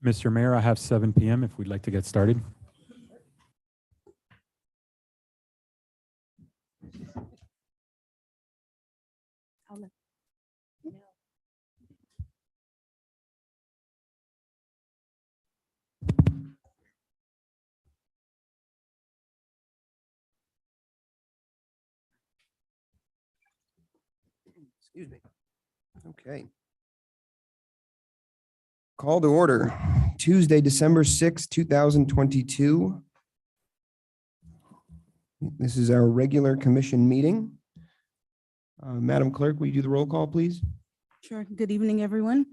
Mr. Mayor, I have 7 p.m. if we'd like to get started. Excuse me. Okay. Call to order, Tuesday, December 6th, 2022. This is our regular commission meeting. Madam Clerk, will you do the roll call, please? Sure. Good evening, everyone.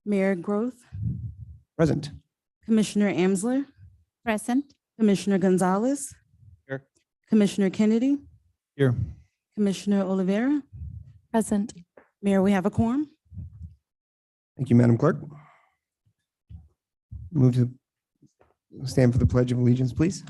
Mayor Groth, Present. Commissioner Amsler, Present. Commissioner Gonzalez. Here. Commissioner Kennedy, Here. Commissioner Oliveira. Present. Mayor, we have a quorum. Thank you, Madam Clerk. Move to stand for the Pledge of Allegiance, please.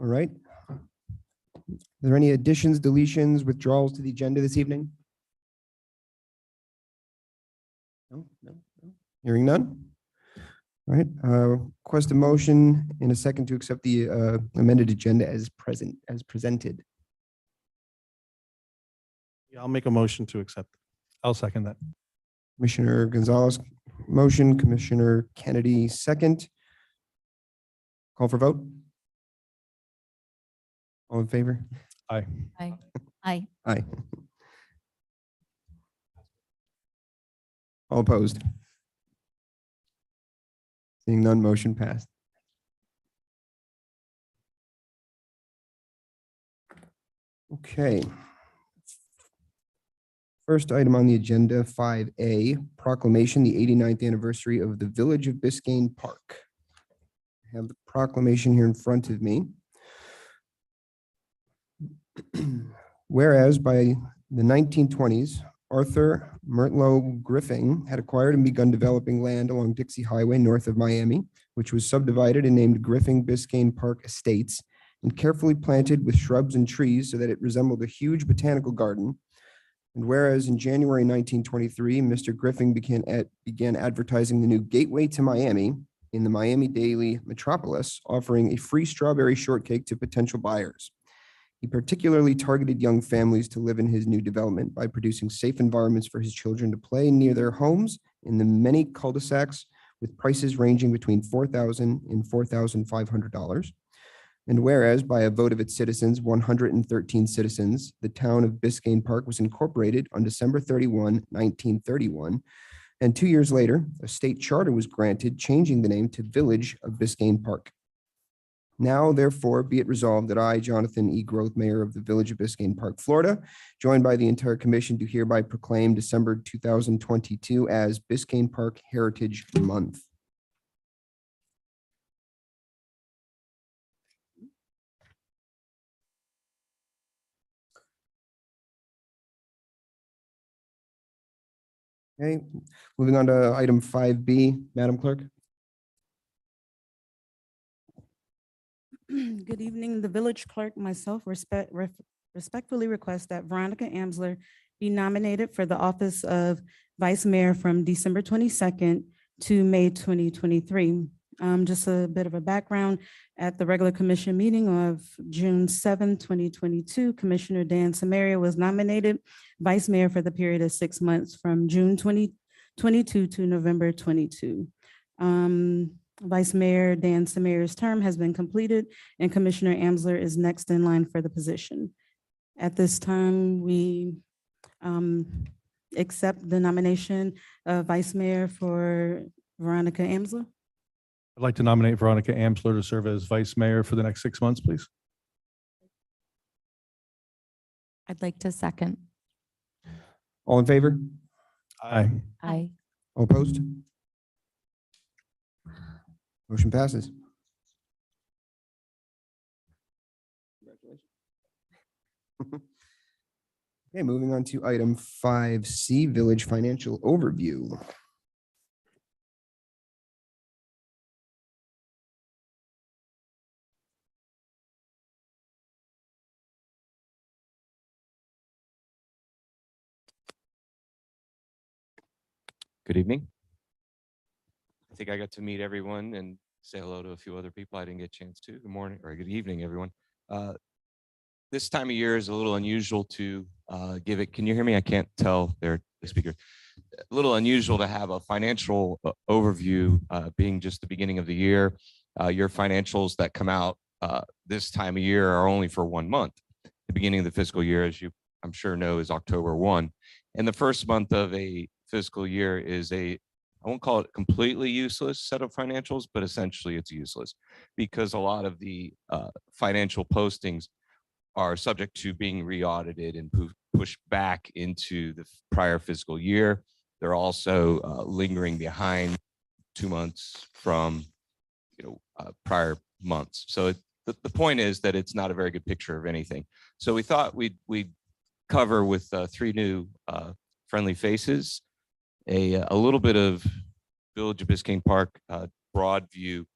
All right. Are there any additions, deletions, withdrawals to the agenda this evening? No. Hearing none. All right. Request a motion in a second to accept the amended agenda as presented. Yeah, I'll make a motion to accept. I'll second that. Commissioner Gonzalez, motion, Commissioner Kennedy, second. Call for vote. All in favor? Aye. Aye. Aye. Aye. All opposed? Seeing none, motion passed. Okay. First item on the agenda, 5A, proclamation, the 89th anniversary of the Village of Biscayne Park. I have the proclamation here in front of me. Whereas by the 1920s, Arthur Mertlow Griffing had acquired and begun developing land along Dixie Highway north of Miami, which was subdivided and named Griffing Biscayne Park Estates and carefully planted with shrubs and trees so that it resembled a huge botanical garden. And whereas in January 1923, Mr. Griffing began advertising the new Gateway to Miami in the Miami-Dade metropolis, offering a free strawberry shortcake to potential buyers. He particularly targeted young families to live in his new development by producing safe environments for his children to play near their homes in the many cul-de-sacs with prices ranging between $4,000 and $4,500. And whereas by a vote of its citizens, 113 citizens, the town of Biscayne Park was incorporated on December 31, 1931. And 2 years later, a state charter was granted, changing the name to Village of Biscayne Park. Now, therefore, be it resolved that I, Jonathan E. Groth, Mayor of the Village of Biscayne Park, Florida, joined by the entire commission, do hereby proclaim December 2022 as Biscayne Park Heritage Month. Okay, moving on to item 5B, Madam Clerk. Good evening. The village clerk, myself, respectfully request that Veronica Amsler be nominated for the office of Vice Mayor from December 22nd to May 2023. Just a bit of a background. At the regular commission meeting of June 7, 2022, Commissioner Dan Samaria was nominated Vice Mayor for the period of 6 months from June 2022 to November 22. Vice Mayor Dan Samaria's term has been completed and Commissioner Amsler is next in line for the position. At this time, we accept the nomination of Vice Mayor for Veronica Amsler. I'd like to nominate Veronica Amsler to serve as vice mayor for the next 6 months, please. I'd like to second. All in favor? Aye. Aye. All opposed? Motion passes. Okay, moving on to item 5C, Village Financial Overview. Good evening. I think I got to meet everyone and say hello to a few other people I didn't get a chance to. Good morning or good evening, everyone. This time of year is a little unusual to give it. Can you hear me? I can't tell there, the speaker. A little unusual to have a financial overview being just the beginning of the year. Your financials that come out this time of year are only for 1 month. The beginning of the fiscal year, as you I'm sure know, is October 1. And the first month of a fiscal year is I won't call it completely useless set of financials, but essentially it's useless because a lot of the financial postings are subject to being re-audited and pushed back into the prior fiscal year. They're also lingering behind 2 months from prior months. So the point is that it's not a very good picture of anything. So we thought we'd cover with 3 new friendly faces, a little bit of Village of Biscayne Park broad view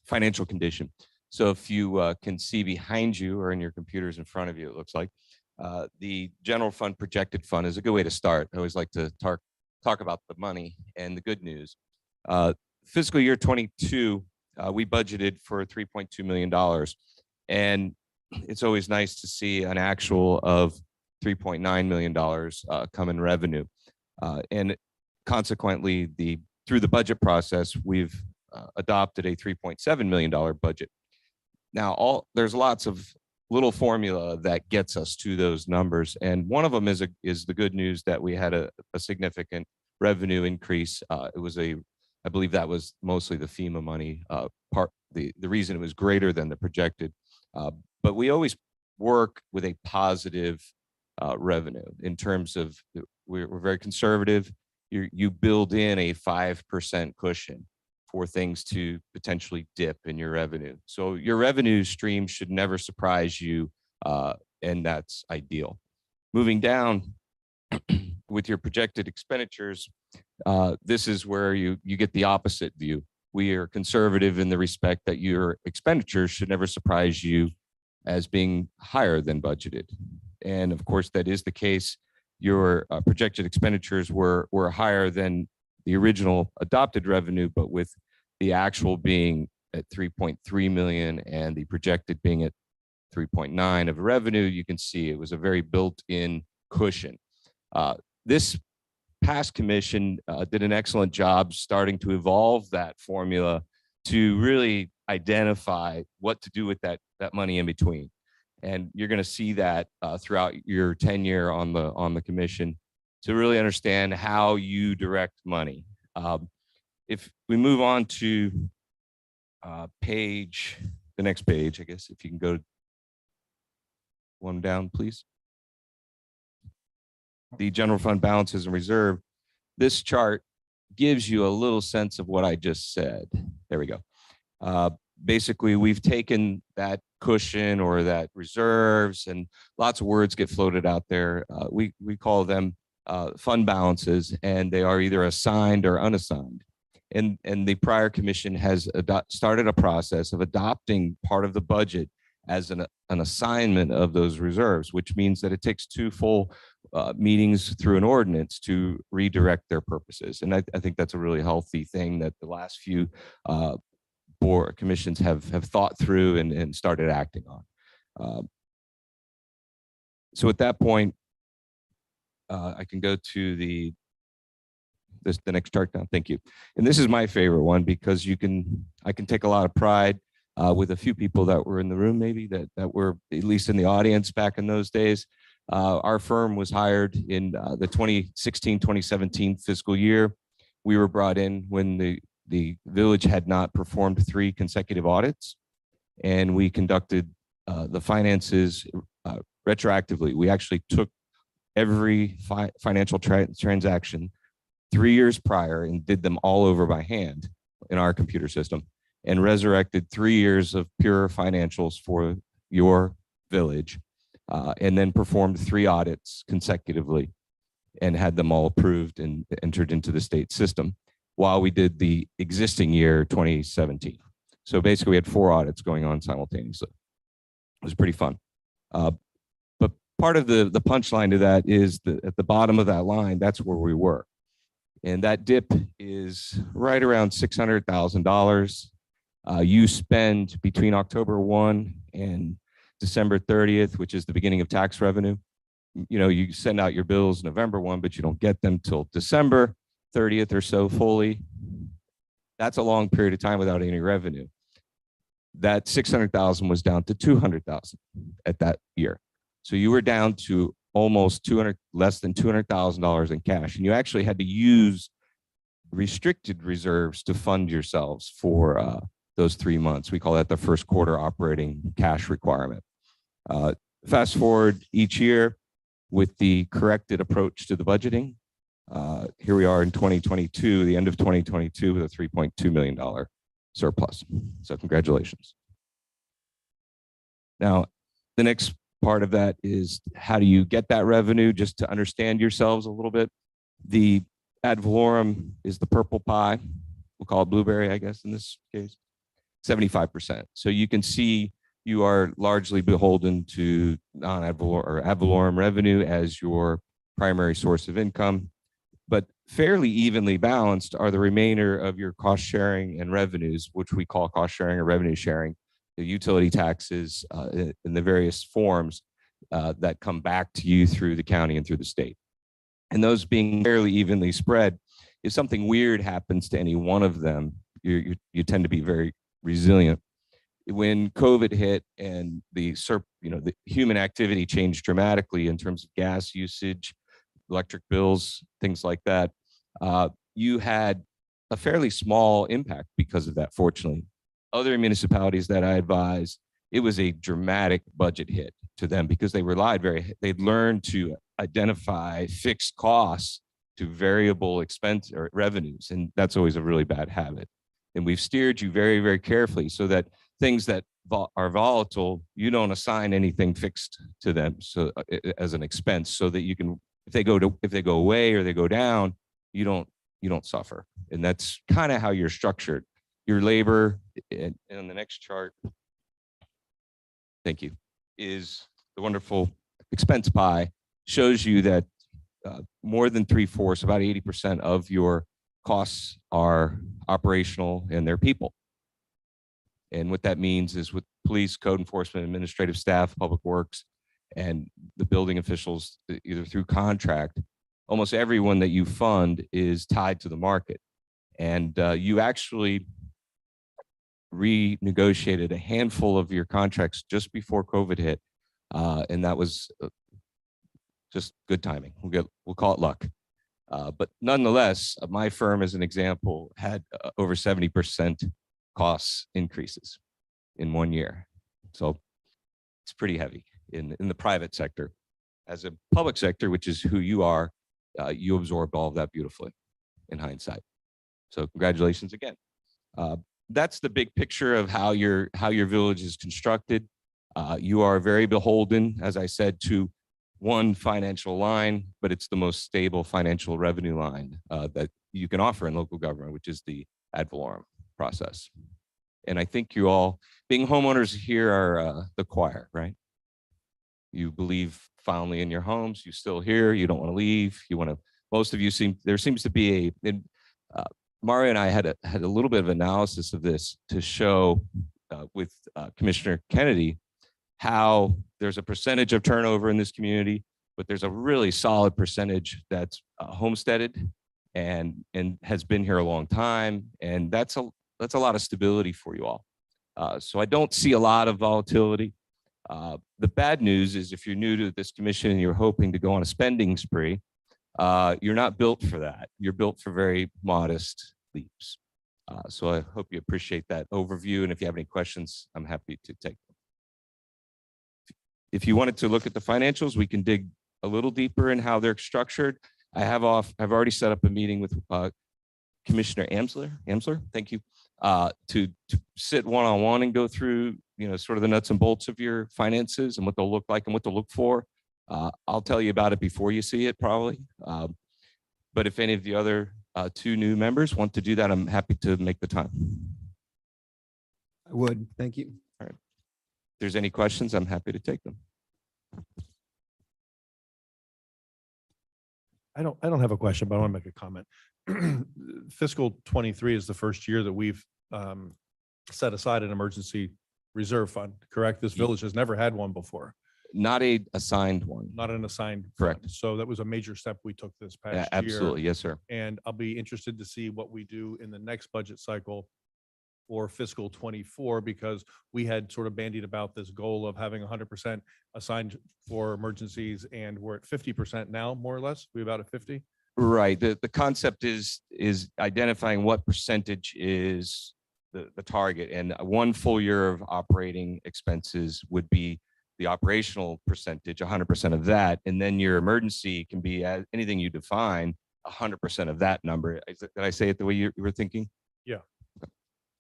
financial condition. So if you can see behind you or in your computers in front of you, it looks like the general fund projected fund is a good way to start. I always like to talk about the money and the good news. Fiscal year 22, we budgeted for $3.2 million. And it's always nice to see an actual of $3.9 million come in revenue. And consequently, through the budget process, we've adopted a $3.7 million budget. Now, there's lots of little formula that gets us to those numbers. And one of them is the good news that we had a significant revenue increase. I believe that was mostly the FEMA money part. The reason it was greater than the projected. But we always work with a positive revenue in terms of we're very conservative. You build in a 5% cushion for things to potentially dip in your revenue. So your revenue stream should never surprise you, and that's ideal. Moving down with your projected expenditures, this is where you get the opposite view. We are conservative in the respect that your expenditures should never surprise you as being higher than budgeted. And of course, that is the case. Your projected expenditures were higher than the original adopted revenue, but with the actual being at 3.3 million and the projected being at 3.9 of revenue, you can see it was a very built-in cushion. This past commission did an excellent job starting to evolve that formula to really identify what to do with that money in between. And you're going to see that throughout your tenure on the commission to really understand how you direct money. If we move on to the next page, I guess, if you can go one down, please. The general fund balances and reserve. This chart gives you a little sense of what I just said. There we go. Basically, we've taken that cushion or that reserves, and lots of words get floated out there. We call them fund balances, and they are either assigned or unassigned. And the prior commission has started a process of adopting part of the budget as an assignment of those reserves, which means that it takes 2 full meetings through an ordinance to redirect their purposes. And I think that's a really healthy thing that the last few board commissions have thought through and started acting on. So at that point, I can go to the next chart now. Thank you. And this is my favorite one because I can take a lot of pride with a few people that were in the room, maybe that were at least in the audience back in those days. Our firm was hired in the 2016-2017 fiscal year. We were brought in when the village had not performed 3 consecutive audits, and we conducted the finances retroactively. We actually took every financial transaction 3 years prior and did them all over by hand. in our computer system and resurrected 3 years of pure financials for your village, and then performed 3 audits consecutively and had them all approved and entered into the state system while we did the existing year 2017. So basically we had 4 audits going on simultaneously. It was pretty fun. But part of the punchline to that is that at the bottom of that line, that's where we were. And that dip is right around $600,000. You spend between October 1 and December 30th, which is the beginning of tax revenue. You know, you send out your bills November 1, but you don't get them till December 30th or so fully. That's a long period of time without any revenue. That 600,000 was down to 200,000 at that year. So you were down to almost less than $200,000 in cash. And you actually had to use restricted reserves to fund yourselves for those 3 months. We call that the first quarter operating cash requirement. Fast forward each year with the corrected approach to the budgeting. Here we are in 2022, the end of 2022 with a $3.2 million surplus. So congratulations. Now, the next part of that is how do you get that revenue? Just to understand yourselves a little bit. The ad valorem is the purple pie. We'll call it blueberry, I guess, in this case, 75%. So you can see you are largely beholden to non-ad valorem or ad valorem revenue as your primary source of income, but fairly evenly balanced are the remainder of your cost sharing and revenues, which we call cost sharing or revenue sharing, the utility taxes in the various forms that come back to you through the county and through the state. And those being fairly evenly spread, if something weird happens to any one of them, you tend to be very resilient. When COVID hit and the human activity changed dramatically in terms of gas usage, electric bills, things like that, you had a fairly small impact because of that, fortunately. Other municipalities that I advised, it was a dramatic budget hit to them because they'd learned to identify fixed costs to variable expense or revenues. And that's always a really bad habit. And we've steered you very, very carefully so that things that are volatile, you don't assign anything fixed to them so as an expense, so that you can, if they go away or they go down, you don't suffer. And that's kind of how you're structured. Your labor, and on the next chart, thank you, is the wonderful expense pie, shows you that more than 3/4, about 80% of your costs are operational and they're people. And what that means is with police, code enforcement, administrative staff, public works, and the building officials, either through contract, almost everyone that you fund is tied to the market. And you actually renegotiated a handful of your contracts just before COVID hit. And that was just good timing. We'll call it luck. But nonetheless, my firm, as an example, had over 70% costs increases in 1 year. So it's pretty heavy in the private sector. As a public sector, which is who you are, you absorbed all of that beautifully in hindsight. So congratulations again. That's the big picture of how your village is constructed. You are very beholden, as I said, to one financial line, but it's the most stable financial revenue line that you can offer in local government, which is the ad valorem process. And I think you all, being homeowners here, are the choir, right? You believe fondly in your homes. You still here. You don't want to leave. You want to. Most of you there seems to be Mario and I had a little bit of analysis of this to show with Commissioner Kennedy how there's a percentage of turnover in this community, but there's a really solid percentage that's homesteaded and has been here a long time, and that's a lot of stability for you all. So I don't see a lot of volatility. The bad news is if you're new to this commission and you're hoping to go on a spending spree, you're not built for that. You're built for very modest leaps. So I hope you appreciate that overview. And if you have any questions, I'm happy to take them. If you wanted to look at the financials, we can dig a little deeper in how they're structured. I've already set up a meeting with Commissioner Amsler, thank you, to sit one-on-one and go through, sort of the nuts and bolts of your finances and what they'll look like and what to look for. I'll tell you about it before you see it probably. But if any of the other two new members want to do that, I'm happy to make the time. I would. Thank you. If there's any questions, I'm happy to take them. I don't have a question, but I want to make a comment. Fiscal 23 is the first year that we've set aside an emergency reserve fund, correct? This village has never had one before, Not a assigned one. not an assigned. Correct. fund. So that was a major step we took this past Yeah, year. absolutely. Yes, sir. And I'll be interested to see what we do in the next budget cycle for fiscal 24, because we had sort of bandied about this goal of having 100% assigned for emergencies, and we're at 50% now, more or less. We about at 50. Right. The concept is identifying what percentage is the target, and 1 full year of operating expenses would be the operational percentage, 100% of that, and then your emergency can be anything you define, 100% of that number. Did I say it the way you were thinking?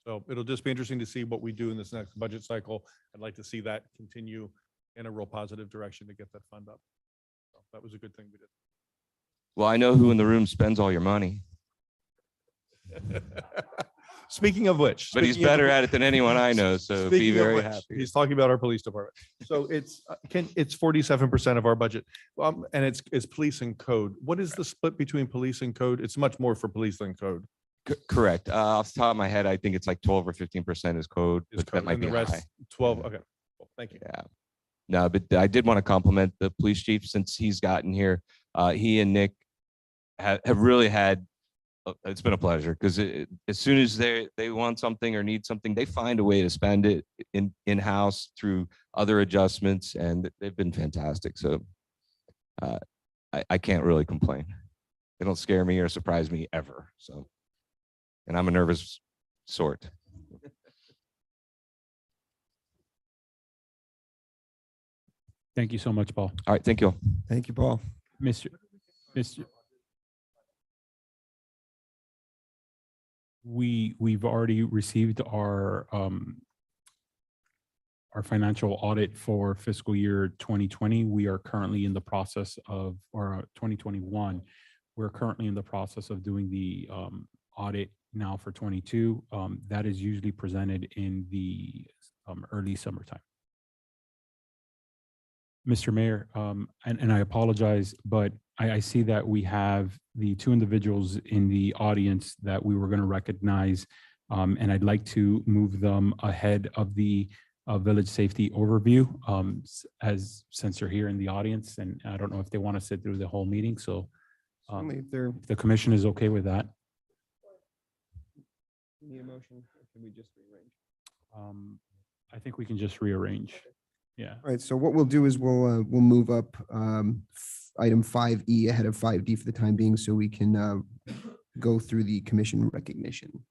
So it'll just be interesting to see what we do in this next budget cycle. I'd like to see that continue in a real positive direction to get that fund up. So that was a good thing we Well, I know who in the room spends all your money, did. Speaking of which. but he's speaking of- better at it than anyone I know, so be Speaking of very which, happy. He's talking about our police department. So it's 47% of our budget. And it's police and code. What is the split between police and code? It's much more for police than code. Correct. Off the top of my head, I think it's like 12 or 15% is code, Is but that code, might and be the rest high. 12. Okay. Cool. Thank you. Yeah. No, but I did want to compliment the police chief since he's gotten here. He and Nick have really had, it's been a pleasure, because as soon as they want something or need something, they find a way to spend it in-house through other adjustments, and they've been fantastic. So I can't really complain. They don't scare me or surprise me ever. So, and I'm a nervous sort. Thank you so much, Paul. All right. Thank you all. Thank you, Paul. Mr. We've already received our financial audit for fiscal year 2020. We are currently in the process of, or 2021. We're currently in the process of doing the audit now for 22. That is usually presented in the early summertime. Mr. Mayor, and I apologize, but I see that we have the two individuals in the audience that we were going to recognize, and I'd like to move them ahead of the village safety overview, since they're here in the audience, and I don't know if they want to sit through the whole meeting, so Certainly, if there if the commission is okay with that. need a motion, or can we just rearrange? I think we can just rearrange. Yeah. All right, so what we'll do is we'll move up item 5E ahead of 5D for the time being, so we can go through the commission recognition.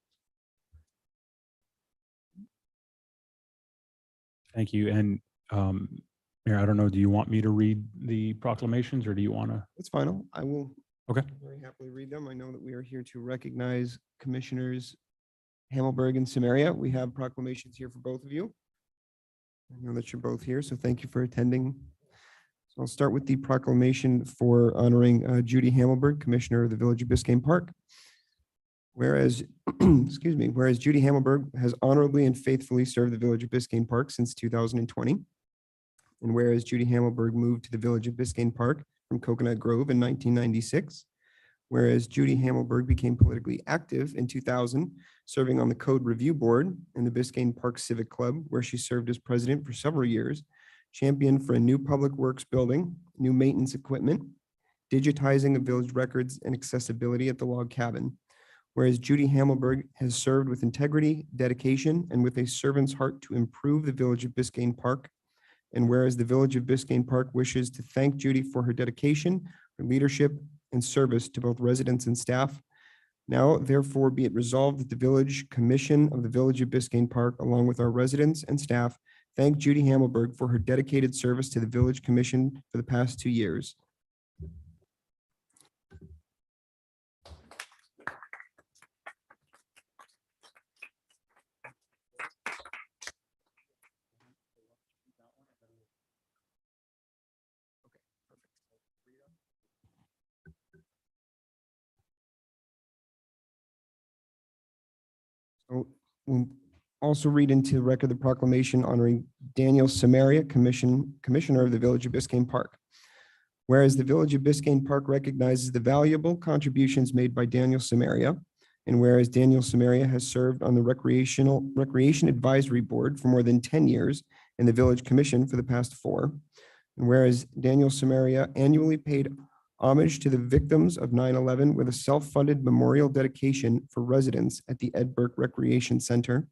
Thank you. And Mayor, I don't know, do you want me to read the proclamations, or do you want to? That's fine. I will Okay. very happily read them. I know that we are here to recognize Commissioners Hammelberg and Samaria. We have proclamations here for both of you. I know that you're both here, so thank you for attending. So I'll start with the proclamation for honoring Judy Hammelberg, Commissioner of the Village of Biscayne Park. Whereas, excuse me, whereas Judy Hammelberg has honorably and faithfully served the Village of Biscayne Park since 2020. And whereas Judy Hammelberg moved to the Village of Biscayne Park from Coconut Grove in 1996. Whereas Judy Hammelberg became politically active in 2000, serving on the Code Review Board and the Biscayne Park Civic Club, where she served as president for several years, championed for a new public works building, new maintenance equipment, digitizing of village records and accessibility at the log cabin. Whereas Judy Hammelberg has served with integrity, dedication, and with a servant's heart to improve the Village of Biscayne Park. And whereas the Village of Biscayne Park wishes to thank Judy for her dedication, her leadership, and service to both residents and staff. Now, therefore, be it resolved that the Village Commission of the Village of Biscayne Park, along with our residents and staff, thank Judy Hammelberg for her dedicated service to the Village Commission for the past 2 years. We'll also read into the record the proclamation honoring Daniel Samaria, Commissioner of the Village of Biscayne Park. Whereas the Village of Biscayne Park recognizes the valuable contributions made by Daniel Samaria, and whereas Daniel Samaria has served on the Recreation Advisory Board for more than 10 years and the Village Commission for the past 4, and whereas Daniel Samaria annually paid homage to the victims of 9/11 with a self-funded memorial dedication for residents at the Ed Burke Recreation Center,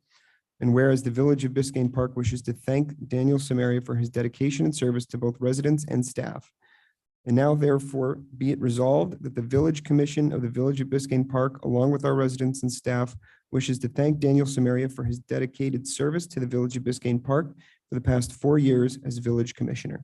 and whereas the Village of Biscayne Park wishes to thank Daniel Samaria for his dedication and service to both residents and staff. And now therefore be it resolved that the Village Commission of the Village of Biscayne Park, along with our residents and staff, wishes to thank Daniel Samaria for his dedicated service to the Village of Biscayne Park for the past 4 years as Village Commissioner.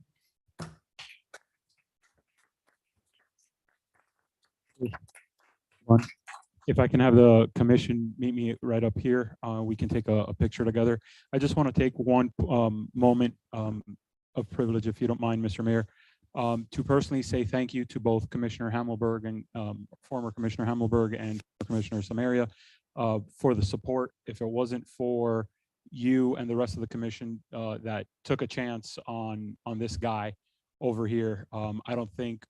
If I can have the commission meet me right up here, we can take a picture together. I just want to take one moment of privilege, if you don't mind, Mr. Mayor, to personally say thank you to both Commissioner Hammelberg and former Commissioner Hammelberg and Commissioner Samaria for the support. If it wasn't for you and the rest of the commission that took a chance on this guy over here, I don't think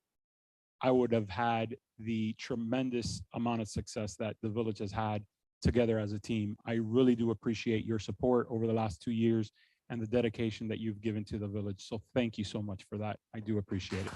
I would have had the tremendous amount of success that the village has had together as a team. I really do appreciate your support over the last 2 years and the dedication that you've given to the village. So thank you so much for that. I do appreciate it.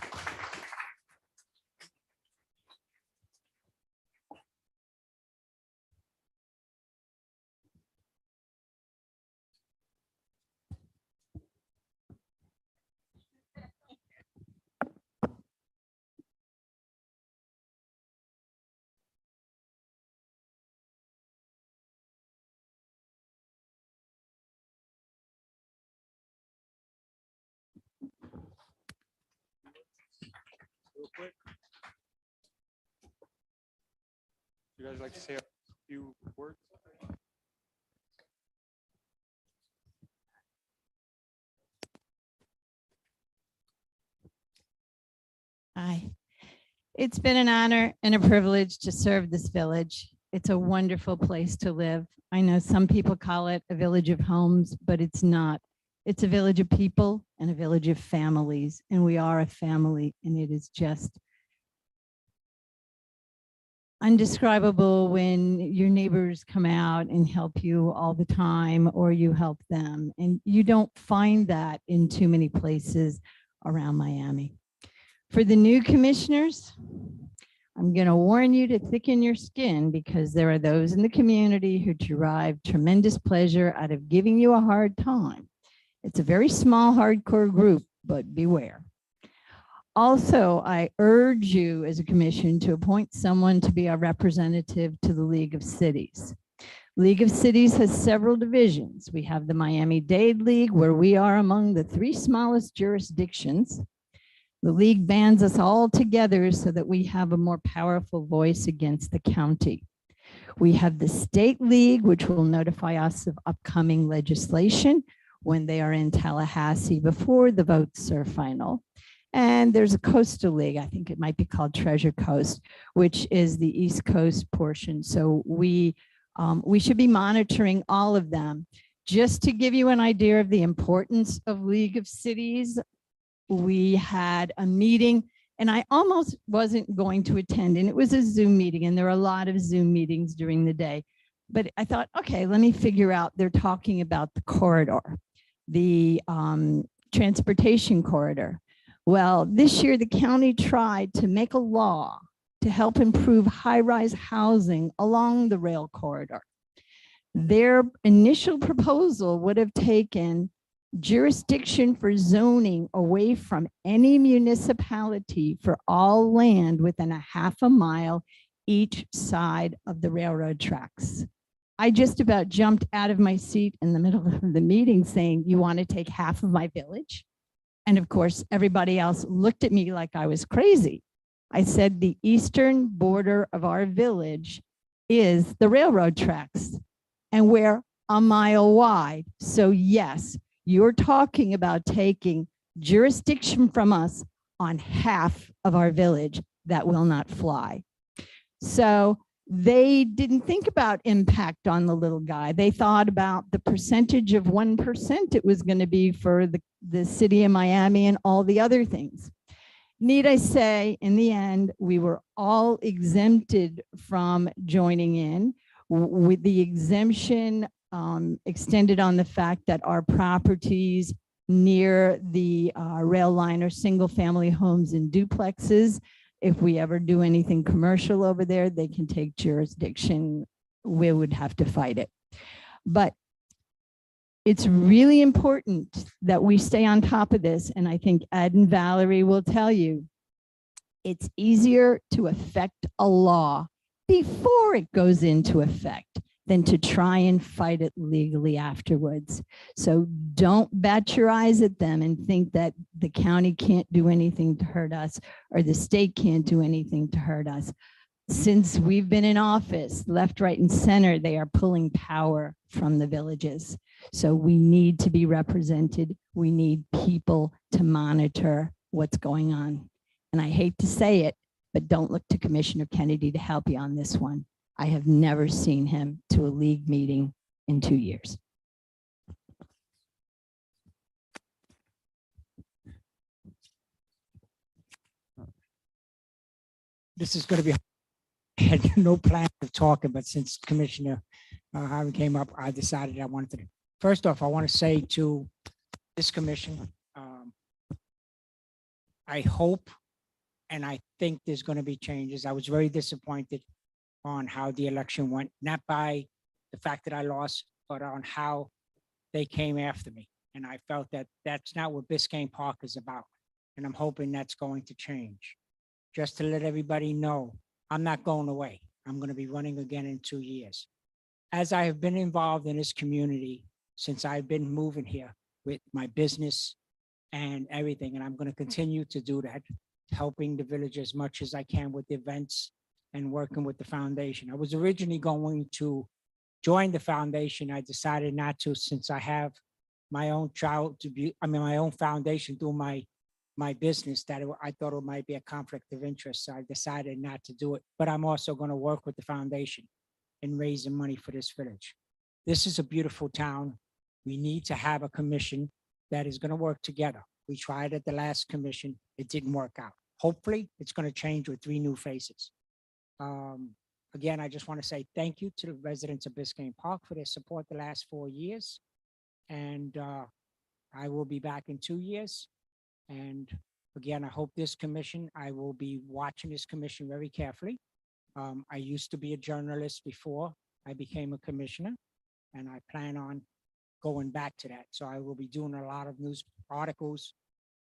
Real quick. You guys like to say a few words? Hi. It's been an honor and a privilege to serve this village. It's a wonderful place to live. I know some people call it a village of homes, but it's not. It's a village of people and a village of families, and we are a family, and it is just undescribable when your neighbors come out and help you all the time, or you help them. And you don't find that in too many places around Miami. For the new commissioners, I'm going to warn you to thicken your skin, because there are those in the community who derive tremendous pleasure out of giving you a hard time. It's a very small, hardcore group, but beware. Also, I urge you as a commission to appoint someone to be a representative to the League of Cities. League of Cities has several divisions. We have the Miami-Dade League, where we are among the 3 smallest jurisdictions. The league bands us all together so that we have a more powerful voice against the county. We have the State League, which will notify us of upcoming legislation when they are in Tallahassee before the votes are final. And there's a Coastal League, I think it might be called Treasure Coast, which is the East Coast portion. So we should be monitoring all of them. Just to give you an idea of the importance of League of Cities, we had a meeting and I almost wasn't going to attend, and it was a Zoom meeting, and there are a lot of Zoom meetings during the day. But I thought, okay, let me figure out, they're talking about the corridor, the transportation corridor. Well, this year the county tried to make a law to help improve high-rise housing along the rail corridor. Their initial proposal would have taken jurisdiction for zoning away from any municipality for all land within a ½ mile each side of the railroad tracks. I just about jumped out of my seat in the middle of the meeting saying, you want to take half of my village? And of course, everybody else looked at me like I was crazy. I said, the eastern border of our village is the railroad tracks, and we're a mile wide. So yes, you're talking about taking jurisdiction from us on half of our village. That will not fly. So they didn't think about impact on the little guy. They thought about the percentage of 1% it was going to be for the city of Miami and all the other things. Need I say, in the end, we were all exempted from joining in, with the exemption extended on the fact that our properties near the rail line are single-family homes and duplexes. If we ever do anything commercial over there, they can take jurisdiction. We would have to fight it. But it's really important that we stay on top of this. And I think Ed and Valerie will tell you, it's easier to affect a law before it goes into effect than to try and fight it legally afterwards. So don't bat your eyes at them and think that the county can't do anything to hurt us or the state can't do anything to hurt us. Since we've been in office, left, right, and center, they are pulling power from the villages. So we need to be represented. We need people to monitor what's going on. And I hate to say it, but don't look to Commissioner Kennedy to help you on this one. I have never seen him to a league meeting in 2 years. This is going to be, I had no plan of talking, but since Commissioner Harvey came up, I decided I wanted to. First off, I want to say to this commission, I hope and I think there's going to be changes. I was very disappointed on how the election went, not by the fact that I lost, but on how they came after me. And I felt that that's not what Biscayne Park is about. And I'm hoping that's going to change. Just to let everybody know, I'm not going away. I'm going to be running again in 2 years. As I have been involved in this community since I've been moving here with my business and everything, and I'm going to continue to do that, helping the village as much as I can with events and working with the foundation. I was originally going to join the foundation. I decided not to, since I have my own my own foundation through my business, that I thought it might be a conflict of interest. So I decided not to do it, but I'm also going to work with the foundation in raising money for this village. This is a beautiful town. We need to have a commission that is going to work together. We tried at the last commission. It didn't work out. Hopefully it's going to change with 3 new faces. Again, I just want to say thank you to the residents of Biscayne Park for their support the last 4 years. And I will be back in 2 years. And again, I hope this commission, I will be watching this commission very carefully. I used to be a journalist before I became a commissioner, and I plan on going back to that. So I will be doing a lot of news articles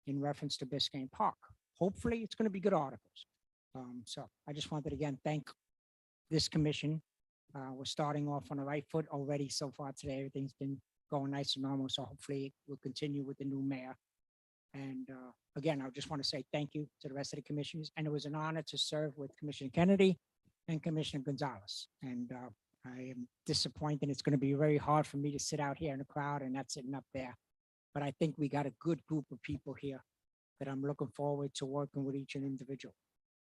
in reference to Biscayne Park. Hopefully it's going to be good articles. So I just wanted to again thank this commission. We're starting off on the right foot already so far today. Everything's been going nice and normal. So hopefully we'll continue with the new mayor. And again, I just want to say thank you to the rest of the commissioners. And it was an honor to serve with Commissioner Kennedy and Commissioner Gonzalez. And I am disappointed. It's going to be very hard for me to sit out here in the crowd and not sitting up there. But I think we got a good group of people here that I'm looking forward to working with each individual.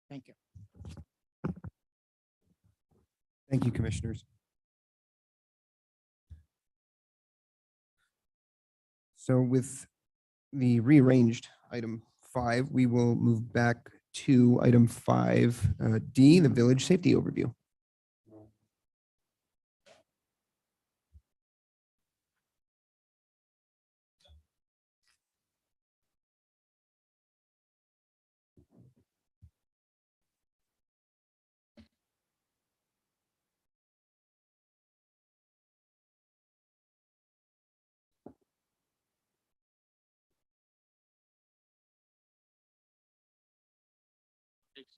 Thank you. Thank you, commissioners. So with the rearranged item 5, we will move back to item 5D, the village safety overview.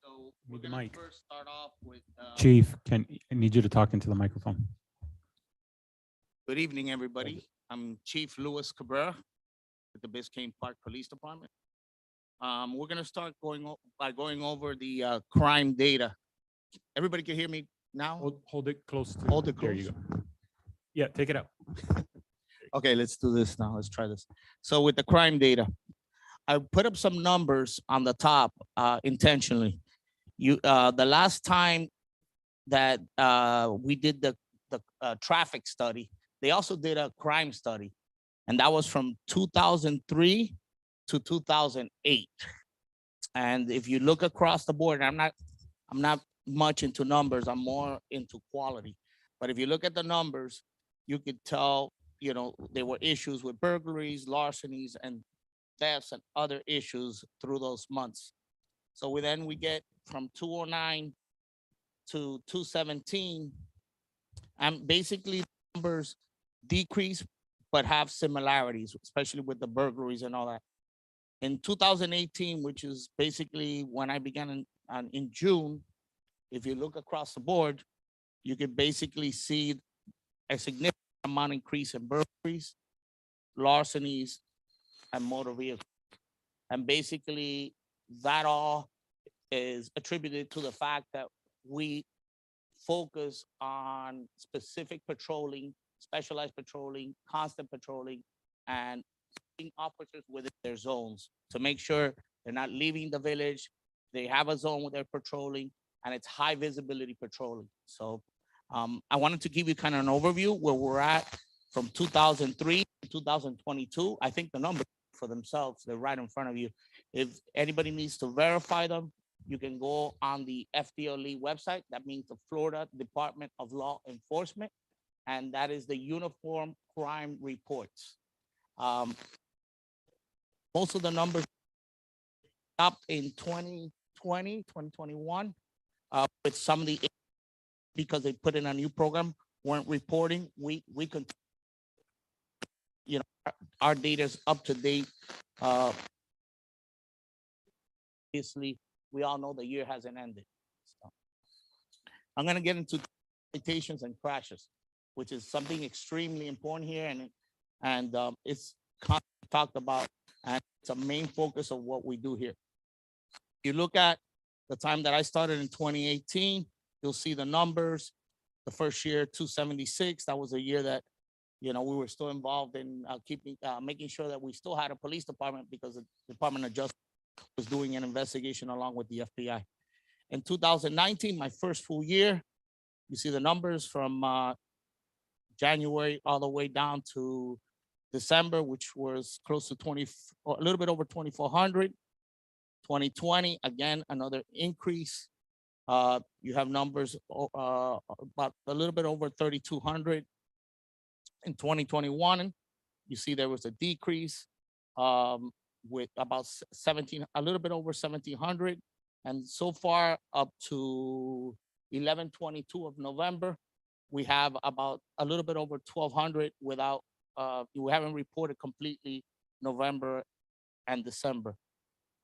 So Move we're the gonna mic. first start off with. Chief, I need you to talk into the microphone. Good evening, everybody. I'm Chief Louis Cabrera with the Biscayne Park Police Department. We're gonna start by going over the crime data. Everybody can hear me now? Hold it close to. Hold it There you close. go. Yeah, take it out. Okay, let's do this now. Let's try this. So with the crime data, I put up some numbers on the top intentionally. The last time that we did the traffic study, they also did a crime study, and that was from 2003 to 2008. And if you look across the board, I'm not much into numbers, I'm more into quality. But if you look at the numbers, you could tell, there were issues with burglaries, larcenies, and thefts and other issues through those months. So we get from 209 to 217, and basically numbers decrease, but have similarities, especially with the burglaries and all that. In 2018, which is basically when I began in June, if you look across the board, you can basically see a significant amount increase in burglaries, larcenies, and motor vehicles. And basically that all is attributed to the fact that we focus on specific patrolling, specialized patrolling, constant patrolling, and keeping officers within their zones to make sure they're not leaving the village. They have a zone where they're patrolling, and it's high visibility patrolling. So I wanted to give you kind of an overview where we're at from 2003 to 2022. I think the numbers for themselves, they're right in front of you. If anybody needs to verify them, you can go on the FDLE website. That means the Florida Department of Law Enforcement, and that is the Uniform Crime Reports. Most of the numbers up in 2020, 2021, with some of the, because they put in a new program, weren't reporting. We can, our data is up to date. Obviously, we all know the year hasn't ended. So I'm going to get into citations and crashes, which is something extremely important here, and it's talked about, and it's a main focus of what we do here. You look at the time that I started in 2018, you'll see the numbers. The first year, 276, that was a year that, we were still involved in making sure that we still had a police department, because the Department of Justice was doing an investigation along with the FBI. In 2019, my first full year, you see the numbers from January all the way down to December, which was close to a little bit over 2,400. 2020, again, another increase. You have numbers about a little bit over 3,200. In 2021, you see there was a decrease with about a little bit over 1,700. And so far up to 11/22 of November, we have about a little bit over 1,200 without, we haven't reported completely November and December.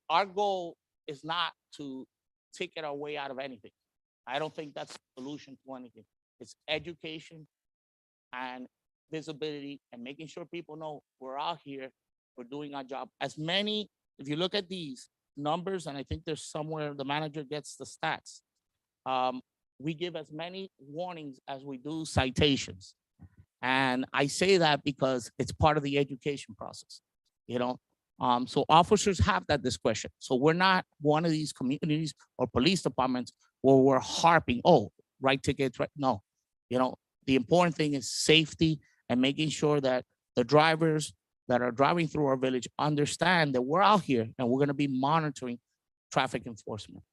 Our goal is not to ticket our way out of anything. I don't think that's the solution to anything. It's education and visibility and making sure people know we're out here, we're doing our job. If you look at these numbers, and I think there's somewhere the manager gets the stats, we give as many warnings as we do citations. And I say that because it's part of the education process, so officers have that discretion. So we're not one of these communities or police departments where we're harping, write tickets, right? No, the important thing is safety and making sure that the drivers that are driving through our village understand that we're out here and we're going to be monitoring traffic enforcement.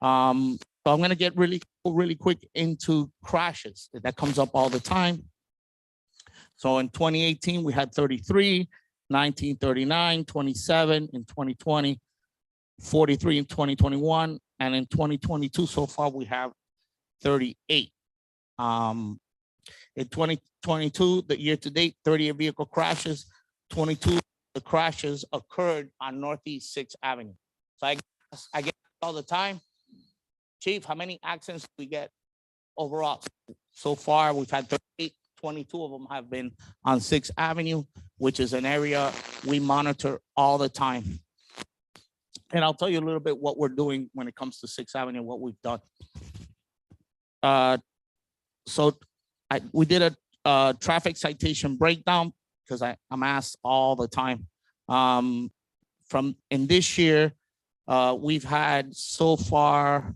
So I'm going to get really quick into crashes. That comes up all the time. So in 2018, we had 33, 1939, 27 in 2020, 43 in 2021, and in 2022 so far we have 38. In 2022, the year to date, 38 vehicle crashes. 22 the crashes occurred on Northeast 6th Avenue. So I get all the time, Chief, how many accidents do we get overall? So far, we've had 38. 22 of them have been on 6th Avenue, which is an area we monitor all the time. And I'll tell you a little bit what we're doing when it comes to 6th Avenue, what we've done. We did a traffic citation breakdown because I'm asked all the time. In this year, we've had so far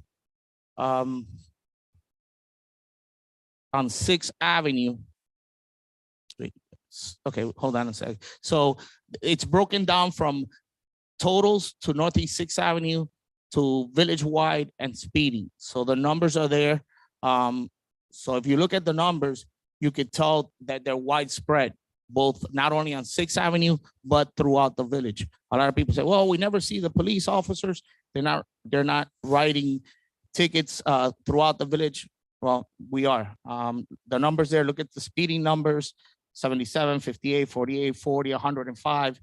on Sixth Avenue. Wait, okay, hold on a sec. So it's broken down from totals to Northeast Sixth Avenue to Village Wide and speeding. So the numbers are there. So if you look at the numbers, you could tell that they're widespread, both not only on Sixth Avenue, but throughout the village. A lot of people say, well, we never see the police officers. They're not writing tickets throughout the village. Well, we are. The numbers there, look at the speeding numbers, 77, 58, 48, 40, 105.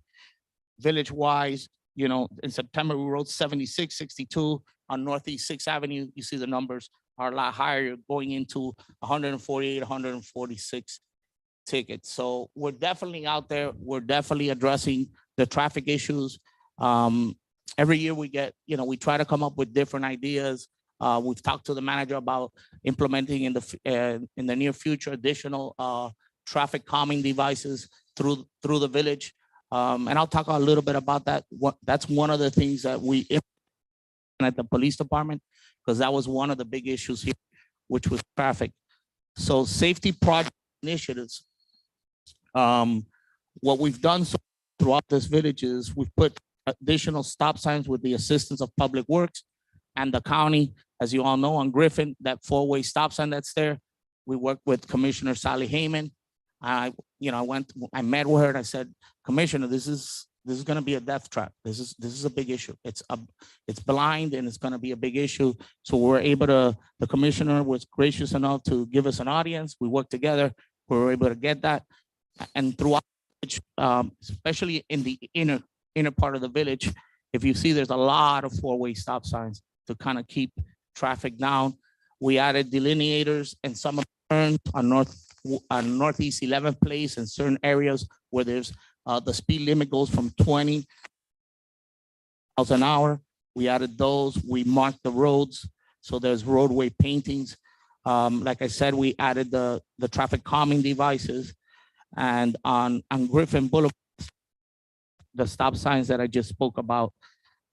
Village wise, you know, in September, we wrote 76, 62 on Northeast Sixth Avenue. You see the numbers are a lot higher. You're going into 148, 146 tickets. So we're definitely out there. We're definitely addressing the traffic issues. Every year we get, you know, we try to come up with different ideas. We've talked to the manager about implementing in the near future additional traffic calming devices through the village. And I'll talk a little bit about that. That's one of the things that we implement at the police department, because that was one of the big issues here, which was traffic. So safety project initiatives. What we've done throughout this village is we've put additional stop signs with the assistance of Public Works and the county. As you all know, on Griffin, that four-way stop sign that's there, we worked with Commissioner Sally Hayman. I met with her and I said, Commissioner, this is going to be a death trap. This is a big issue. It's blind and it's going to be a big issue. So the commissioner was gracious enough to give us an audience. We worked together. We were able to get that. And throughout, especially in the inner part of the village, if you see, there's a lot of four-way stop signs to kind of keep traffic down. We added delineators and some turns on Northeast 11th Place and certain areas where there's the speed limit goes from 20 miles an hour. We added those. We marked the roads. So there's roadway paintings. Like I said, we added the traffic calming devices. And on Griffin Boulevard, the stop signs that I just spoke about.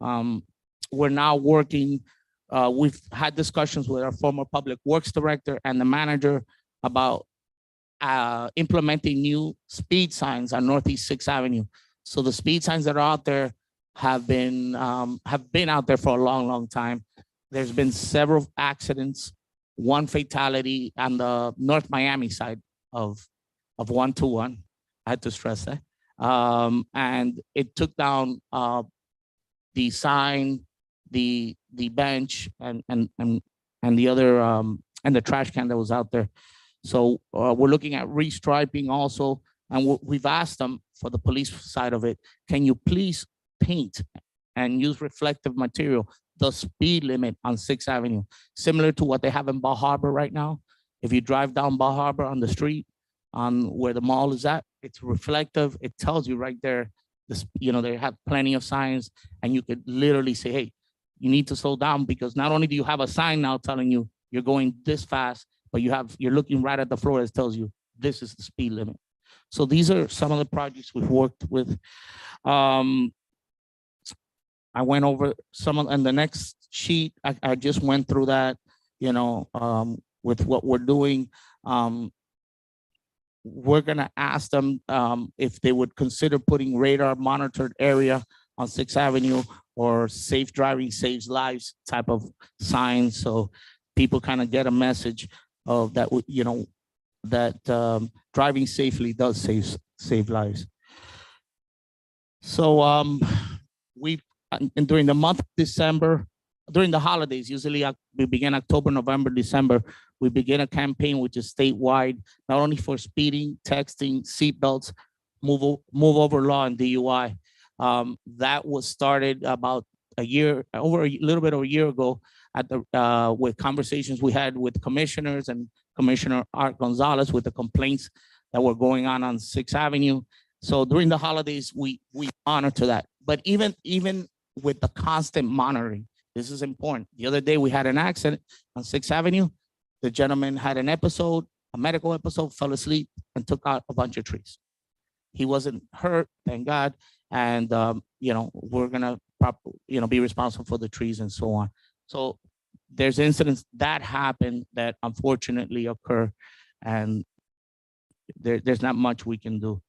We're now working. We've had discussions with our former Public Works Director and the manager about implementing new speed signs on Northeast Sixth Avenue. So the speed signs that are out there have been out there for a long, long time. There's been several accidents, one fatality on the North Miami side of 121. I had to stress that. And it took down the sign, the bench, and the other and the trash can that was out there. So we're looking at restriping also, and we've asked them for the police side of it. Can you please paint and use reflective material the speed limit on Sixth Avenue, similar to what they have in Bar Harbor right now? If you drive down Bar Harbor on the street, on where the mall is at, it's reflective. It tells you right there. They have plenty of signs, and you could literally say, "Hey, you need to slow down," because not only do you have a sign now telling you you're going this fast, but you're looking right at the floor that tells you this is the speed limit. So these are some of the projects we've worked with. I went over some of, and the next sheet, I just went through that, with what we're doing. We're gonna ask them if they would consider putting radar monitored area on Sixth Avenue or safe driving saves lives type of signs. So people kind of get a message of that, that driving safely does save lives. So and during the month of December, during the holidays, usually we begin October, November, December, we begin a campaign which is statewide, not only for speeding, texting, seatbelts, move over law, and DUI. That was started about a little bit over a year ago with conversations we had with commissioners and Commissioner Art Gonzalez with the complaints that were going on Sixth Avenue. So during the holidays, we honor to that. But even with the constant monitoring, this is important. The other day we had an accident on Sixth Avenue. The gentleman had a medical episode, fell asleep, and took out a bunch of trees. He wasn't hurt, thank God. And we're gonna be responsible for the trees and so on. So there's incidents that happen that unfortunately occur. and there's not much we can do.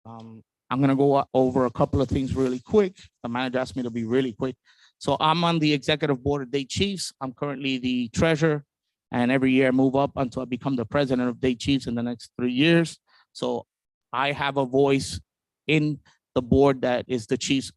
I'm gonna go over a couple of things really quick. The manager asked me to be really quick. So I'm on the executive board of Day Chiefs. I'm currently the treasurer, and every year I move up until I become the president of Day Chiefs in the next 3 years. So I have a voice in the board that is the chiefs,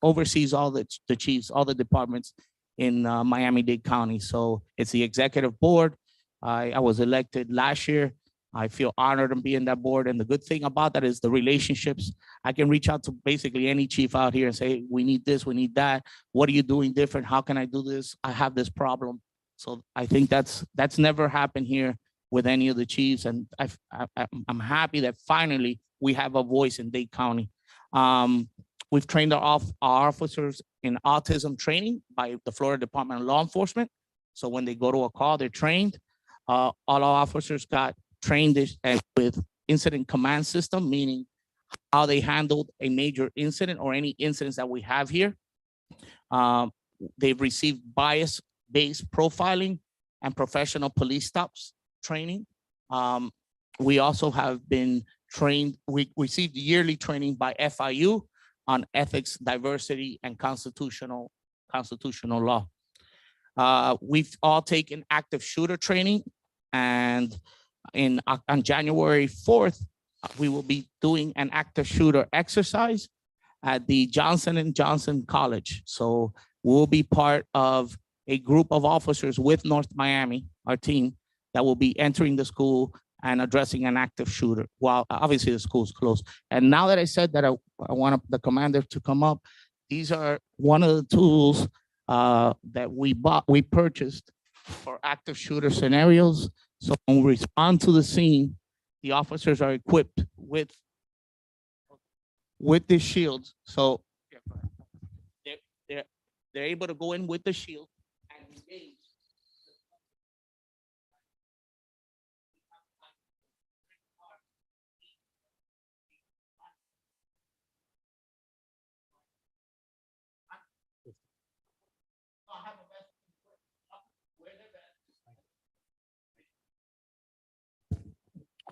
oversees all the chiefs, all the departments in Miami-Dade County. So it's the executive board. I was elected last year. I feel honored to be in that board. And the good thing about that is the relationships. I can reach out to basically any chief out here and say, we need this, we need that. What are you doing different? How can I do this? I have this problem. So I think that's never happened here with any of the chiefs. And I'm happy that finally we have a voice in Dade County. We've trained our officers in autism training by the Florida Department of Law Enforcement. So when they go to a call, they're trained. All our officers got trained with incident command system, meaning how they handled a major incident or any incidents that we have here. They've received bias-based profiling and professional police stops training. We also have been trained, we received yearly training by FIU on ethics, diversity, and constitutional law. We've all taken active shooter training, and on January 4th, we will be doing an active shooter exercise at the Johnson & Johnson College. So we'll be part of a group of officers with North Miami, our team, that will be entering the school and addressing an active shooter. While obviously the school's closed. And now that I said that, I want the commander to come up. These are one of the tools that we purchased for active shooter scenarios. So when we respond to the scene, the officers are equipped with the shields. So they're able to go in with the shield and engage.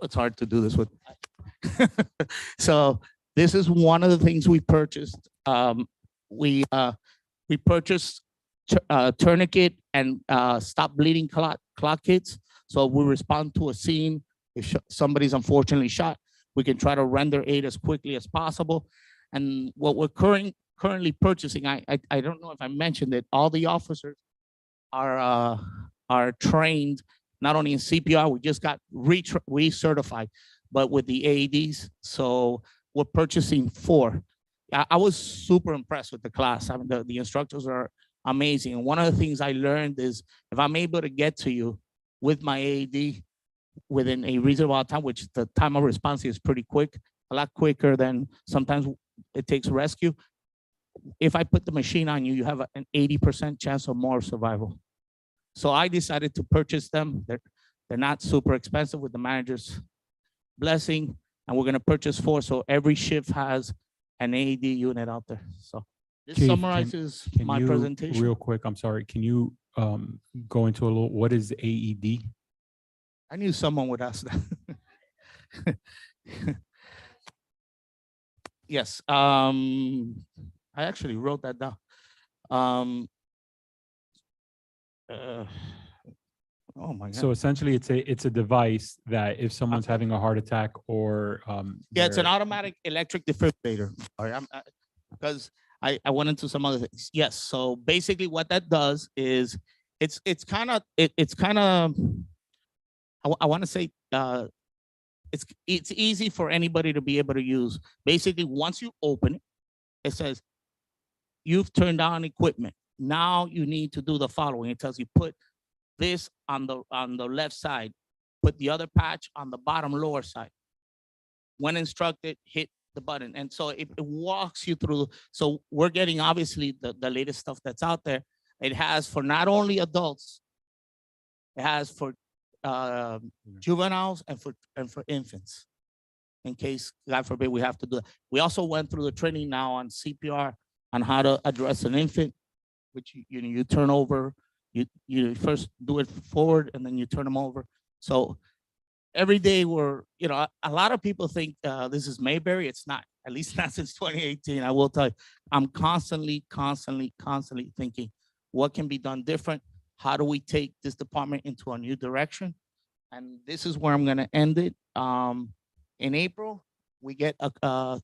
It's hard to do this with. So this is one of the things we purchased. We purchased tourniquet and stop bleeding clot kits. So we respond to a scene. If somebody's unfortunately shot, we can try to render aid as quickly as possible. And what we're currently purchasing, I don't know if I mentioned it, all the officers are trained not only in CPR, we just got recertified, but with the AEDs. So we're purchasing 4. I was super impressed with the class. I mean, the instructors are amazing. And one of the things I learned is if I'm able to get to you with my AED within a reasonable time, which the time of response is pretty quick, a lot quicker than sometimes it takes rescue. If I put the machine on you, you have an 80% chance of more survival. So I decided to purchase them. They're not super expensive with the manager's blessing, and we're gonna purchase 4. So every shift has an AED unit out there. So this Chief, summarizes can my you, presentation. real quick, I'm sorry, can you go into a little, what is AED? I knew someone would ask that. Yes, I actually wrote that down. Oh my God. So essentially, it's a device that if someone's having a heart attack or Yeah, it's an they're- automatic electric defibrillator. Sorry, because I went into some other things. Yes, so basically what that does is it's kind of I want to say it's easy for anybody to be able to use. Basically, once you open it, it says you've turned on equipment. Now you need to do the following. It tells you put this on the left side, put the other patch on the bottom lower side. When instructed, hit the button. And so it walks you through. So we're getting obviously the latest stuff that's out there. It has for not only adults, it has for juveniles and for infants, in case, God forbid, we have to do it. We also went through the training now on CPR on how to address an infant, which you turn over. You first do it forward and then you turn them over. So every day we're, a lot of people think this is Mayberry. It's not, at least not since 2018. I will tell you, I'm constantly thinking, what can be done different? How do we take this department into a new direction? And this is where I'm gonna end it. In April, we get A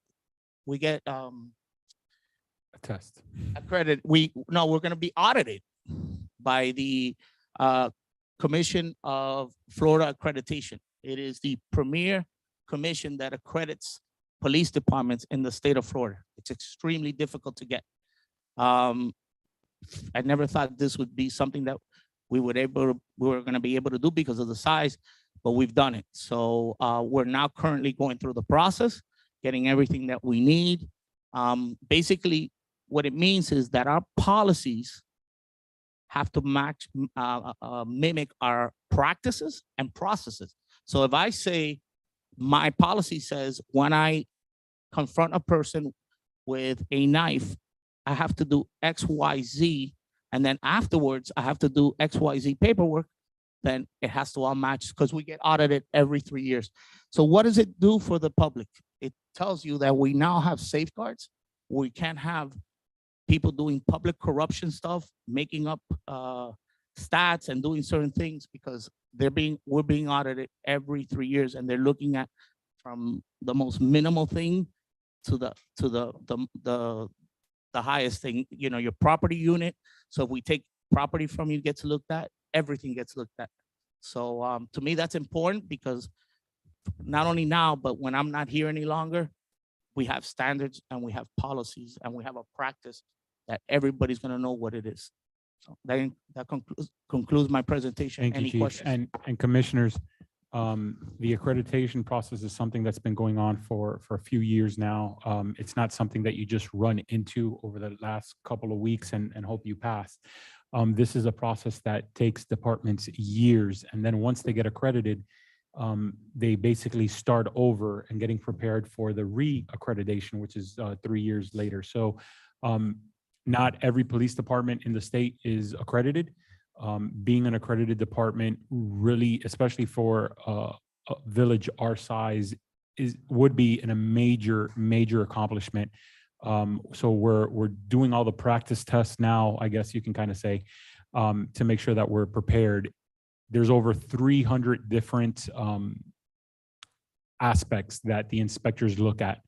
test. accredited, we're gonna be audited by the Commission of Florida Accreditation. It is the premier commission that accredits police departments in the state of Florida. It's extremely difficult to get. I never thought this would be something that we were gonna be able to do because of the size, but we've done it. So we're now currently going through the process, getting everything that we need. Basically, what it means is that our policies have to match, mimic our practices and processes. So if I say, my policy says when I confront a person with a knife, I have to do X, Y, Z, and then afterwards I have to do X, Y, Z paperwork, then it has to all match because we get audited every 3 years. So what does it do for the public? It tells you that we now have safeguards. We can't have people doing public corruption stuff, making up stats and doing certain things because we're being audited every 3 years, and they're looking at from the most minimal thing to the highest thing, your property unit. So if we take property from you, gets looked at, everything gets looked at. So to me, that's important because not only now, but when I'm not here any longer, we have standards and we have policies and we have a practice that everybody's gonna know what it is. So that concludes my presentation. Thank you, Any Chief. questions? And Commissioners, the accreditation process is something that's been going on for a few years now. It's not something that you just run into over the last couple of weeks and hope you pass. This is a process that takes departments years, and then once they get accredited, they basically start over and getting prepared for the re-accreditation, which is 3 years later. So not every police department in the state is accredited. Being an accredited department really, especially for a village our size, would be a major accomplishment. So we're doing all the practice tests now, I guess you can kind of say, to make sure that we're prepared. There's over 300 different aspects that the inspectors look at,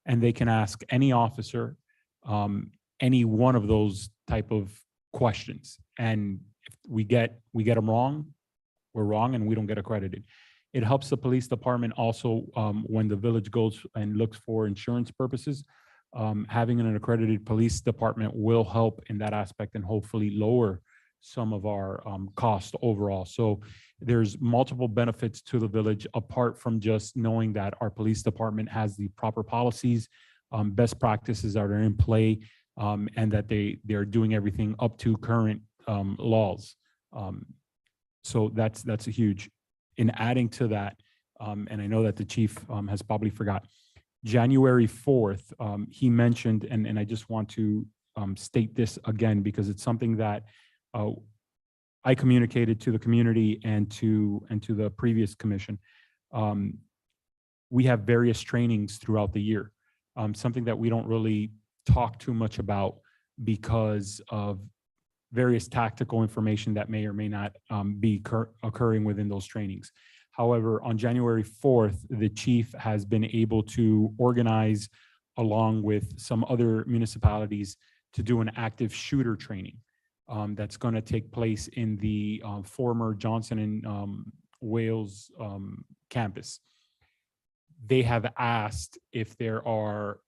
and they can ask any officer any one of those type of questions. And if we get them wrong, we're wrong and we don't get accredited. It helps the police department also when the village goes and looks for insurance purposes. Having an accredited police department will help in that aspect and hopefully lower some of our cost overall. So there's multiple benefits to the village apart from just knowing that our police department has the proper policies, best practices that are in play, and that they're doing everything up to current laws. So that's a huge. In adding to that, and I know that the chief has probably forgot, January 4th, he mentioned, and I just want to state this again because it's something that I communicated to the community and to the previous commission. We have various trainings throughout the year, something that we don't really talk too much about because of various tactical information that may or may not be occurring within those trainings. However, on January 4th, the chief has been able to organize, along with some other municipalities, to do an active shooter training that's going to take place in the former Johnson and Wales campus. They have asked if there are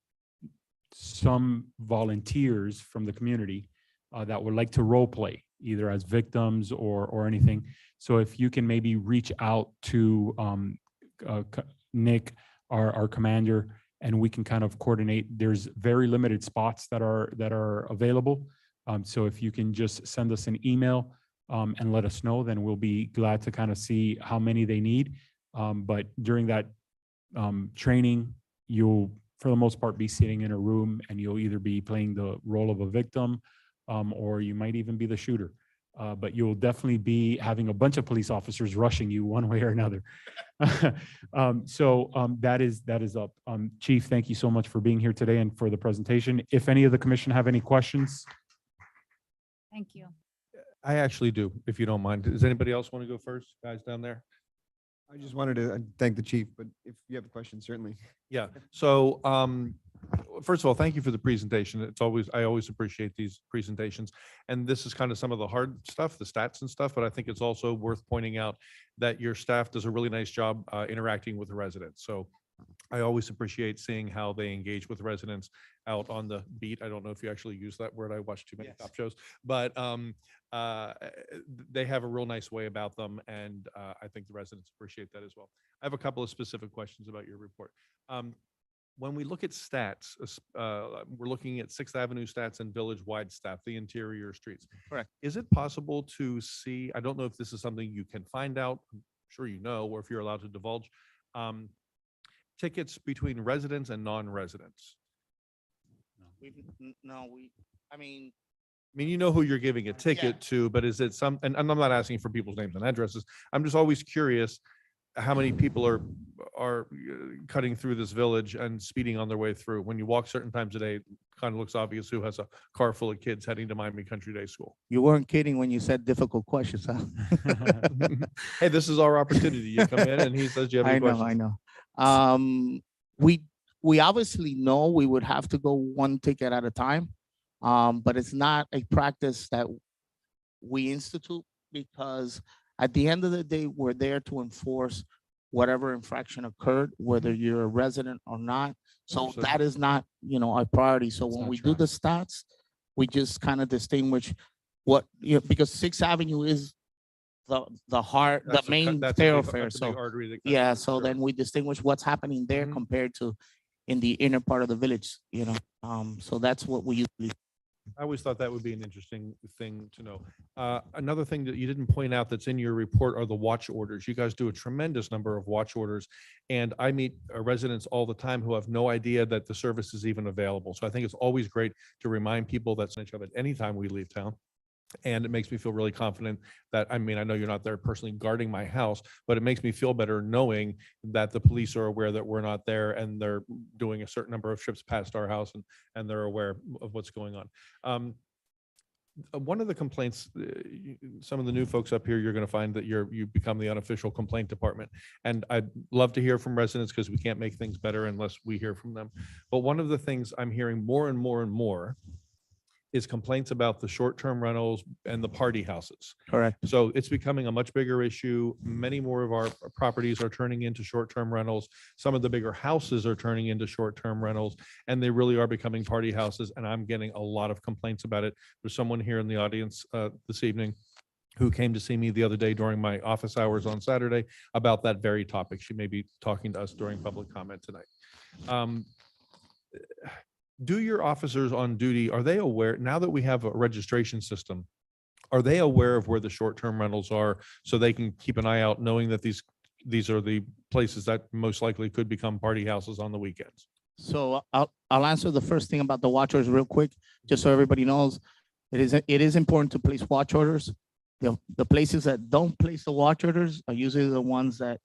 some volunteers from the community that would like to role play, either as victims or anything. So if you can maybe reach out to Nick, our commander, and we can kind of coordinate. There's very limited spots that are available. So if you can just send us an email and let us know, then we'll be glad to kind of see how many they need. But during that training, you'll, for the most part, be sitting in a room and you'll either be playing the role of a victim or you might even be the shooter. but you'll definitely be having a bunch of police officers rushing you one way or another. That is up. Chief, thank you so much for being here today and for the presentation. If any of the commission have any questions, Thank you. I actually do, if you don't mind. Does anybody else want to go first, guys down there? I just wanted to thank the chief, but if you have a question, certainly. Yeah, so first of all, thank you for the presentation. I always appreciate these presentations. And this is kind of some of the hard stuff, the stats and stuff, but I think it's also worth pointing out that your staff does a really nice job interacting with the residents. So I always appreciate seeing how they engage with residents out on the beat. I don't know if you actually use that word. I watch too many Yes. cop shows, but they have a real nice way about them, and I think the residents appreciate that as well. I have a couple of specific questions about your report. When we look at stats, we're looking at Sixth Avenue stats and village-wide stats, the interior streets. Correct. Is it possible to see, I don't know if this is something you can find out, I'm sure you know, or if you're allowed to divulge, tickets between residents and non-residents? I mean, I mean, you know who you're giving a ticket to, but is it and I'm not asking for people's names and addresses. I'm just always curious how many people are cutting through this village and speeding on their way through. When you walk certain times a day, it kind of looks obvious who has a car full of kids heading to Miami Country Day School. you weren't kidding when you said difficult questions, huh? Hey, this is our opportunity. You come in and he says, do you have any questions? I know. We obviously know we would have to go one ticket at a time. But it's not a practice that we institute, because at the end of the day, we're there to enforce whatever infraction occurred, whether you're a resident or not. So Understood. that is not, our priority. So when not we do the stats, we just kind of distinguish what, because Sixth Avenue is the heart, the That's a main that's a big- thoroughfare. that's a big So artery that cuts yeah, through, so sure. then we distinguish what's happening there Mhm. compared to in the inner part of the village, so that's what we usually. I always thought that would be an interesting thing to know. Another thing that you didn't point out that's in your report are the watch orders. You guys do a tremendous number of watch orders. And I meet residents all the time who have no idea that the service is even available. So I think it's always great to remind people that's each other anytime we leave town. And it makes me feel really confident that, I mean, I know you're not there personally guarding my house, but it makes me feel better knowing that the police are aware that we're not there and they're doing a certain number of trips past our house and they're aware of what's going on. One of the complaints, some of the new folks up here, you're going to find that you become the unofficial complaint department. And I'd love to hear from residents because we can't make things better unless we hear from them. But one of the things I'm hearing more and more and more is complaints about the short-term rentals and the party houses. Correct. So it's becoming a much bigger issue. Many more of our properties are turning into short-term rentals. Some of the bigger houses are turning into short-term rentals, and they really are becoming party houses. And I'm getting a lot of complaints about it. There's someone here in the audience this evening who came to see me the other day during my office hours on Saturday about that very topic. She may be talking to us during public comment tonight. Do your officers on duty, are they aware, now that we have a registration system, are they aware of where the short-term rentals are so they can keep an eye out knowing that these are the places that most likely could become party houses on the weekends? So I'll answer the first thing about the watch orders real quick, just so everybody knows. It is important to place watch orders. The places that don't place the watch orders are usually the ones that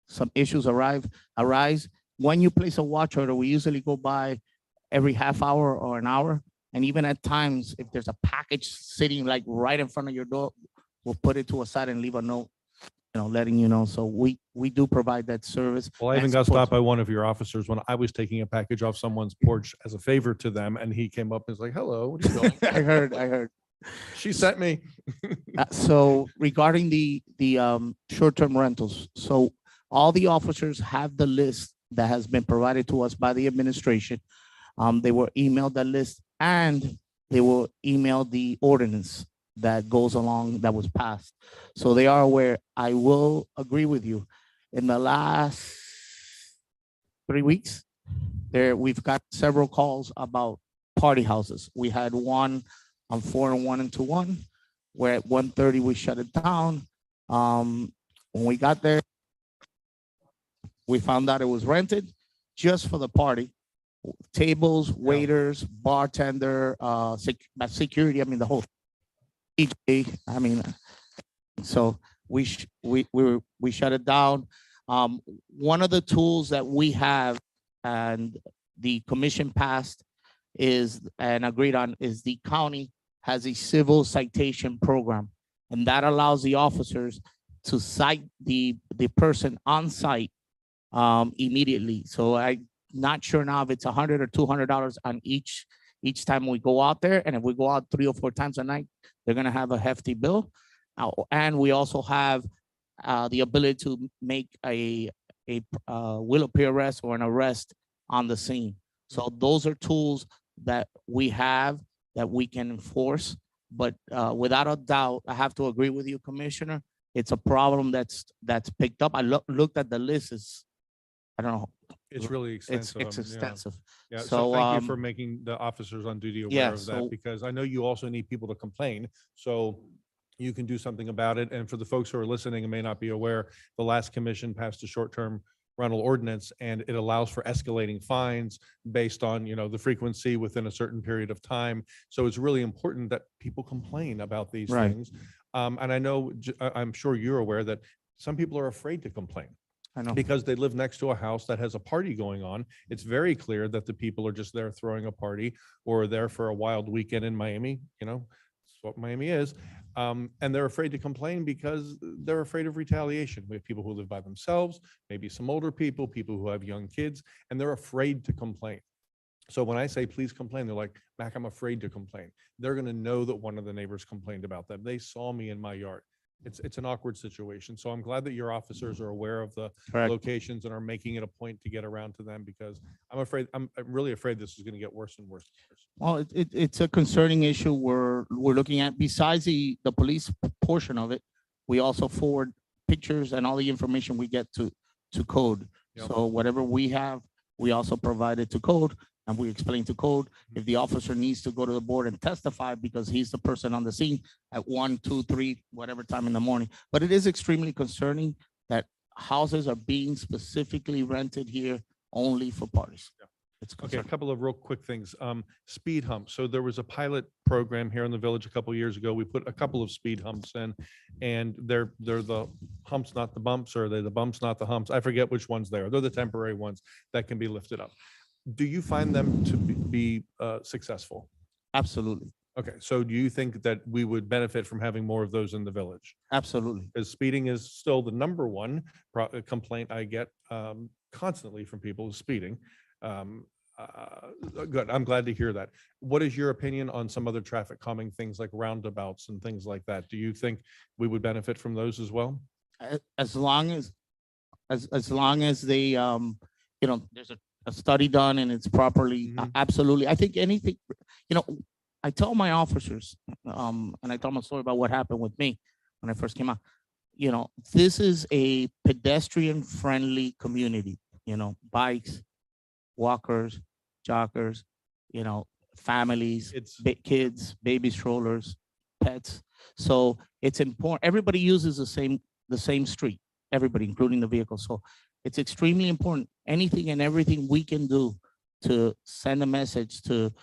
some issues arise. When you place a watch order, we usually go by every half hour or an hour. And even at times, if there's a package sitting like right in front of your door, we'll put it to a side and leave a note, letting you know. So we do provide that service. Well, I even and got support. stopped by one of your officers when I was taking a package off someone's porch as a favor to them, and he came up and was like, hello, what are you doing? I heard. She sent me. So regarding the short-term rentals, so all the officers have the list that has been provided to us by the administration. They were emailed that list, and they will email the ordinance that goes along that was passed. So they are aware. I will agree with you. In the last 3 weeks, we've got several calls about party houses. We had one on 401 and 21, where at 1:30 we shut it down. When we got there, we found out it was rented just for the party. Tables, waiters, bartender, security, I mean, the whole. I mean, so we shut it down. One of the tools that we have and the commission passed is and agreed on is the county has a civil citation program. And that allows the officers to cite the person on site immediately. So I'm not sure now if it's $100 or $200 on each time we go out there. And if we go out 3 or 4 times a night, they're gonna have a hefty bill. And we also have the ability to make a will appear arrest or an arrest on the scene. So those are tools that we have that we can enforce. But without a doubt, I have to agree with you, Commissioner. It's a problem that's picked up. I looked at the list. I don't know. It's really It's extensive. it's yeah. extensive. Yeah, so So, thank you for making the officers on duty aware yeah, of that, so- because I know you also need people to complain. So you can do something about it. And for the folks who are listening and may not be aware, the last commission passed a short-term rental ordinance, and it allows for escalating fines based on, the frequency within a certain period of time. So it's really important that people complain about these Right. things. And I know, I'm sure you're aware that some people are afraid to complain I know. because they live next to a house that has a party going on. It's very clear that the people are just there throwing a party or there for a wild weekend in Miami, that's what Miami is. And they're afraid to complain because they're afraid of retaliation. We have people who live by themselves, maybe some older people who have young kids, and they're afraid to complain. So when I say, please complain, they're like, Mac, I'm afraid to complain. They're going to know that one of the neighbors complained about them. They saw me in my yard. It's an awkward situation. So I'm glad that your officers are aware of the Correct. locations and are making it a point to get around to them, because I'm really afraid this is going to get worse and worse. and worse. Well, it's a concerning issue we're looking at. Besides the police portion of it, we also forward pictures and all the information we get to code. Yep. So whatever we have, we also provide it to code, and we explain to code. If the officer needs to go to the board and testify because he's the person on the scene at 1, 2, 3, whatever time in the morning. But it is extremely concerning that houses are being specifically rented here only for parties. Yeah. It's Okay, a concerning. couple of real quick things. Speed humps. So there was a pilot program here in the village a couple years ago. We put a couple of speed humps in, and they're the humps, not the bumps, or they're the bumps, not the humps. I forget which ones they are. They're the temporary ones that can be lifted up. Do you find them to be successful? Absolutely, Okay, so do you think that we would benefit from having more of those in the village? absolutely. Because speeding is still the number one complaint I get constantly from people is speeding. Good, I'm glad to hear that. What is your opinion on some other traffic calming things like roundabouts and things like that? Do you think we would benefit from those as well? As long as they, there's a study done and it's properly, Mhm. absolutely. I think anything, I tell my officers, and I tell them a story about what happened with me when I first came out. This is a pedestrian friendly community, bikes, walkers, joggers, families, It's, kids, baby strollers, pets. So it's important. Everybody uses the same street, everybody, including the vehicle. So it's extremely important. Anything and everything we can do to send a message to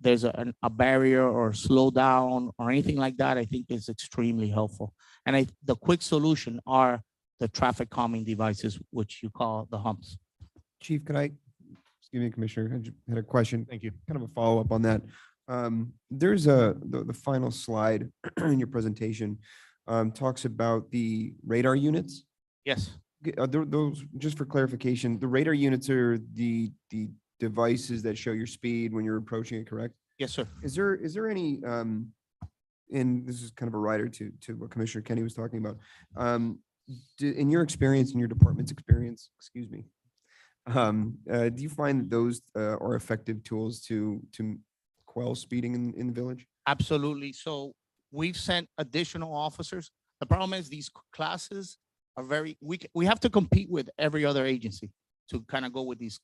there's a barrier or slow down or anything like that, I think is extremely helpful. And the quick solution are the traffic calming devices, which you call the humps. Chief, excuse me, Commissioner, had a question, thank you. kind of a follow-up on that. There's the final slide in your presentation talks about the radar units. Yes, Those, just for clarification, the radar units are the devices that show your speed when you're approaching it, correct? yes, sir. Is there any, and this is kind of a rider to what Commissioner Kenny was talking about. In your experience, in your department's experience, excuse me, do you find that those are effective tools to quell speeding in the village? Absolutely. So we've sent additional officers. The problem is these classes are we have to compete with every other agency to kind of go with these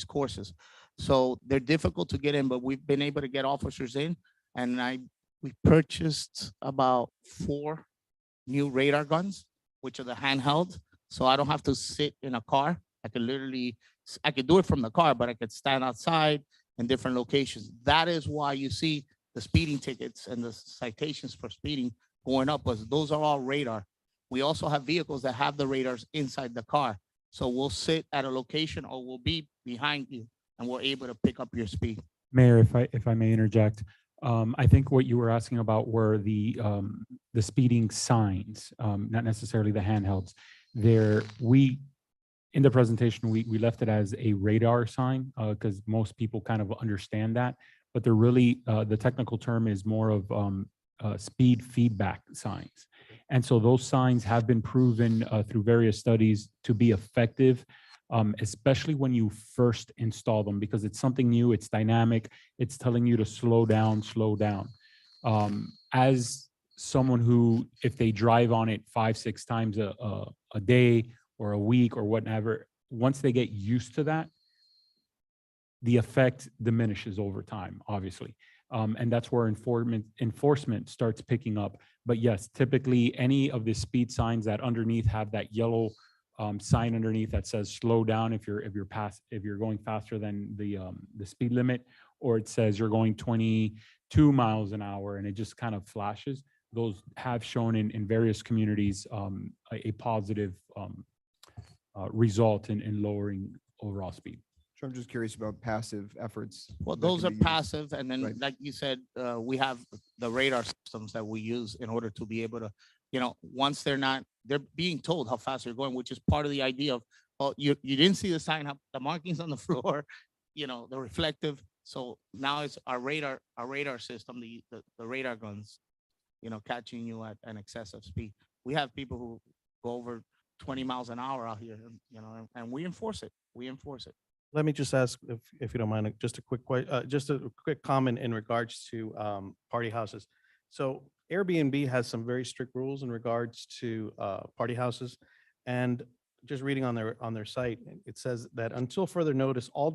courses. So they're difficult to get in, but we've been able to get officers in, and we purchased about 4 new radar guns, which are the handheld. So I don't have to sit in a car. I could do it from the car, but I could stand outside in different locations. That is why you see the speeding tickets and the citations for speeding going up was those are all radar. We also have vehicles that have the radars inside the car. So we'll sit at a location or we'll be behind you and we're able to pick up your speed. Mayor, if I may interject, I think what you were asking about were the speeding signs, not necessarily the handhelds. In the presentation, we left it as a radar sign because most people kind of understand that, but they're really, the technical term is more of speed feedback signs. And so those signs have been proven through various studies to be effective, especially when you first install them, because it's something new, it's dynamic, it's telling you to slow down, slow down. As someone who, if they drive on it 5-6 times a day or a week or whatever, once they get used to that, the effect diminishes over time, obviously. And that's where enforcement starts picking up. But yes, typically any of the speed signs that underneath have that yellow sign underneath that says slow down if you're going faster than the speed limit, or it says you're going 22 miles an hour and it just kind of flashes. Those have shown in various communities a positive result in lowering overall speed. So I'm just curious about passive efforts. Well, that those can are be used. passive, and then, Right. like you said, we have the radar systems that we use in order to be able to, once they're being told how fast they're going, which is part of the idea of, oh, you didn't see the sign, the markings on the floor, the reflective. So now it's our radar system, the radar guns, catching you at an excessive speed. We have people who go over 20 miles an hour out here, and we enforce it. Let me just ask, if you don't mind, just a quick comment in regards to party houses. So Airbnb has some very strict rules in regards to party houses. And just reading on their site, it says that until further notice, all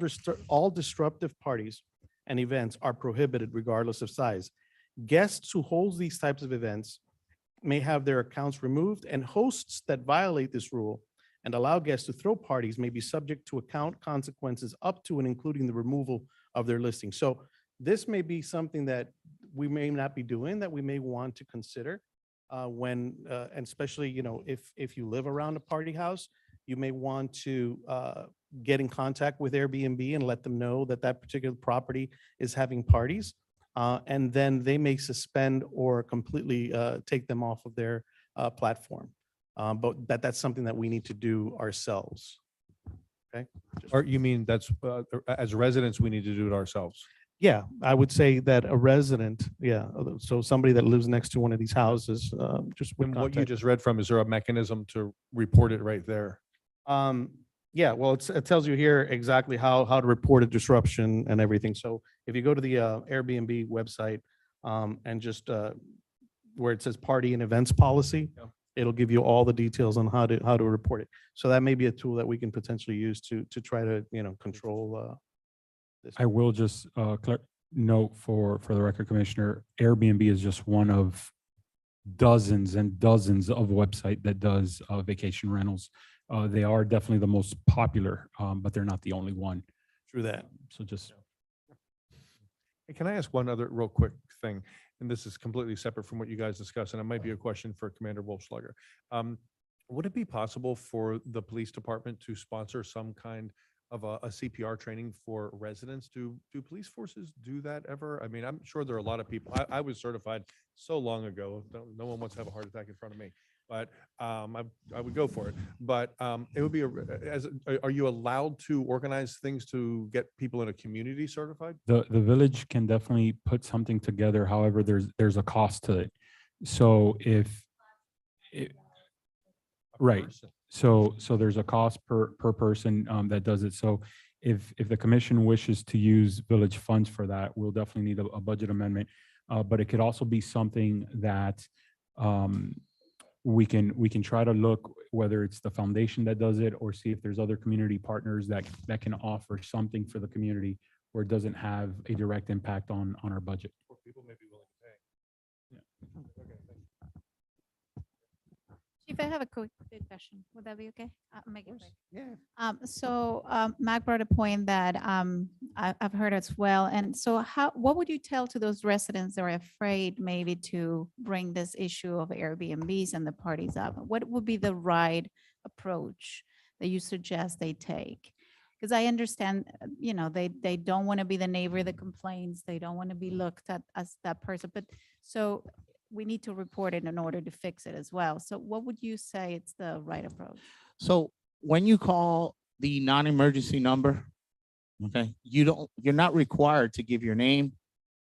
disruptive parties and events are prohibited regardless of size. Guests who hold these types of events may have their accounts removed, and hosts that violate this rule and allow guests to throw parties may be subject to account consequences up to and including the removal of their listing. So this may be something that we may not be doing, that we may want to consider and especially, if you live around a party house, you may want to get in contact with Airbnb and let them know that that particular property is having parties. And then they may suspend or completely take them off of their platform. But that's something that we need to do ourselves. Okay. Or you mean that's, as residents, we need to do it ourselves? Yeah, I would say that a resident, so somebody that lives next to one of these houses, just would And what you contact. just read from, is there a mechanism to report it right there? Yeah, well, it tells you here exactly how to report a disruption and everything. So if you go to the Airbnb website and just where it says party and events policy, Yeah. it'll give you all the details on how to report it. So that may be a tool that we can potentially use to try to, control this. I will just note for the record, Commissioner, Airbnb is just one of dozens and dozens of website that does vacation rentals. They are definitely the most popular, but they're not the only one. Through that. So just, Hey, can I ask one other real quick thing? And this is completely separate from what you guys discussed, and it might be a question for Commander Wolfschlager. Would it be possible for the police department to sponsor some kind of a CPR training for residents? Do police forces do that ever? I mean, I'm sure there are a lot of people. I was certified so long ago. No one wants to have a heart attack in front of me, but I would go for it. But it would be, are you allowed to organize things to get people in a community certified? the village can definitely put something together. However, there's a cost to it. So right. So there's a cost per person that does it. So if the commission wishes to use village funds for that, we'll definitely need a budget amendment. But it could also be something that we can try to look, whether it's the foundation that does it, or see if there's other community partners that can offer something for the community where it doesn't have a direct impact on our budget. People may be willing to pay. Chief, I have a quick question. Would that be okay? I'll make it quick. Yeah. Mac brought a point that I've heard as well. And so what would you tell to those residents that are afraid maybe to bring this issue of Airbnbs and the parties up? What would be the right approach that you suggest they take? Because I understand, they don't want to be the neighbor that complains. They don't want to be looked at as that person. But so we need to report it in order to fix it as well. So what would you say it's the right approach? So when you call the non-emergency number, okay, you're not required to give your name.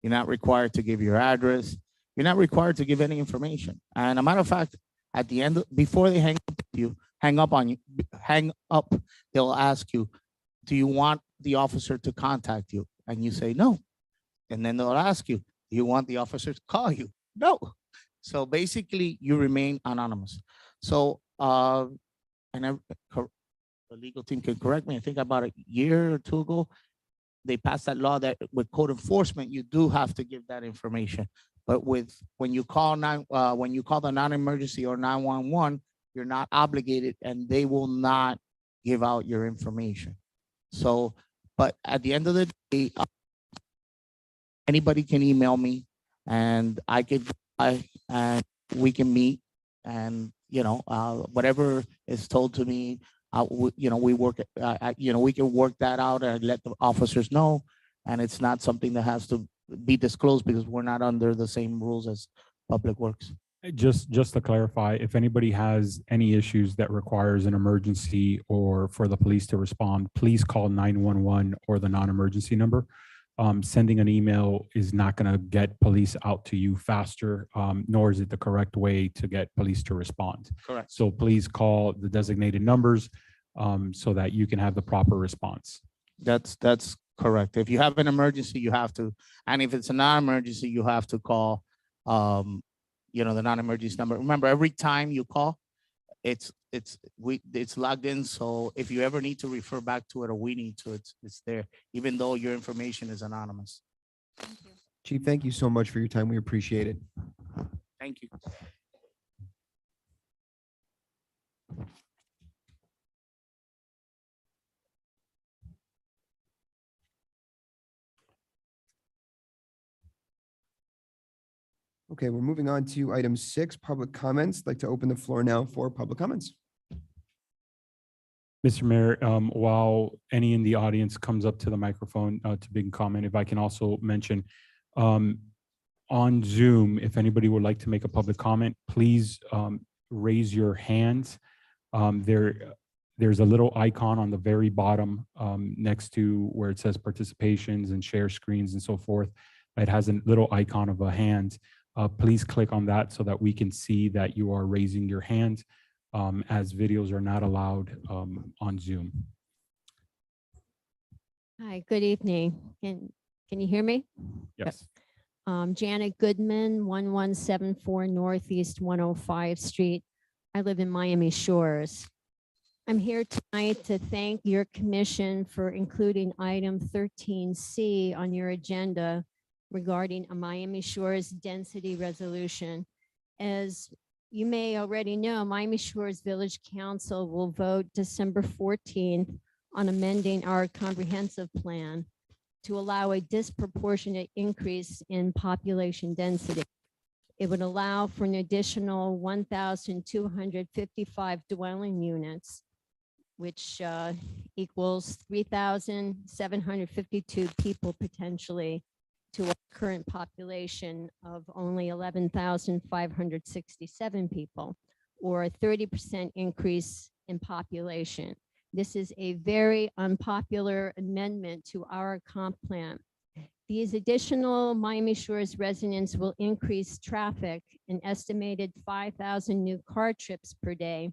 You're not required to give your address. You're not required to give any information. And a matter of fact, at the end, before they hang up, they'll ask you, do you want the officer to contact you? And you say no. And then they'll ask you, do you want the officer to call you? No. So basically, you remain anonymous. So, the legal team can correct me. I think about a year or two ago, they passed that law that with code enforcement, you do have to give that information. But when you call the non-emergency or 911, you're not obligated, and they will not give out your information. So, but at the end of the day, anybody can email me, and and we can meet, and whatever is told to me, we work, we can work that out and let the officers know, and it's not something that has to be disclosed because we're not under the same rules as Public Works. Just to clarify, if anybody has any issues that requires an emergency or for the police to respond, please call 911 or the non-emergency number. Sending an email is not going to get police out to you faster, nor is it the correct way to get police to respond. Correct. So please call the designated numbers so that you can have the proper response. That's correct. If you have an emergency, you have to, and if it's a non-emergency, you have to call, the non-emergency number. Remember, every time you call, it's logged in. So if you ever need to refer back to it or we need to, it's there, even though your information is anonymous. Thank you. Chief, thank you so much for your time. We appreciate it. Thank you. Okay, we're moving on to item 6, public comments. I'd like to open the floor now for public comments. Mr. Mayor, while any in the audience comes up to the microphone to begin comment, if I can also mention, on Zoom, if anybody would like to make a public comment, please raise your hands. There's a little icon on the very bottom next to where it says participations and share screens and so forth. It has a little icon of a hand. Please click on that so that we can see that you are raising your hand, as videos are not allowed on Zoom. Hi, good evening. Can you hear me? Yes. Janet Goodman, 1174 Northeast 105 Street. I live in Miami Shores. I'm here tonight to thank your commission for including item 13C on your agenda regarding a Miami Shores density resolution. As you may already know, Miami Shores Village Council will vote December 14th on amending our comprehensive plan to allow a disproportionate increase in population density. It would allow for an additional 1,255 dwelling units, which equals 3,752 people potentially to a current population of only 11,567 people, or a 30% increase in population. This is a very unpopular amendment to our comp plan. These additional Miami Shores residents will increase traffic, an estimated 5,000 new car trips per day.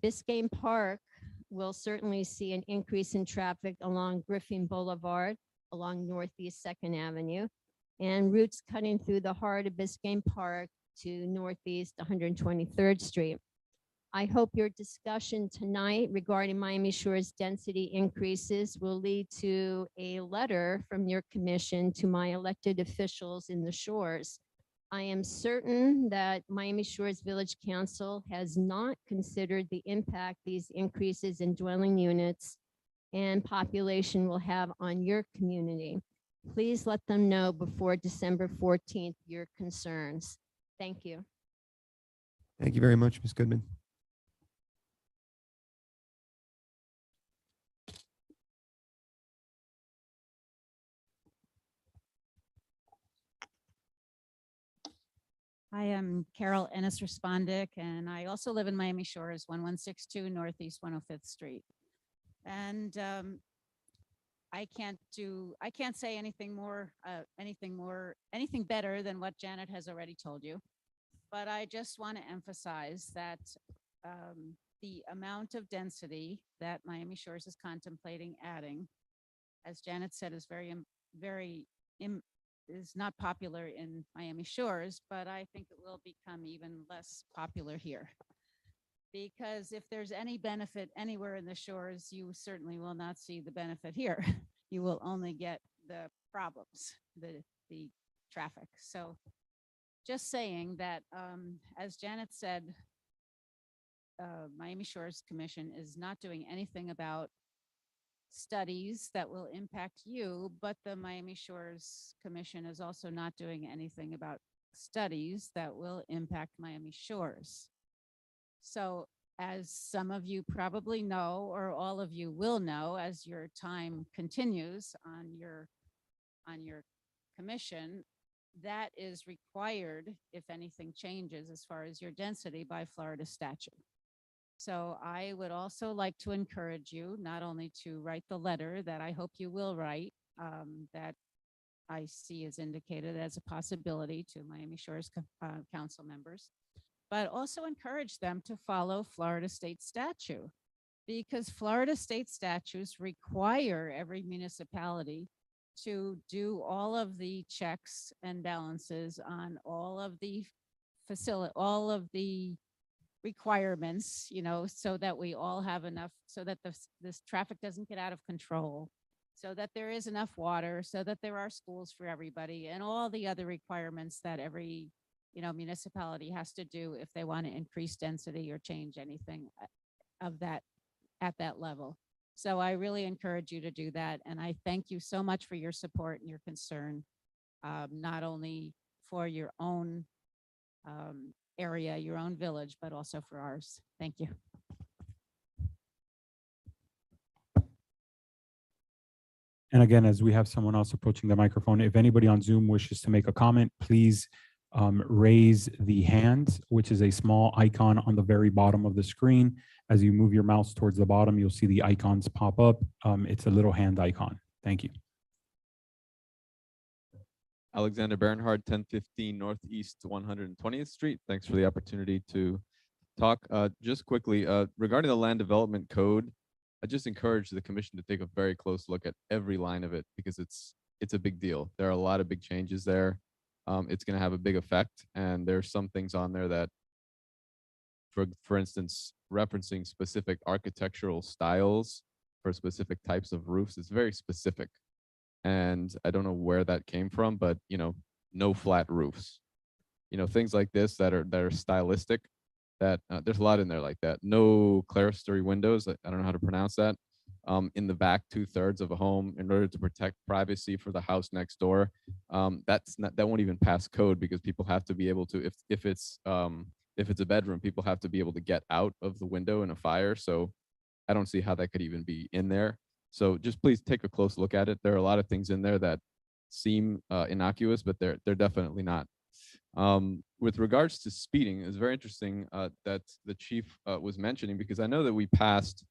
Biscayne Park will certainly see an increase in traffic along Griffin Boulevard, along Northeast 2nd Avenue, and routes cutting through the heart of Biscayne Park to Northeast 123rd Street. I hope your discussion tonight regarding Miami Shores density increases will lead to a letter from your commission to my elected officials in the Shores, I am certain that Miami Shores Village Council has not considered the impact these increases in dwelling units and population will have on your community. Please let them know before December 14th your concerns. Thank you. Thank you very much, Ms. Goodman. I am Carol Ennis Respondic, and I also live in Miami Shores, 1162 Northeast 105th Street. And I can't say anything better than what Janet has already told you. But I just want to emphasize that the amount of density that Miami Shores is contemplating adding, as Janet said, is is not popular in Miami Shores, but I think it will become even less popular here. Because if there's any benefit anywhere in the shores, you certainly will not see the benefit here. You will only get the problems, the traffic. So just saying that, as Janet said, Miami Shores Commission is not doing anything about studies that will impact you, but the Miami Shores Commission is also not doing anything about studies that will impact Miami Shores. So as some of you probably know, or all of you will know as your time continues on your commission, that is required if anything changes as far as your density by Florida statute. So I would also like to encourage you not only to write the letter that I hope you will write, that I see is indicated as a possibility to Miami Shores Council members, but also encourage them to follow Florida state statute, because Florida state statutes require every municipality to do all of the checks and balances on all of the requirements, you know, so that we all have enough, so that this traffic doesn't get out of control, so that there is enough water, so that there are schools for everybody, and all the other requirements that every, you know, municipality has to do if they want to increase density or change anything of that at that level. So I really encourage you to do that. And I thank you so much for your support and your concern, not only for your own area, your own village, but also for ours. Thank you. And again, as we have someone else approaching the microphone, if anybody on Zoom wishes to make a comment, please raise the hand, which is a small icon on the very bottom of the screen. As you move your mouse towards the bottom, you'll see the icons pop up. It's a little hand icon. Thank you. Alexander Bernhard, 1015 Northeast 120th Street. Thanks for the opportunity to talk. Just quickly, regarding the land development code, I just encourage the commission to take a very close look at every line of it, because it's a big deal. There are a lot of big changes there. It's going to have a big effect, and there's some things on there that, for instance, referencing specific architectural styles for specific types of roofs. It's very specific. And I don't know where that came from, but, you know, no flat roofs, you know, things like this that are stylistic, that there's a lot in there like that. No clerestory windows. I don't know how to pronounce that. In the back 2/3 of a home in order to protect privacy for the house next door. That won't even pass code, because people have to be able to, if it's a bedroom, people have to be able to get out of the window in a fire. So I don't see how that could even be in there. So just please take a close look at it. There are a lot of things in there that seem innocuous, but they're definitely not. With regards to speeding, it's very interesting that the chief was mentioning, because I know that we passed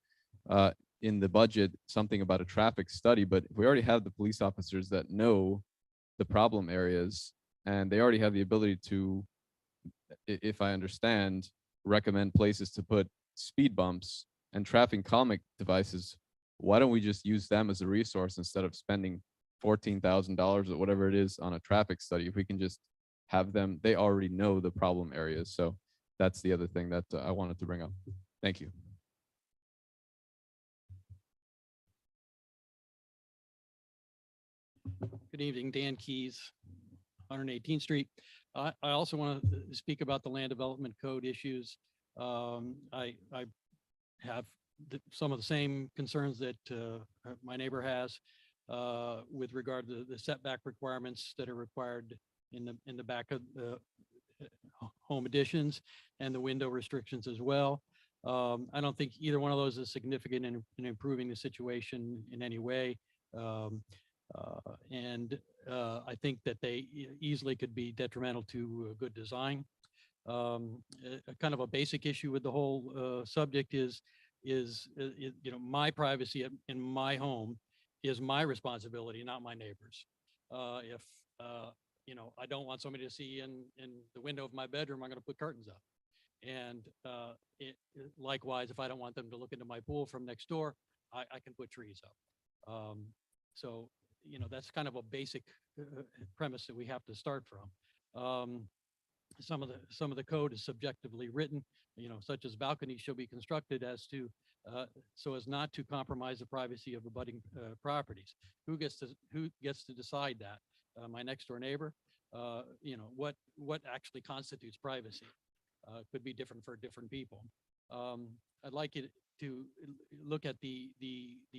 in the budget something about a traffic study, but if we already have the police officers that know the problem areas, and they already have the ability to, if I understand, recommend places to put speed bumps and traffic calming devices, why don't we just use them as a resource instead of spending $14,000 or whatever it is on a traffic study? If we can just have them, they already know the problem areas. So that's the other thing that I wanted to bring up. Thank you. Good evening, Dan Keys, 118th Street. I also want to speak about the land development code issues. I have some of the same concerns that my neighbor has with regard to the setback requirements that are required in the back of the home additions and the window restrictions as well. I don't think either one of those is significant in improving the situation in any way. I think that they easily could be detrimental to good design. Kind of a basic issue with the whole subject is my privacy in my home is my responsibility, not my neighbor's. If I don't want somebody to see in the window of my bedroom, I'm going to put curtains up. And likewise, if I don't want them to look into my pool from next door, I can put trees up. So that's kind of a basic premise that we have to start from. Some of the code is subjectively written, such as balconies shall be constructed so as not to compromise the privacy of abutting properties. Who gets to decide that? My next door neighbor? What actually constitutes privacy? Could be different for different people. I'd like you to look at the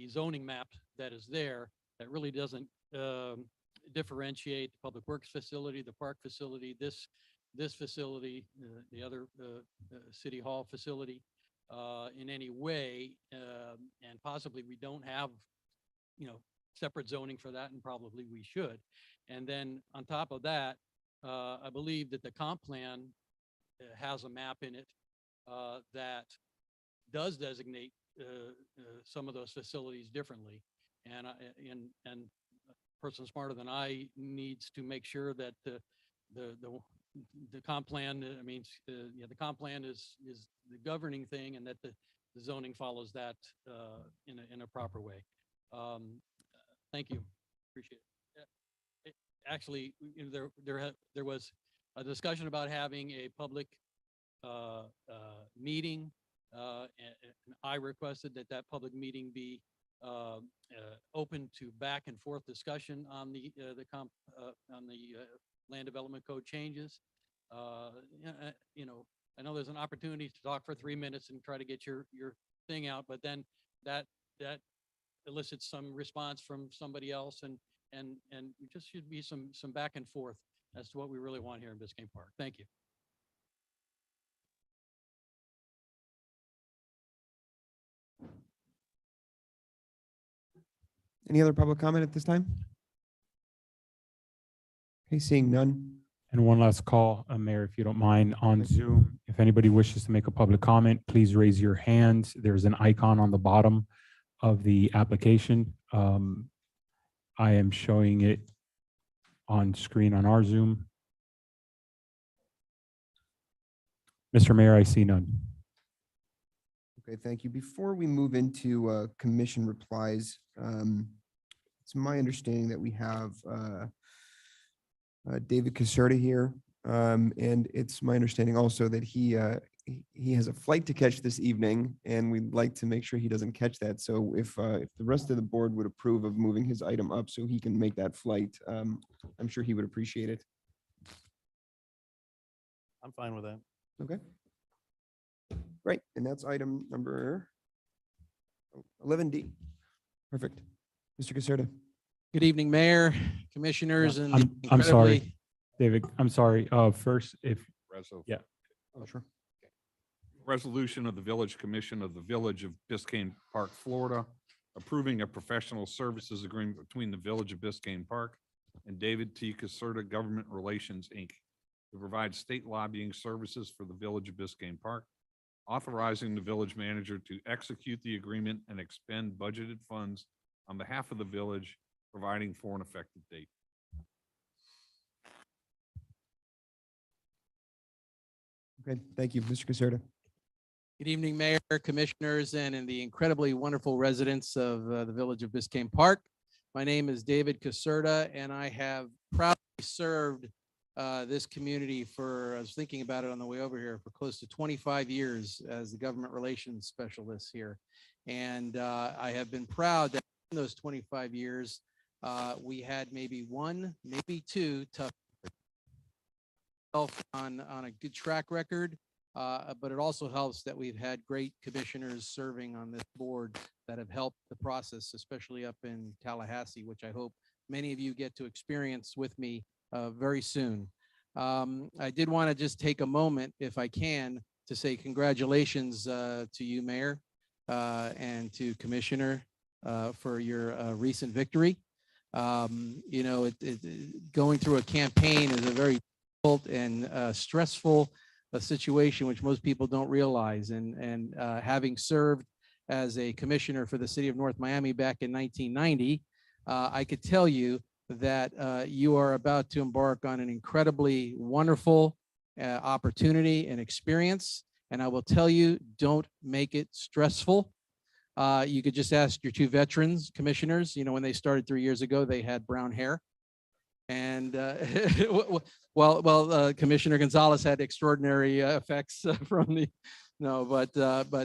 zoning map that is there that really doesn't differentiate the public works facility, the park facility, this facility, the other city hall facility in any way. And possibly we don't have, separate zoning for that, and probably we should. And then on top of that, I believe that the comp plan has a map in it that does designate some of those facilities differently. And a person smarter than I needs to make sure that the comp plan, the comp plan is the governing thing, and that the zoning follows that in a proper way. Thank you. Appreciate it. Actually, there was a discussion about having a public meeting, and I requested that public meeting be open to back and forth discussion on the land development code changes. I know there's an opportunity to talk for 3 minutes and try to get your thing out, but then that elicits some response from somebody else, and just should be some back and forth as to what we really want here in Biscayne Park. Thank you. Any other public comment at this time? Okay, seeing none. And one last call, Mayor, if you don't mind, on Zoom. If anybody wishes to make a public comment, please raise your hand. There's an icon on the bottom of the application. I am showing it on screen on our Zoom. Mr. Mayor, I see none. Okay, thank you. Before we move into commission replies, it's my understanding that we have David Caserta here. And it's my understanding also that he has a flight to catch this evening, and we'd like to make sure he doesn't catch that. So if the rest of the board would approve of moving his item up so he can make that flight, I'm sure he would appreciate it. I'm fine with that. Okay. Great. And that's item number 11D. Perfect. Mr. Caserta. Good evening, Mayor, Commissioners, and I'm sorry, incredibly- David, I'm sorry. First, yeah. Oh, sure. Resolution of the Village Commission of the Village of Biscayne Park, Florida, approving a professional services agreement between the Village of Biscayne Park and David T. Caserta Government Relations, Inc. to provide state lobbying services for the Village of Biscayne Park, authorizing the village manager to execute the agreement and expend budgeted funds on behalf of the village, providing for an effective date. Okay, thank you, Mr. Caserta. Good evening, Mayor, Commissioners, and the incredibly wonderful residents of the Village of Biscayne Park. My name is David Caserta, and I have proudly served this community I was thinking about it on the way over here, for close to 25 years as the government relations specialist here. And I have been proud that in those 25 years, we had maybe one, maybe two tough on a good track record, but it also helps that we've had great commissioners serving on this board that have helped the process, especially up in Tallahassee, which I hope many of you get to experience with me very soon. I did want to just take a moment, if I can, to say congratulations to you, Mayor, and to Commissioner for your recent victory. You know, going through a campaign is a very difficult and stressful situation, which most people don't realize. And having served as a commissioner for the city of North Miami back in 1990, I could tell you that you are about to embark on an incredibly wonderful opportunity and experience. And I will tell you, don't make it stressful. You could just ask your two veterans commissioners, you know, when they started 3 years ago, they had brown hair. And Commissioner Gonzalez had extraordinary effects from the, no, but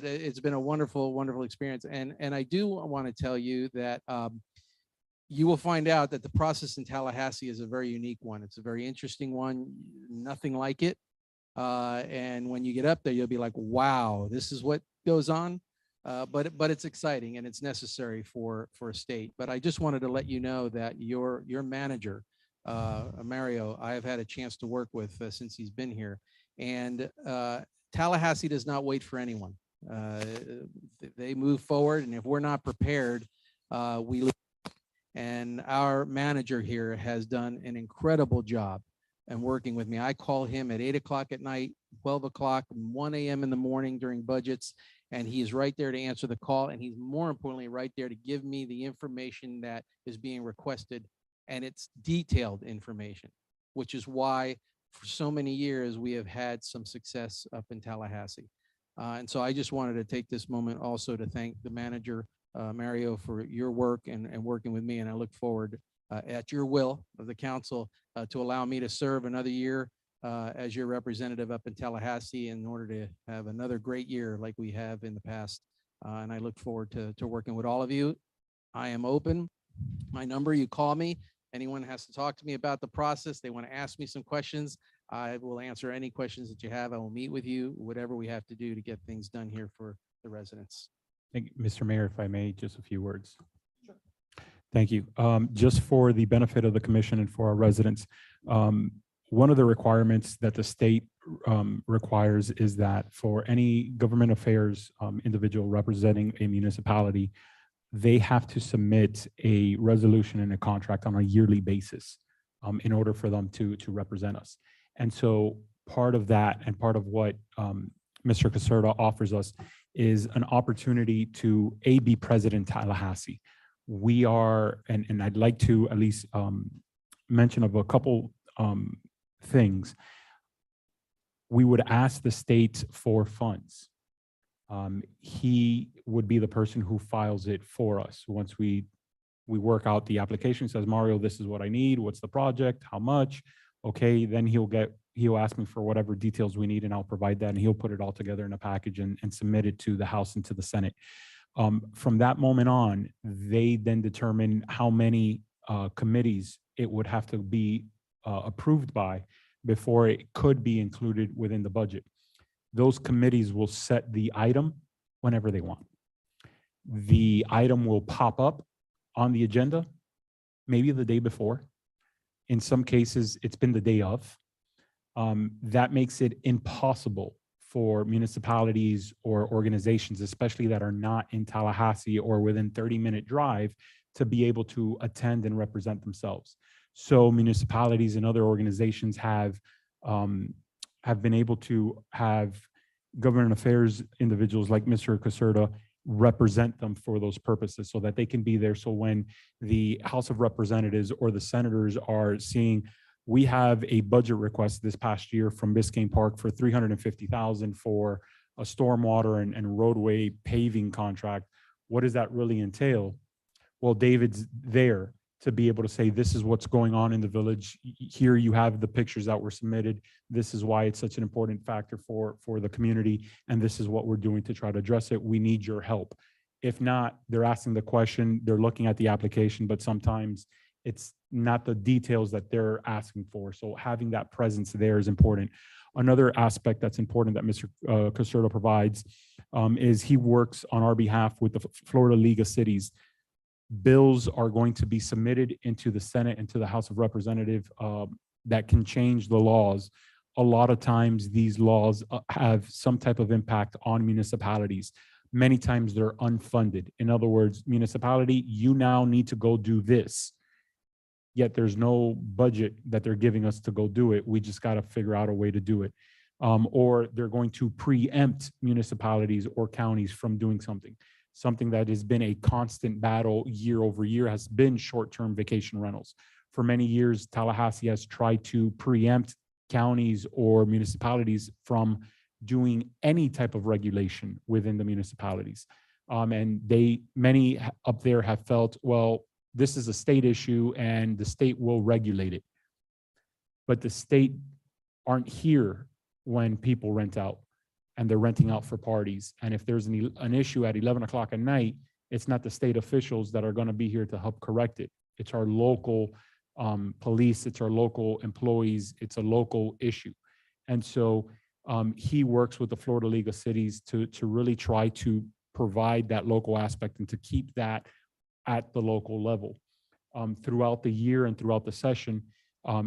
it's been a wonderful, wonderful experience. And I do want to tell you that you will find out that the process in Tallahassee is a very unique one. It's a very interesting one, nothing like it. And when you get up there, you'll be like, wow, this is what goes on. But it's exciting and it's necessary for a state. But I just wanted to let you know that your manager, Mario, I have had a chance to work with since he's been here. And Tallahassee does not wait for anyone. They move forward, and if we're not prepared, we lose. And our manager here has done an incredible job and working with me. I call him at 8 o'clock at night, 12 o'clock, 1 a.m. in the morning during budgets, and he is right there to answer the call. And he's more importantly right there to give me the information that is being requested, and it's detailed information, which is why for so many years we have had some success up in Tallahassee. And so I just wanted to take this moment also to thank the manager, Mario, for your work and working with me. And I look forward at your will of the council to allow me to serve another year as your representative up in Tallahassee in order to have another great year like we have in the past. And I look forward to working with all of you. I am open. My number, you call me. Anyone has to talk to me about the process, they want to ask me some questions, I will answer any questions that you have. I will meet with you, whatever we have to do to get things done here for the residents. Thank you, Mr. Mayor, if I may, just a few words. Thank you. Just for the benefit of the commission and for our residents, one of the requirements that the state requires is that for any government affairs individual representing a municipality, they have to submit a resolution and a contract on a yearly basis in order for them to represent us. And so part of that and part of what Mr. Caserta offers us is an opportunity to be present in Tallahassee. We are, and I'd like to at least mention of a couple things. We would ask the state for funds. He would be the person who files it for us. Once we work out the application, says, Mario, this is what I need. What's the project? How much? Okay, then he'll ask me for whatever details we need, and I'll provide that, and he'll put it all together in a package and submit it to the House and to the Senate. From that moment on, they then determine how many committees it would have to be approved by before it could be included within the budget. Those committees will set the item whenever they want. The item will pop up on the agenda, maybe the day before. In some cases, it's been the day of. That makes it impossible for municipalities or organizations, especially that are not in Tallahassee or within 30-minute drive, to be able to attend and represent themselves. So municipalities and other organizations have been able to have government affairs individuals like Mr. Caserta represent them for those purposes so that they can be there. So when the House of Representatives or the senators are seeing, we have a budget request this past year from Biscayne Park for $350,000 for a stormwater and roadway paving contract. What does that really entail? Well, David's there to be able to say, this is what's going on in the village. Here you have the pictures that were submitted. This is why it's such an important factor for the community. And this is what we're doing to try to address it. We need your help. If not, they're asking the question, they're looking at the application, but sometimes It's not the details that they're asking for. So having that presence there is important. Another aspect that's important that Mr. Caserta provides is he works on our behalf with the Florida League of Cities. Bills are going to be submitted into the Senate and to the House of Representatives that can change the laws. A lot of times these laws have some type of impact on municipalities. Many times they're unfunded. In other words, municipality, you now need to go do this. Yet there's no budget that they're giving us to go do it. We just got to figure out a way to do it. Or they're going to preempt municipalities or counties from doing something. Something that has been a constant battle year over year has been short-term vacation rentals. For many years, Tallahassee has tried to preempt counties or municipalities from doing any type of regulation within the municipalities. And many up there have felt, well, this is a state issue and the state will regulate it. But the state aren't here when people rent out and they're renting out for parties. And if there's an issue at 11 o'clock at night, it's not the state officials that are going to be here to help correct it. It's our local police, it's our local employees, it's a local issue. And so he works with the Florida League of Cities to really try to provide that local aspect and to keep that at the local level. Throughout the year and throughout the session,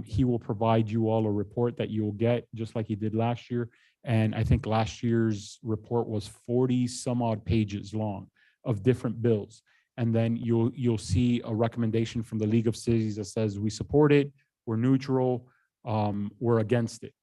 he will provide you all a report that you'll get, just like he did last year. And I think last year's report was 40 some odd pages long of different bills. And then you'll see a recommendation from the League of Cities that says we support it, we're neutral, we're against it.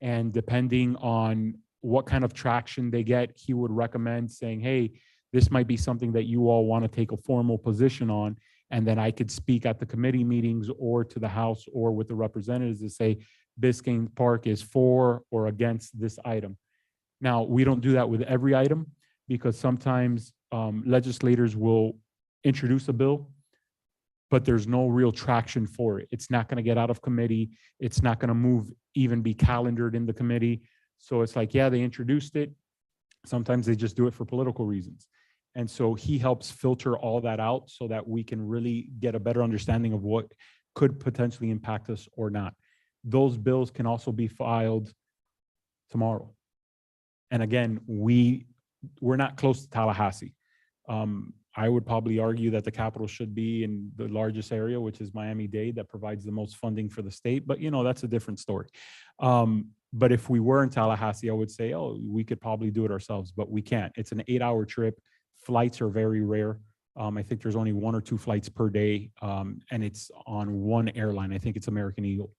And depending on what kind of traction they get, he would recommend saying, hey, this might be something that you all want to take a formal position on. And then I could speak at the committee meetings or to the House or with the representatives to say Biscayne Park is for or against this item. Now, we don't do that with every item because sometimes legislators will introduce a bill, but there's no real traction for it. It's not going to get out of committee. It's not going to even be calendared in the committee. So it's like, yeah, they introduced it. Sometimes they just do it for political reasons. And so he helps filter all that out so that we can really get a better understanding of what could potentially impact us or not. Those bills can also be filed tomorrow. And again, we're not close to Tallahassee. I would probably argue that the capital should be in the largest area, which is Miami-Dade, that provides the most funding for the state. But, that's a different story. But if we were in Tallahassee, I would say, oh, we could probably do it ourselves, but we can't. It's an 8-hour trip. Flights are very rare. I think there's only 1 or 2 flights per day, and it's on one airline. I think it's American Eagle.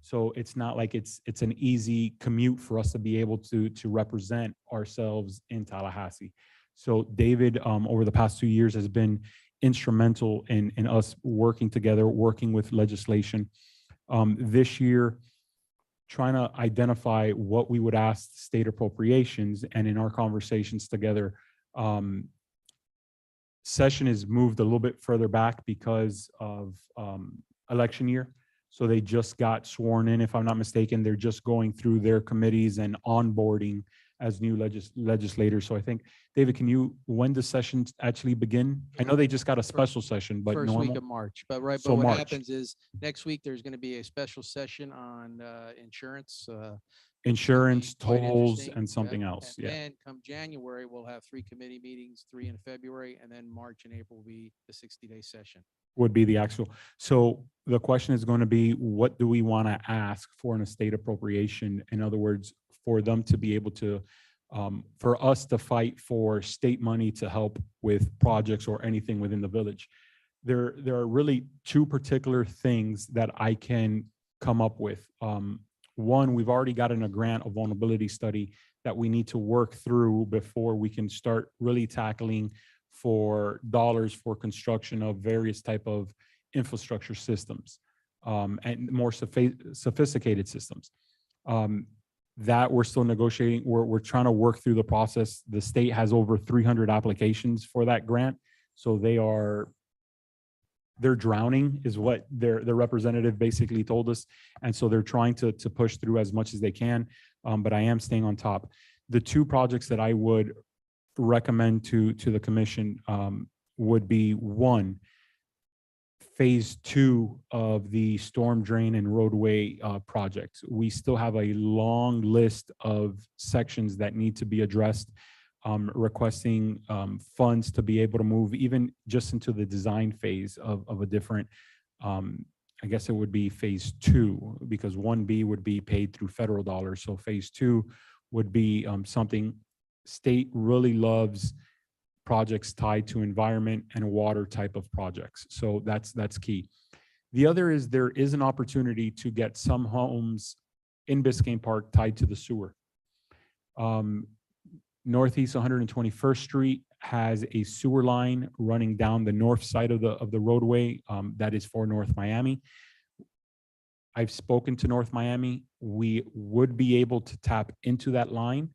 So it's not like it's an easy commute for us to be able to represent ourselves in Tallahassee. So David, over the past 2 years, has been instrumental in us working together, working with legislation. This year, trying to identify what we would ask state appropriations, and in our conversations together, session is moved a little bit further back because of election year. So they just got sworn in, if I'm not mistaken. They're just going through their committees and onboarding as new legislators. So I think, David, when does session actually begin? I know they just got a special session, but First normal. week of March, but So what March. happens is next week, there's going to be a special session on insurance. Insurance, Quite tolls, interesting, and something yeah. else. And Yeah, then come January, we'll have 3 committee meetings, 3 in February, and then March and April will be the 60-day session. would be the actual. So the question is going to be, what do we want to ask for an estate appropriation? In other words, for them to be able to, for us to fight for state money to help with projects or anything within the village. There are really 2 particular things that I can come up with. One, we've already gotten a grant, a vulnerability study that we need to work through before we can start really tackling for dollars for construction of various type of infrastructure systems and more sophisticated systems. That we're still negotiating. We're trying to work through the process. The state has over 300 applications for that grant. So they're drowning is what their representative basically told us. And so they're trying to push through as much as they can, but I am staying on top. The 2 projects that I would recommend to the commission would be, 1, phase two of the storm drain and roadway project. We still have a long list of sections that need to be addressed, requesting funds to be able to move even just into the design phase of a different, I guess it would be phase two, because 1B would be paid through federal dollars. So phase two would be something state really loves, projects tied to environment and water type of projects. So that's key. The other is there is an opportunity to get some homes in Biscayne Park tied to the sewer. Northeast 121st Street has a sewer line running down the north side of the roadway that is for North Miami. I've spoken to North Miami. We would be able to tap into that line.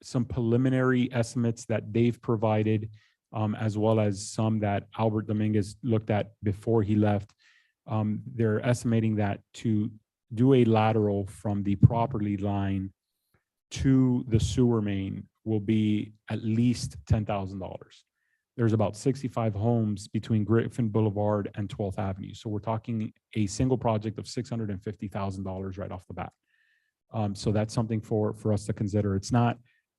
Some preliminary estimates that they've provided, as well as some that Albert Dominguez looked at before he left. They're estimating that to do a lateral from the property line to the sewer main will be at least $10,000. There's about 65 homes between Griffin Boulevard and 12th Avenue. So we're talking a single project of $650,000 right off the bat. So that's something for us to consider. It's not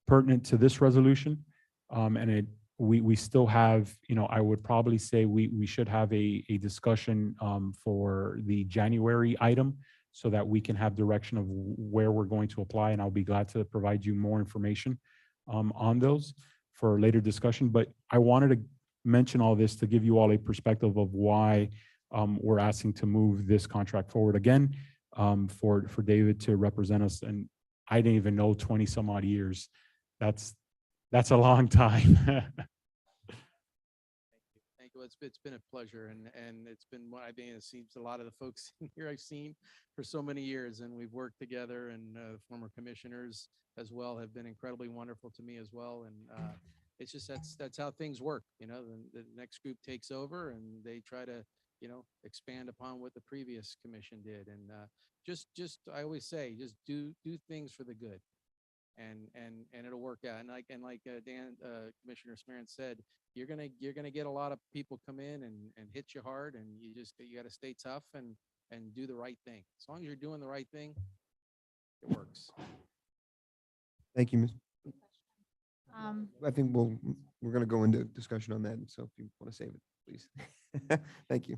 pertinent to this resolution. And we still have, I would probably say we should have a discussion for the January item so that we can have direction of where we're going to apply. And I'll be glad to provide you more information on those for later discussion. But I wanted to mention all this to give you all a perspective of why we're asking to move this contract forward again, for David to represent us. And I didn't even know 20 some odd years. That's a long time. Thank you. It's been a pleasure, and it's been what I mean. It seems a lot of the folks in here I've seen for so many years, and we've worked together. And former commissioners as well have been incredibly wonderful to me as well. And it's just that's how things work. The next group takes over, and they try to expand upon what the previous commission did. And just I always say, just do things for the good. And it'll work out. And like Dan, Commissioner Smerin said, you're gonna get a lot of people come in and hit you hard, and you got to stay tough and do the right thing. As long as you're doing the right thing, it works. Thank you, Ms. Um, I think we're going to go into discussion on that. So if you want to save it, please. Thank you.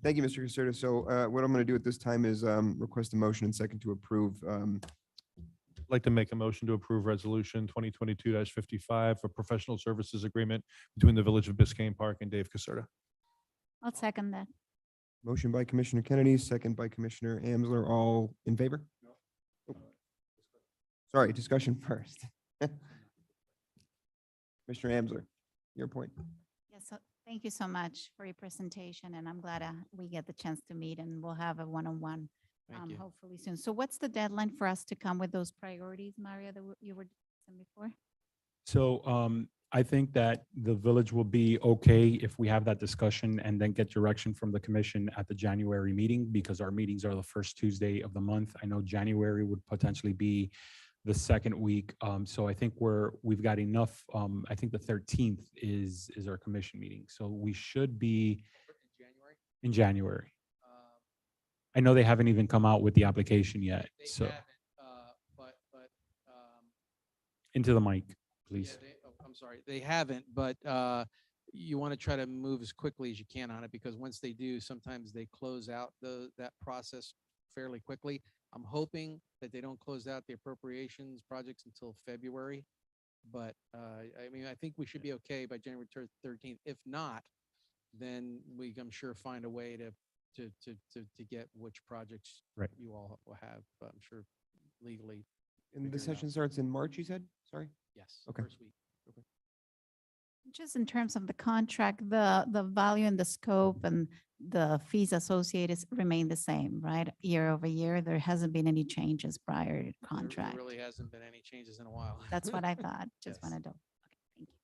Thank you, Mr. Caserta. So what I'm going to do at this time is request a motion and second to approve. I'd like to make a motion to approve resolution 2022-55 for professional services agreement between the Village of Biscayne Park and Dave Caserta. I'll second that. Motion by Commissioner Kennedy, second by Commissioner Amsler. All in favor? Oh. Sorry, discussion first. Commissioner Amsler, your point. Yes, so thank you so much for your presentation, and I'm glad we get the chance to meet, and we'll have a one-on-one Thank you. hopefully soon. So what's the deadline for us to come with those priorities, Mario, that you were saying before? So I think that the village will be okay if we have that discussion and then get direction from the commission at the January meeting, because our meetings are the first Tuesday of the month. I know January would potentially be the second week. So I think we've got enough. I think the 13th is our commission meeting. So we should be in January. I know they haven't even come out with the application yet. They So haven't, but into the mic, please. I'm sorry, they haven't, but you want to try to move as quickly as you can on it, because once they do, sometimes they close out that process fairly quickly. I'm hoping that they don't close out the appropriations projects until February, but I mean, I think we should be okay by January 13th. If not, then I'm sure find a way to get which projects Right. you all will have, I'm sure legally. And the figure it out. session starts in March, you said? Sorry? Yes. Okay. First week. Just in terms of the contract, the value and the scope and the fees associated remain the same, right? Year over year, there hasn't been any changes prior to There contract. really hasn't been any changes in a while. That's what I thought. Just Yes. wanted to, okay, thank you.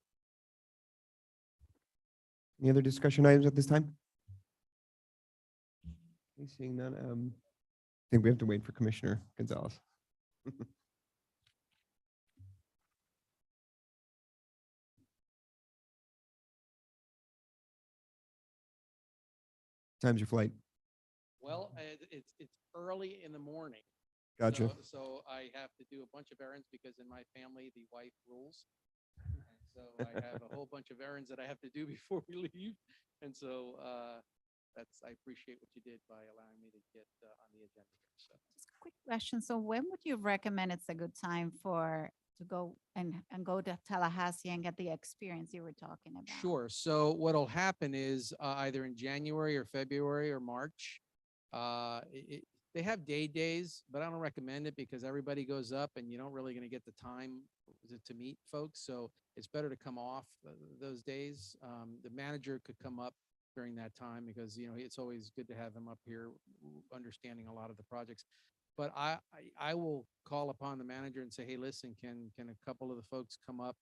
Any other discussion items at this time? Okay, seeing none, I think we have to wait for Commissioner Gonzalez. Time's your flight? Well, it's early in the morning. Gotcha. So I have to do a bunch of errands because in my family, the wife rules. And so I have a whole bunch of errands that I have to do before we leave. And so I appreciate what you did by allowing me to get on the agenda. So. Just a quick question. So when would you recommend it's a good time to go and go to Tallahassee and get the experience you were talking about? Sure. So what'll happen is either in January or February or March, they have days, but I don't recommend it because everybody goes up and you don't really going to get the time to meet folks. So it's better to come off those days. The manager could come up during that time because, it's always good to have him up here understanding a lot of the projects. But I will call upon the manager and say, hey, listen, can a couple of the folks come up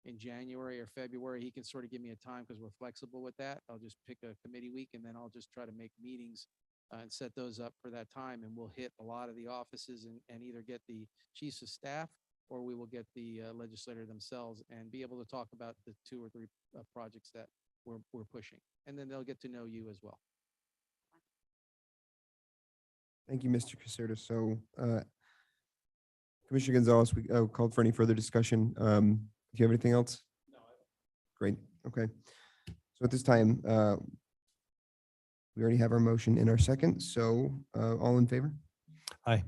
in January or February? He can sort of give me a time because we're flexible with that. I'll just pick a committee week and then I'll just try to make meetings and set those up for that time. And we'll hit a lot of the offices and either get the chiefs of staff or we will get the legislator themselves and be able to talk about the 2 or 3 projects that we're pushing. And then they'll get to know you as well. Thank you, Mr. Caserta. So Commissioner Gonzalez, we called for any further discussion. Do you have anything else? No. Great. Okay. So at this time, we already have our motion in our second. So all in favor? Aye.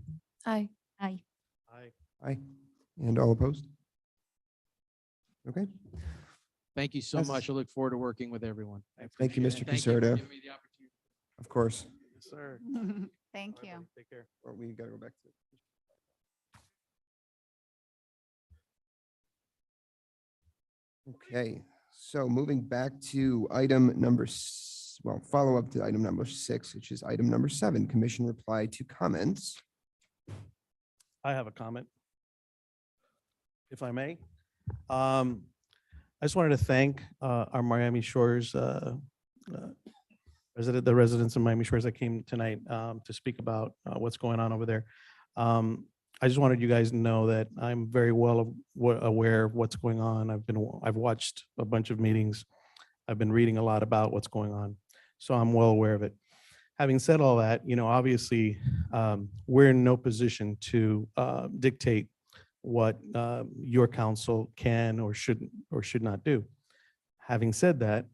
Aye. Aye. Aye. And all opposed? Okay. Thank you so Yes. much. I look forward to working with everyone. I Thank you, appreciate it. Mr. Thank you for Caserta. giving me the opportunity. Of course. Yes, sir. Thank Bye, you. buddy. Take care. Or we got to go back to. Okay, so moving back to item number, follow up to item number 6, which is item number 7, commission reply to comments. I have a comment, if I may. I just wanted to thank our Miami Shores the residents of Miami Shores that came tonight to speak about what's going on over there. I just wanted you guys to know that I'm very well aware of what's going on. I've watched a bunch of meetings. I've been reading a lot about what's going on, so I'm well aware of it. Having said all that, obviously, we're in no position to dictate what your council can or should not do. Having said that,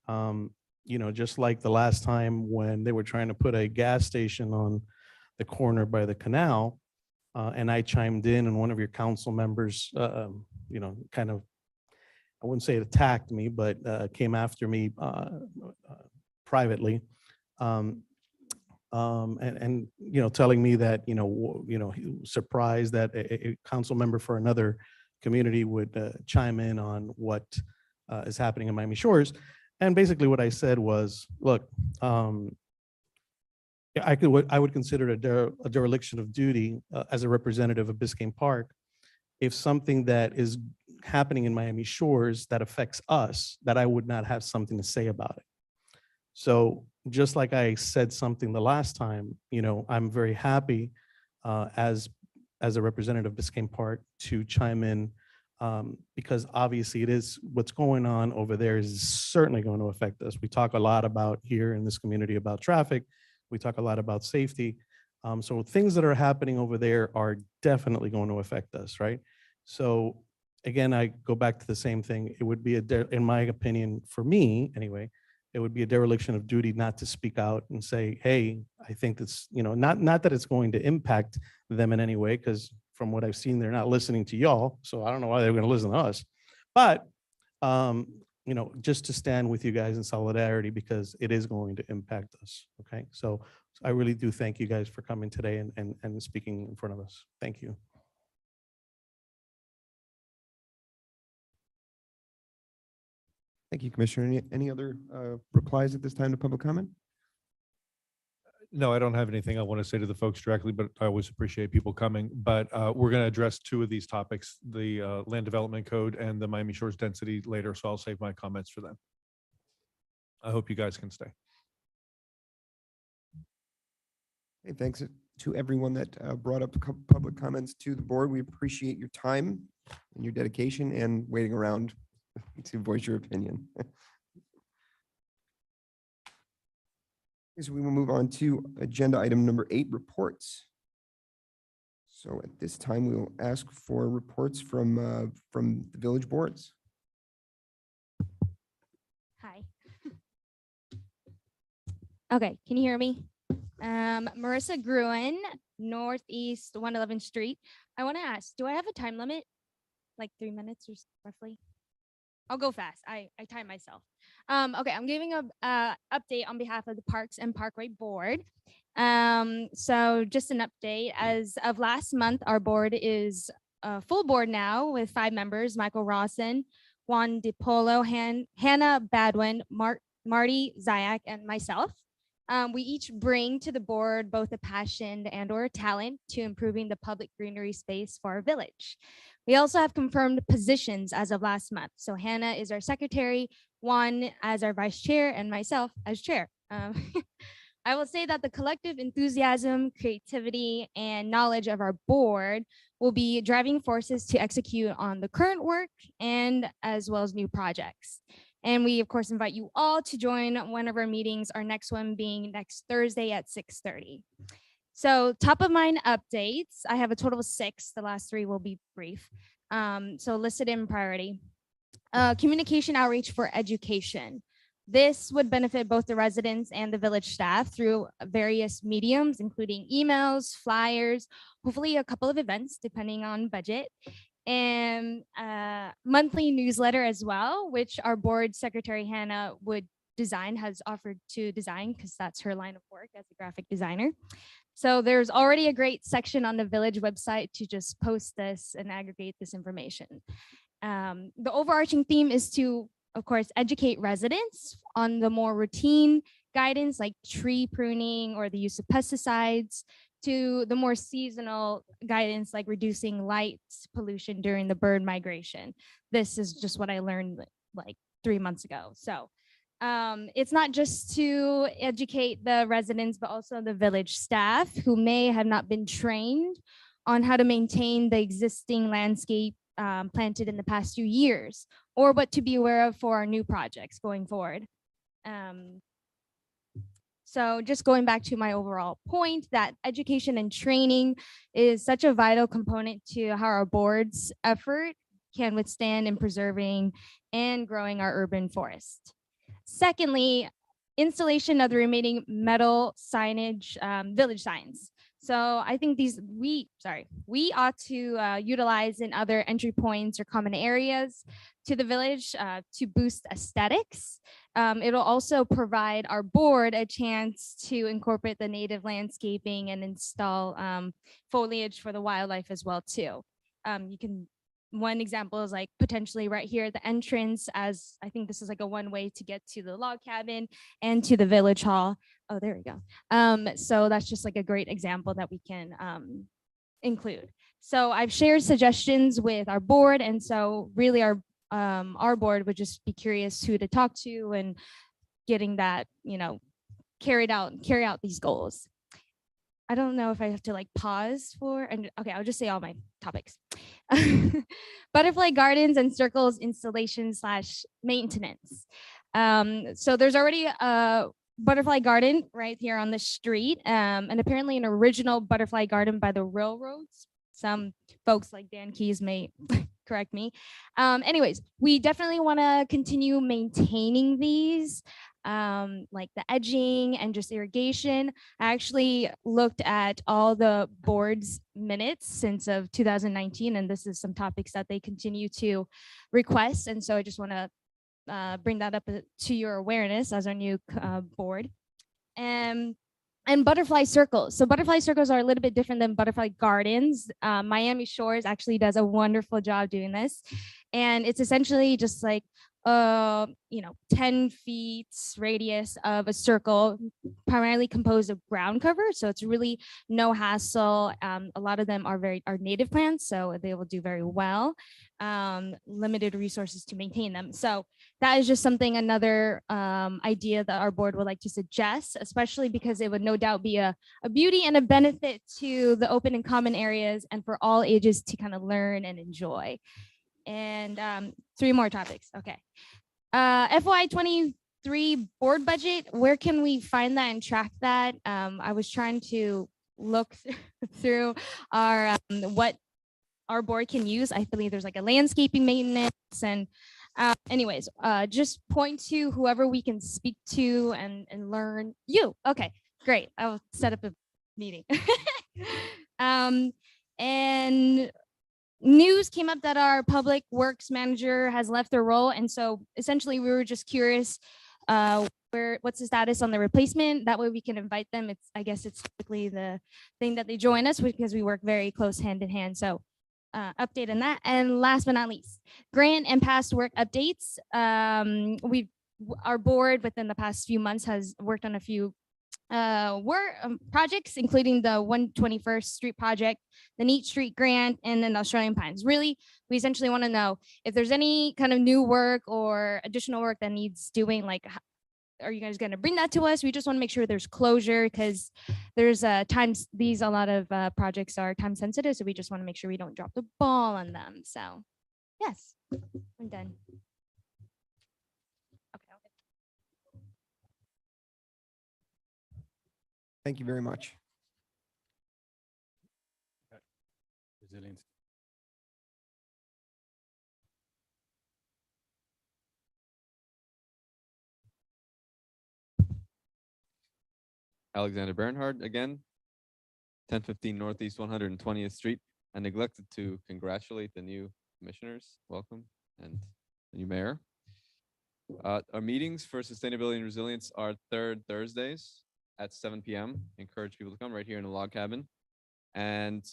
just like the last time when they were trying to put a gas station on the corner by the canal, and I chimed in and one of your council members, kind of, I wouldn't say it attacked me, but came after me privately. And telling me that, he was surprised that a council member for another community would chime in on what is happening in Miami Shores. And basically what I said was, look, I would consider it a dereliction of duty as a representative of Biscayne Park if something that is happening in Miami Shores that affects us, that I would not have something to say about it. So just like I said something the last time, I'm very happy as a representative of Biscayne Park to chime in because obviously it is what's going on over there is certainly going to affect us. We talk a lot about here in this community about traffic. We talk a lot about safety. So things that are happening over there are definitely going to affect us, right? So again, I go back to the same thing. It would be, in my opinion, for me anyway, it would be a dereliction of duty not to speak out and say, hey, I think that's, not that it's going to impact them in any way, because from what I've seen, they're not listening to y'all. So I don't know why they're going to listen to us. But, just to stand with you guys in solidarity because it is going to impact us. Okay. So I really do thank you guys for coming today and speaking in front of us. Thank you. Thank you, Commissioner. Any other replies at this time to public comment? No, I don't have anything I want to say to the folks directly, but I always appreciate people coming. But we're going to address 2 of these topics, the land development code and the Miami Shores density later. So I'll save my comments for them. I hope you guys can stay. Hey, thanks to everyone that brought up public comments to the board. We appreciate your time and your dedication and waiting around to voice your opinion. So we will move on to agenda item number 8, reports. So at this time, we will ask for reports from the village boards. Hi. Okay, can you hear me? Marissa Gruen, Northeast 111th Street. I want to ask, do I have a time limit? Like 3 minutes or roughly? I'll go fast. I time myself. Okay, I'm giving a update on behalf of the Parks and Parkway Board. So just an update. As of last month, our board is a full board now with 5 members: Michael Rawson, Juan DiPolo, Hannah Badwin, Marty Zayak, and myself. We each bring to the board both a passion and or a talent to improving the public greenery space for our village. We also have confirmed positions as of last month. So Hannah is our secretary, Juan as our vice chair, and myself as chair. I will say that the collective enthusiasm, creativity, and knowledge of our board will be driving forces to execute on the current work and as well as new projects. And we, of course, invite you all to join one of our meetings, our next one being next Thursday at 6:30. So top of mind updates, I have a total of 6. The last 3 will be brief. So listed in priority. Communication outreach for education. This would benefit both the residents and the village staff through various mediums, including emails, flyers, hopefully a couple of events, depending on budget, and monthly newsletter as well, which our board secretary, Hannah, has offered to design because that's her line of work as a graphic designer. So there's already a great section on the village website to just post this and aggregate this information. The overarching theme is to, of course, educate residents on the more routine guidance like tree pruning or the use of pesticides, to the more seasonal guidance like reducing light pollution during the bird migration. This is just what I learned like 3 months ago. So it's not just to educate the residents, but also the village staff who may have not been trained on how to maintain the existing landscape planted in the past few years, or what to be aware of for our new projects going forward. So just going back to my overall point that education and training is such a vital component to how our board's effort can withstand in preserving and growing our urban forest. Secondly, installation of the remaining metal signage, village signs. So I think we ought to utilize in other entry points or common areas to the village to boost aesthetics. It'll also provide our board a chance to incorporate the native landscaping and install foliage for the wildlife as well too. One example is like potentially right here at the entrance, as I think this is like a one way to get to the log cabin and to the village hall. Oh, there we go. So that's just like a great example that we can include. So I've shared suggestions with our board, and so really our board would just be curious who to talk to and getting that, carry out these goals. I don't know if I have to like pause for, and okay, I'll just say all my topics. Butterfly gardens and circles installation / maintenance. So there's already a butterfly garden right here on the street, and apparently an original butterfly garden by the railroads. Some folks like Dan Keys may correct me. Anyways, we definitely want to continue maintaining these, like the edging and just irrigation. I actually looked at all the board's minutes since of 2019, and this is some topics that they continue to request. And so I just want to bring that up to your awareness as our new board. And butterfly circles. So butterfly circles are a little bit different than butterfly gardens. Miami Shores actually does a wonderful job doing this. And it's essentially just like 10 feet radius of a circle, primarily composed of ground cover. So it's really no hassle. A lot of them are native plants, so they will do very well. Limited resources to maintain them. So that is just another idea that our board would like to suggest, especially because it would no doubt be a beauty and a benefit to the open and common areas and for all ages to kind of learn and enjoy. And 3 more topics. Okay. FY23 2023 board budget, where can we find that and track that? I was trying to look through our what our board can use. I believe there's like a landscaping maintenance and anyways, just point to whoever we can speak to and learn. You, okay, great. I'll set up a meeting. And news came up that our public works manager has left their role. And so essentially we were just curious what's the status on the replacement. That way we can invite them. I guess it's typically the thing that they join us because we work very close hand in hand. So update on that. And last but not least, grant and past work updates. Our board within the past few months has worked on a few projects, including the 121st Street project, the Neat Street grant, and then the Australian Pines. Really, we essentially want to know if there's any kind of new work or additional work that needs doing, like, are you guys going to bring that to us? We just want to make sure there's closure because there's times a lot of projects are time sensitive. So we just want to make sure we don't drop the ball on them. So yes, I'm done. Thank you very much. Resilience. Alexander Bernhard again, 1015 Northeast 120th Street. I neglected to congratulate the new commissioners. Welcome, and the new mayor. Our meetings for sustainability and resilience are third Thursdays at 7 p.m. Encourage people to come right here in the log cabin, and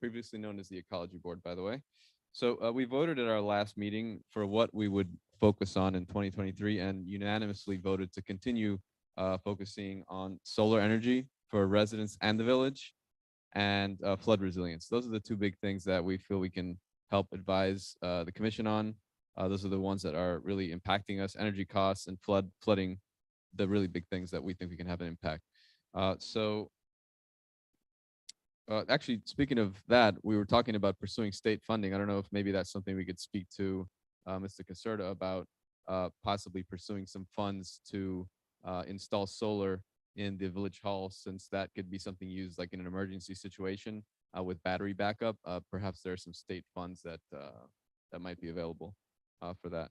previously known as the Ecology Board, by the way. So we voted at our last meeting for what we would focus on in 2023 and unanimously voted to continue focusing on solar energy for residents and the village and flood resilience. Those are the two big things that we feel we can help advise the commission on. Those are the ones that are really impacting us: energy costs and flooding, the really big things that we think we can have an impact. Actually, speaking of that, we were talking about pursuing state funding. I don't know if maybe that's something we could speak to Mr. Caserta about, possibly pursuing some funds to install solar in the village hall, since that could be something used like in an emergency situation with battery backup. Perhaps there are some state funds that that might be available for that.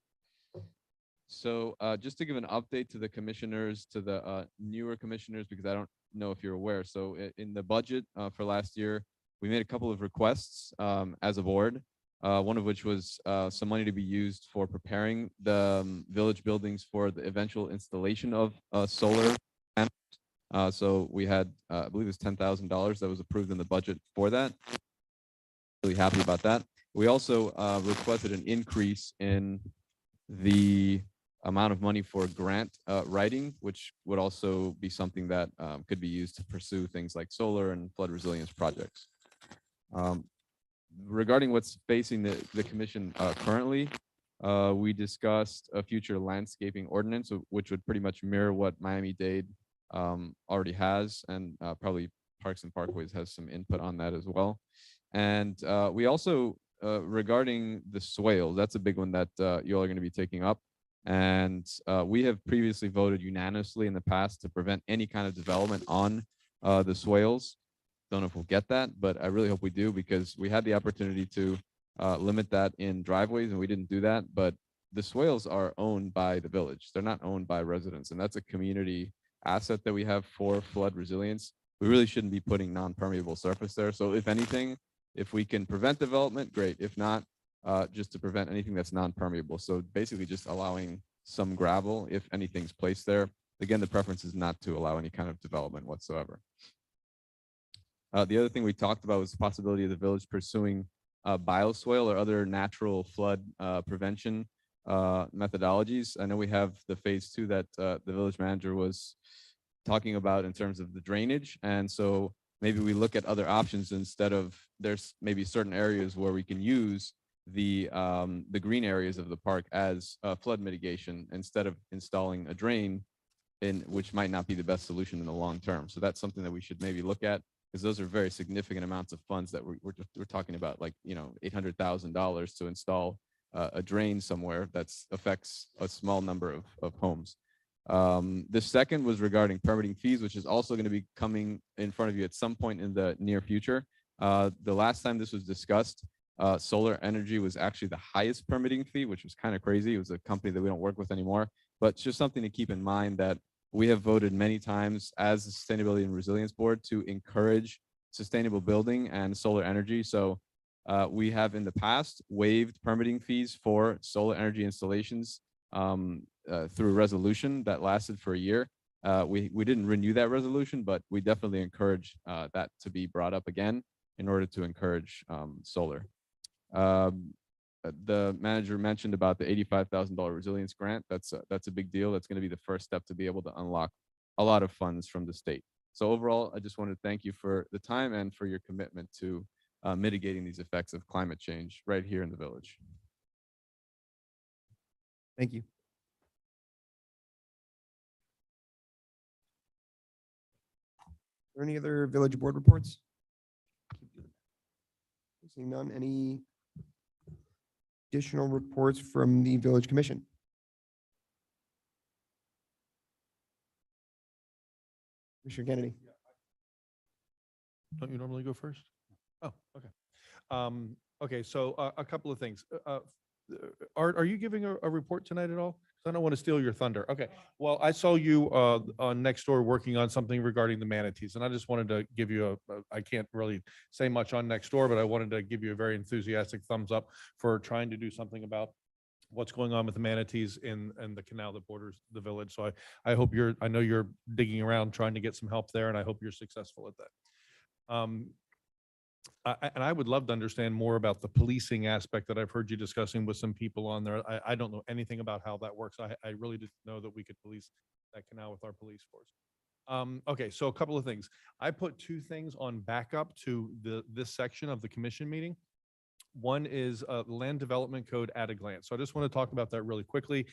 So just to give an update to the commissioners, to the newer commissioners, because I don't know if you're aware. So in the budget for last year, we made a couple of requests as a board, one of which was some money to be used for preparing the village buildings for the eventual installation of solar panels. So we had, I believe it was $10,000 that was approved in the budget for that. Really happy about that. We also requested an increase in the amount of money for grant writing, which would also be something that could be used to pursue things like solar and flood resilience projects. Regarding what's facing the commission currently, we discussed a future landscaping ordinance, which would pretty much mirror what Miami-Dade already has, and probably Parks and Parkways has some input on that as well. And we also, regarding the swales, that's a big one that you all are going to be taking up. And we have previously voted unanimously in the past to prevent any kind of development on the swales. Don't know if we'll get that, but I really hope we do, because we had the opportunity to limit that in driveways and we didn't do that. But the swales are owned by the village. They're not owned by residents. And that's a community asset that we have for flood resilience. We really shouldn't be putting non-permeable surface there. So if anything, if we can prevent development, great. If not, just to prevent anything that's non-permeable. So basically just allowing some gravel if anything's placed there. Again, the preference is not to allow any kind of development whatsoever. The other thing we talked about was the possibility of the village pursuing bioswale or other natural flood prevention methodologies. I know we have the phase 2 that the village manager was talking about in terms of the drainage. And so maybe we look at other options instead of, there's maybe certain areas where we can use the green areas of the park as flood mitigation instead of installing a drain, which might not be the best solution in the long term. So that's something that we should maybe look at, because those are very significant amounts of funds that we're talking about, like, you know, $800,000 to install a drain somewhere that affects a small number of homes. The second was regarding permitting fees, which is also going to be coming in front of you at some point in the near future. The last time this was discussed, solar energy was actually the highest permitting fee, which was kind of crazy. It was a company that we don't work with anymore, but it's just something to keep in mind that we have voted many times as the Sustainability and Resilience Board to encourage sustainable building and solar energy. So we have in the past waived permitting fees for solar energy installations through resolution that lasted for a year. We didn't renew that resolution, but we definitely encourage that to be brought up again in order to encourage solar. The manager mentioned about the $85,000 resilience grant. That's a big deal. That's going to be the first step to be able to unlock a lot of funds from the state. So overall, I just want to thank you for the time and for your commitment to mitigating these effects of climate change right here in the village. Thank you. Are there any other village board reports? Seeing none, any additional reports from the village commission? Commissioner Kennedy. Don't you normally go first? Oh, okay. Okay, so a couple of things. Are you giving a report tonight at all? 'Cause I don't want to steal your thunder. Okay, well, I saw you on Nextdoor working on something regarding the manatees, and I just wanted to give you I can't really say much on Nextdoor, but I wanted to give you a very enthusiastic thumbs up for trying to do something about what's going on with the manatees in the canal that borders the village. So I hope I know you're digging around trying to get some help there, and I hope you're successful at that. And I would love to understand more about the policing aspect that I've heard you discussing with some people on there. I don't know anything about how that works. I really didn't know that we could police that canal with our police force. Okay, so a couple of things. I put two things on backup to this section of the commission meeting. One is land development code at a glance. So I just want to talk about that really quickly.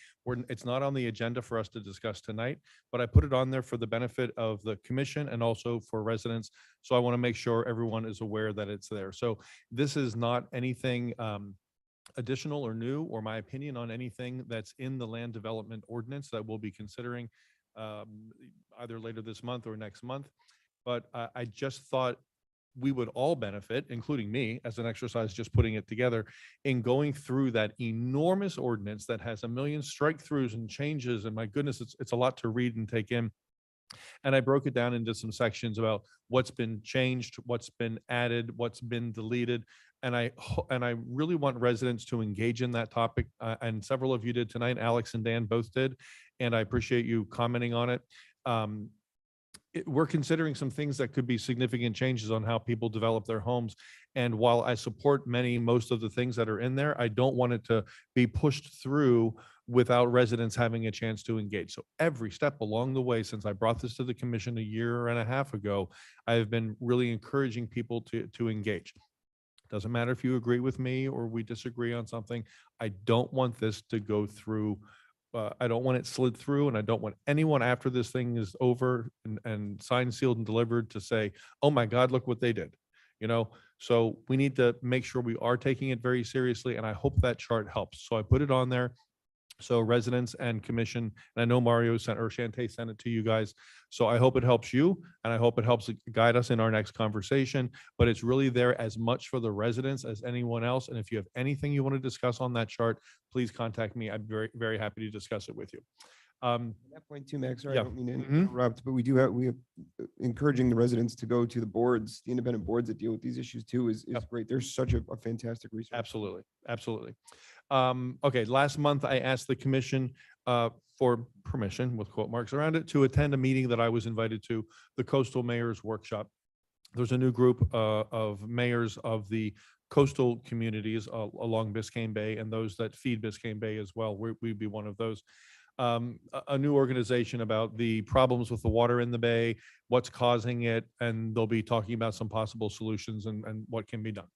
It's not on the agenda for us to discuss tonight, but I put it on there for the benefit of the commission and also for residents. So I want to make sure everyone is aware that it's there. So this is not anything additional or new or my opinion on anything that's in the land development ordinance that we'll be considering either later this month or next month. But I just thought we would all benefit, including me, as an exercise, just putting it together in going through that enormous ordinance that has a million strike-throughs and changes. And my goodness, it's a lot to read and take in. And I broke it down into some sections about what's been changed, what's been added, what's been deleted. And I really want residents to engage in that topic. And several of you did tonight. Alex and Dan both did. And I appreciate you commenting on it. We're considering some things that could be significant changes on how people develop their homes. And while I support most of the things that are in there, I don't want it to be pushed through without residents having a chance to engage. So every step along the way, since I brought this to the commission a year and a half ago, I have been really encouraging people to engage. Doesn't matter if you agree with me or we disagree on something. I don't want this to go through. I don't want it slid through, and I don't want anyone after this thing is over and signed, sealed, and delivered to say, oh my God, look what they did. So we need to make sure we are taking it very seriously, and I hope that chart helps. So I put it on there. So residents and commission, and I know Mario sent or Shantae sent it to you guys. So I hope it helps you, and I hope it helps guide us in our next conversation. But it's really there as much for the residents as anyone else. And if you have anything you want to discuss on that chart, please contact me. I'm very, very happy to discuss it with you. At that point too, Max, sorry, Yeah. I don't mean to Mhm. interrupt, but we have encouraging the residents to go to the boards, the independent boards that deal with these issues too is Yep. great. There's such a fantastic resource. Absolutely, absolutely. Okay, last month I asked the commission for permission, with quote marks around it, to attend a meeting that I was invited to, the Coastal Mayors Workshop. There's a new group of mayors of the coastal communities along Biscayne Bay and those that feed Biscayne Bay as well. We'd be one of those. A new organization about the problems with the water in the bay, what's causing it, and they'll be talking about some possible solutions and what can be done.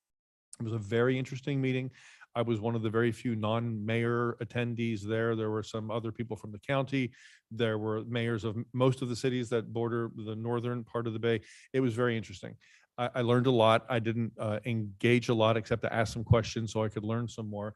It was a very interesting meeting. I was one of the very few non-mayor attendees there. There were some other people from the county. There were mayors of most of the cities that border the northern part of the bay. It was very interesting. I learned a lot. I didn't engage a lot except to ask some questions so I could learn some more.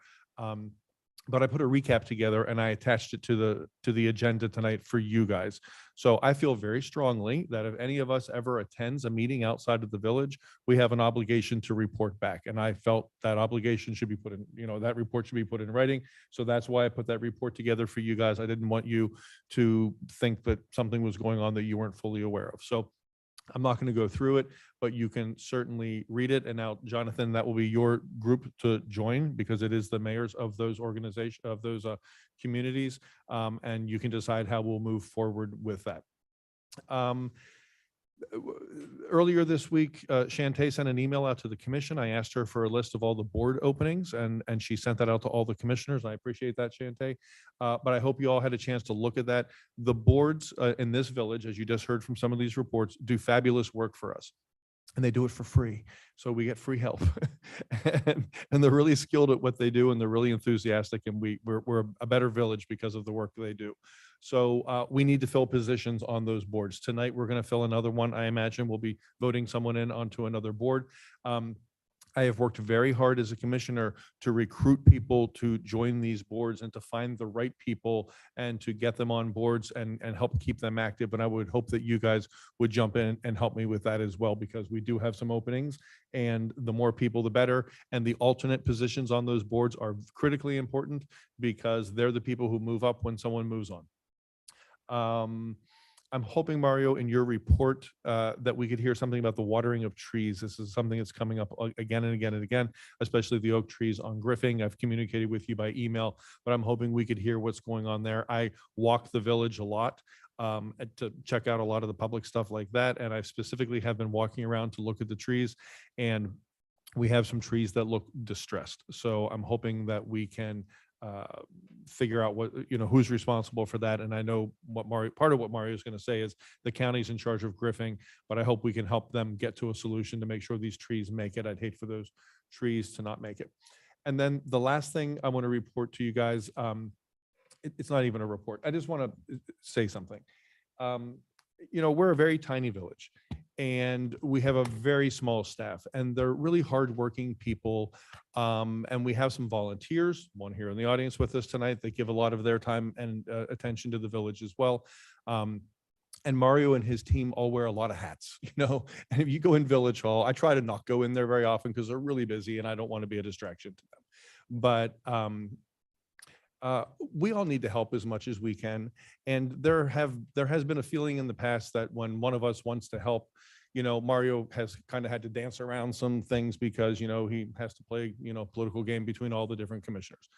but I put a recap together and I attached it to the agenda tonight for you guys. So I feel very strongly that if any of us ever attends a meeting outside of the village, we have an obligation to report back. And I felt that obligation should be put in, that report should be put in writing. So that's why I put that report together for you guys. I didn't want you to think that something was going on that you weren't fully aware of. So I'm not going to go through it, but you can certainly read it. And now, Jonathan, that will be your group to join because it is the mayors of those organizations, of those communities. And you can decide how we'll move forward with that. Earlier this week, Shantae sent an email out to the commission. I asked her for a list of all the board openings and she sent that out to all the commissioners. I appreciate that, Shantae. But I hope you all had a chance to look at that. The boards in this village, as you just heard from some of these reports, do fabulous work for us. And they do it for free. So we get free help. and they're really skilled at what they do and they're really enthusiastic and we're a better village because of the work that they do. So we need to fill positions on those boards. Tonight, we're going to fill another one. I imagine we'll be voting someone in onto another board. I have worked very hard as a commissioner to recruit people to join these boards and to find the right people and to get them on boards and help keep them active. And I would hope that you guys would jump in and help me with that as well, because we do have some openings and the more people, the better. And the alternate positions on those boards are critically important because they're the people who move up when someone moves on. I'm hoping, Mario, in your report that we could hear something about the watering of trees. This is something that's coming up again and again and again, especially the oak trees on Griffing. I've communicated with you by email, but I'm hoping we could hear what's going on there. I walk the village a lot to check out a lot of the public stuff like that. And I specifically have been walking around to look at the trees, and we have some trees that look distressed. So I'm hoping that we can figure out what, who's responsible for that. And I know what part of what Mario is going to say is the county's in charge of Griffing, but I hope we can help them get to a solution to make sure these trees make it. I'd hate for those trees to not make it. And then the last thing I want to report to you guys, it's not even a report. I just want to say something. We're a very tiny village and we have a very small staff and they're really hardworking people. And we have some volunteers, one here in the audience with us tonight, that give a lot of their time and attention to the village as well. And Mario and his team all wear a lot of hats, and if you go in Village Hall, I try to not go in there very often because they're really busy and I don't want to be a distraction to them. But we all need to help as much as we can. And there has been a feeling in the past that when one of us wants to help, Mario has kind of had to dance around some things because, he has to play, political game between all the different commissioners.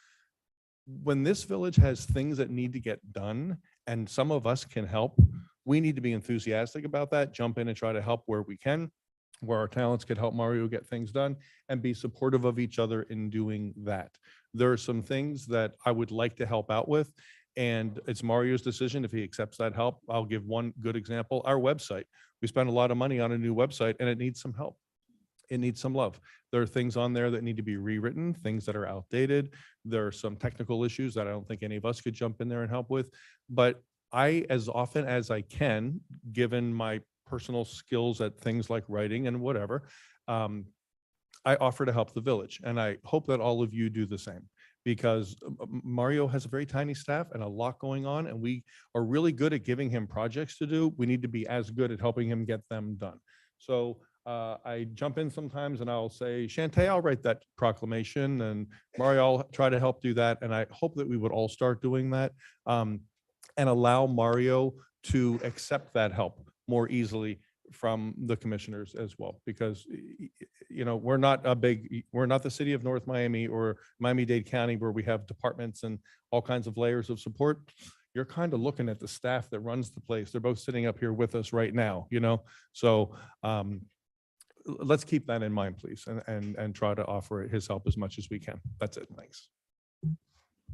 When this village has things that need to get done and some of us can help, we need to be enthusiastic about that, jump in and try to help where we can, where our talents could help Mario get things done, and be supportive of each other in doing that. There are some things that I would like to help out with, and it's Mario's decision if he accepts that help. I'll give one good example. Our website. We spent a lot of money on a new website and it needs some help. It needs some love. There are things on there that need to be rewritten, things that are outdated. There are some technical issues that I don't think any of us could jump in there and help with. But I, as often as I can, given my personal skills at things like writing and whatever, I offer to help the village. And I hope that all of you do the same, because Mario has a very tiny staff and a lot going on, and we are really good at giving him projects to do. We need to be as good at helping him get them done. So I jump in sometimes and I'll say, Shantae, I'll write that proclamation, and Mario, I'll try to help do that. And I hope that we would all start doing that and allow Mario to accept that help more easily from the commissioners as well, because we're not the city of North Miami or Miami-Dade County where we have departments and all kinds of layers of support. You're kind of looking at the staff that runs the place. They're both sitting up here with us right now, so let's keep that in mind, please, and try to offer his help as much as we can. That's it. Thanks.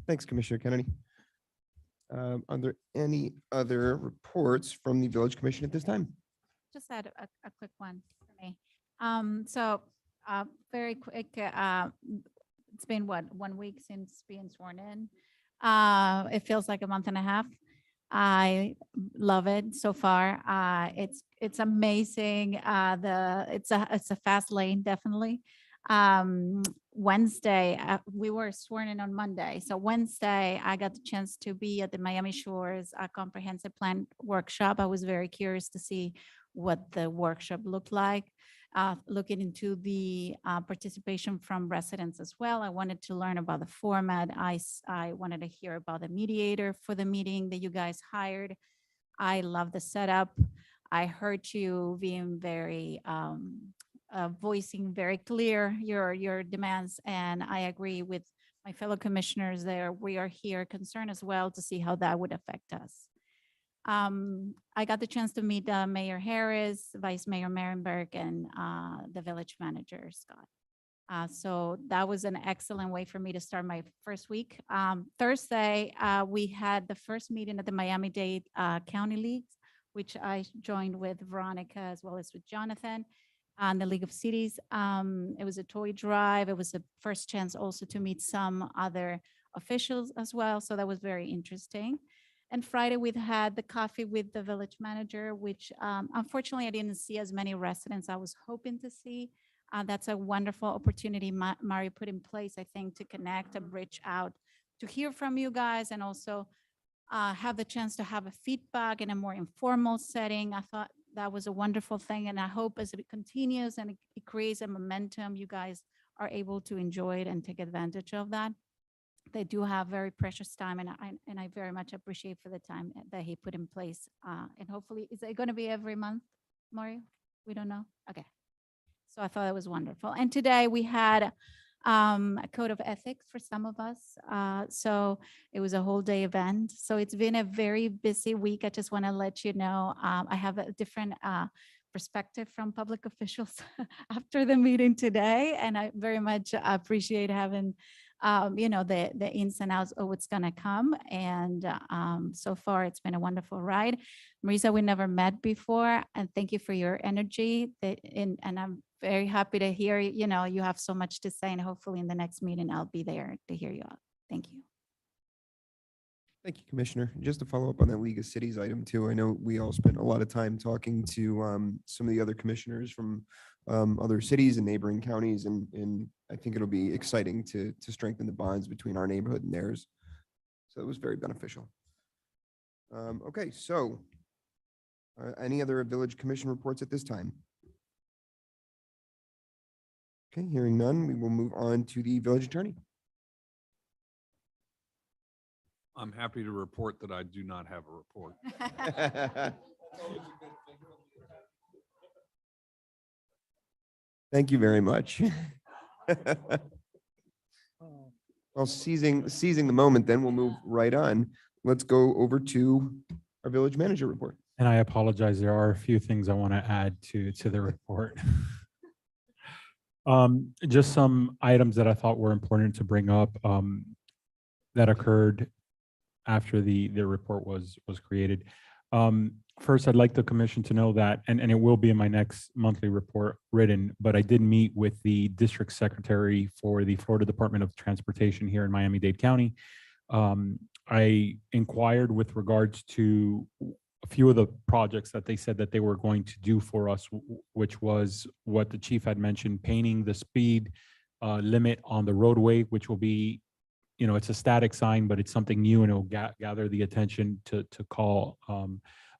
Thanks, Commissioner Kennedy. Are there any other reports from the Village Commission at this time? Just add a quick one for me. Very quick, it's been what, 1 week since being sworn in. It feels like a month and a half. I love it so far. It's amazing. It's a fast lane, definitely. Wednesday, we were sworn in on Monday. So Wednesday, I got the chance to be at the Miami Shores Comprehensive Plan Workshop. I was very curious to see what the workshop looked like, looking into the participation from residents as well. I wanted to learn about the format. I wanted to hear about the mediator for the meeting that you guys hired. I love the setup. I heard you being very voicing very clear your demands, and I agree with my fellow commissioners there. We are here concerned as well to see how that would affect us. I got the chance to meet Mayor Harris, Vice Mayor Marenberg, and the village manager, Scott. So that was an excellent way for me to start my first week. Thursday, we had the first meeting at the Miami-Dade County Leagues, which I joined with Veronica as well as with Jonathan on the League of Cities. It was a toy drive. It was the first chance also to meet some other officials as well. So that was very interesting. And Friday, we had the coffee with the village manager, which unfortunately I didn't see as many residents I was hoping to see. That's a wonderful opportunity Mario put in place, I think, to connect, to bridge out, to hear from you guys, and also have the chance to have a feedback in a more informal setting. I thought that was a wonderful thing, and I hope as it continues and it creates a momentum, you guys are able to enjoy it and take advantage of that. They do have very precious time, and I very much appreciate for the time that he put in place. And hopefully, is it going to be every month, Mario? We don't know. Okay. So I thought it was wonderful. And today we had a code of ethics for some of us. So it was a whole day event. So it's been a very busy week. I just want to let you know, I have a different perspective from public officials after the meeting today. And I very much appreciate having, the ins and outs of what's going to come. And so far, it's been a wonderful ride. Marisa, we never met before. And thank you for your energy. And I'm very happy to hear, you have so much to say, and hopefully in the next meeting, I'll be there to hear you out. Thank you. Thank you, Commissioner. Just to follow up on that League of Cities item too, I know we all spent a lot of time talking to some of the other commissioners from other cities and neighboring counties, and I think it'll be exciting to strengthen the bonds between our neighborhood and theirs. So it was very beneficial. Okay, so any other village commission reports at this time? Okay, hearing none, we will move on to the village attorney. I'm happy to report that I do not have a report. Thank you very much. Well, seizing the moment, then we'll move right on. Let's go over to our village manager report. And I apologize, there are a few things I want to add to the report. Just some items that I thought were important to bring up that occurred after the report was created. First, I'd like the commission to know that, and it will be in my next monthly report written, but I did meet with the district secretary for the Florida Department of Transportation here in Miami-Dade County. I inquired with regards to a few of the projects that they said that they were going to do for us, which was what the chief had mentioned, painting the speed limit on the roadway, which will be, it's a static sign, but it's something new, and it'll gather the attention to call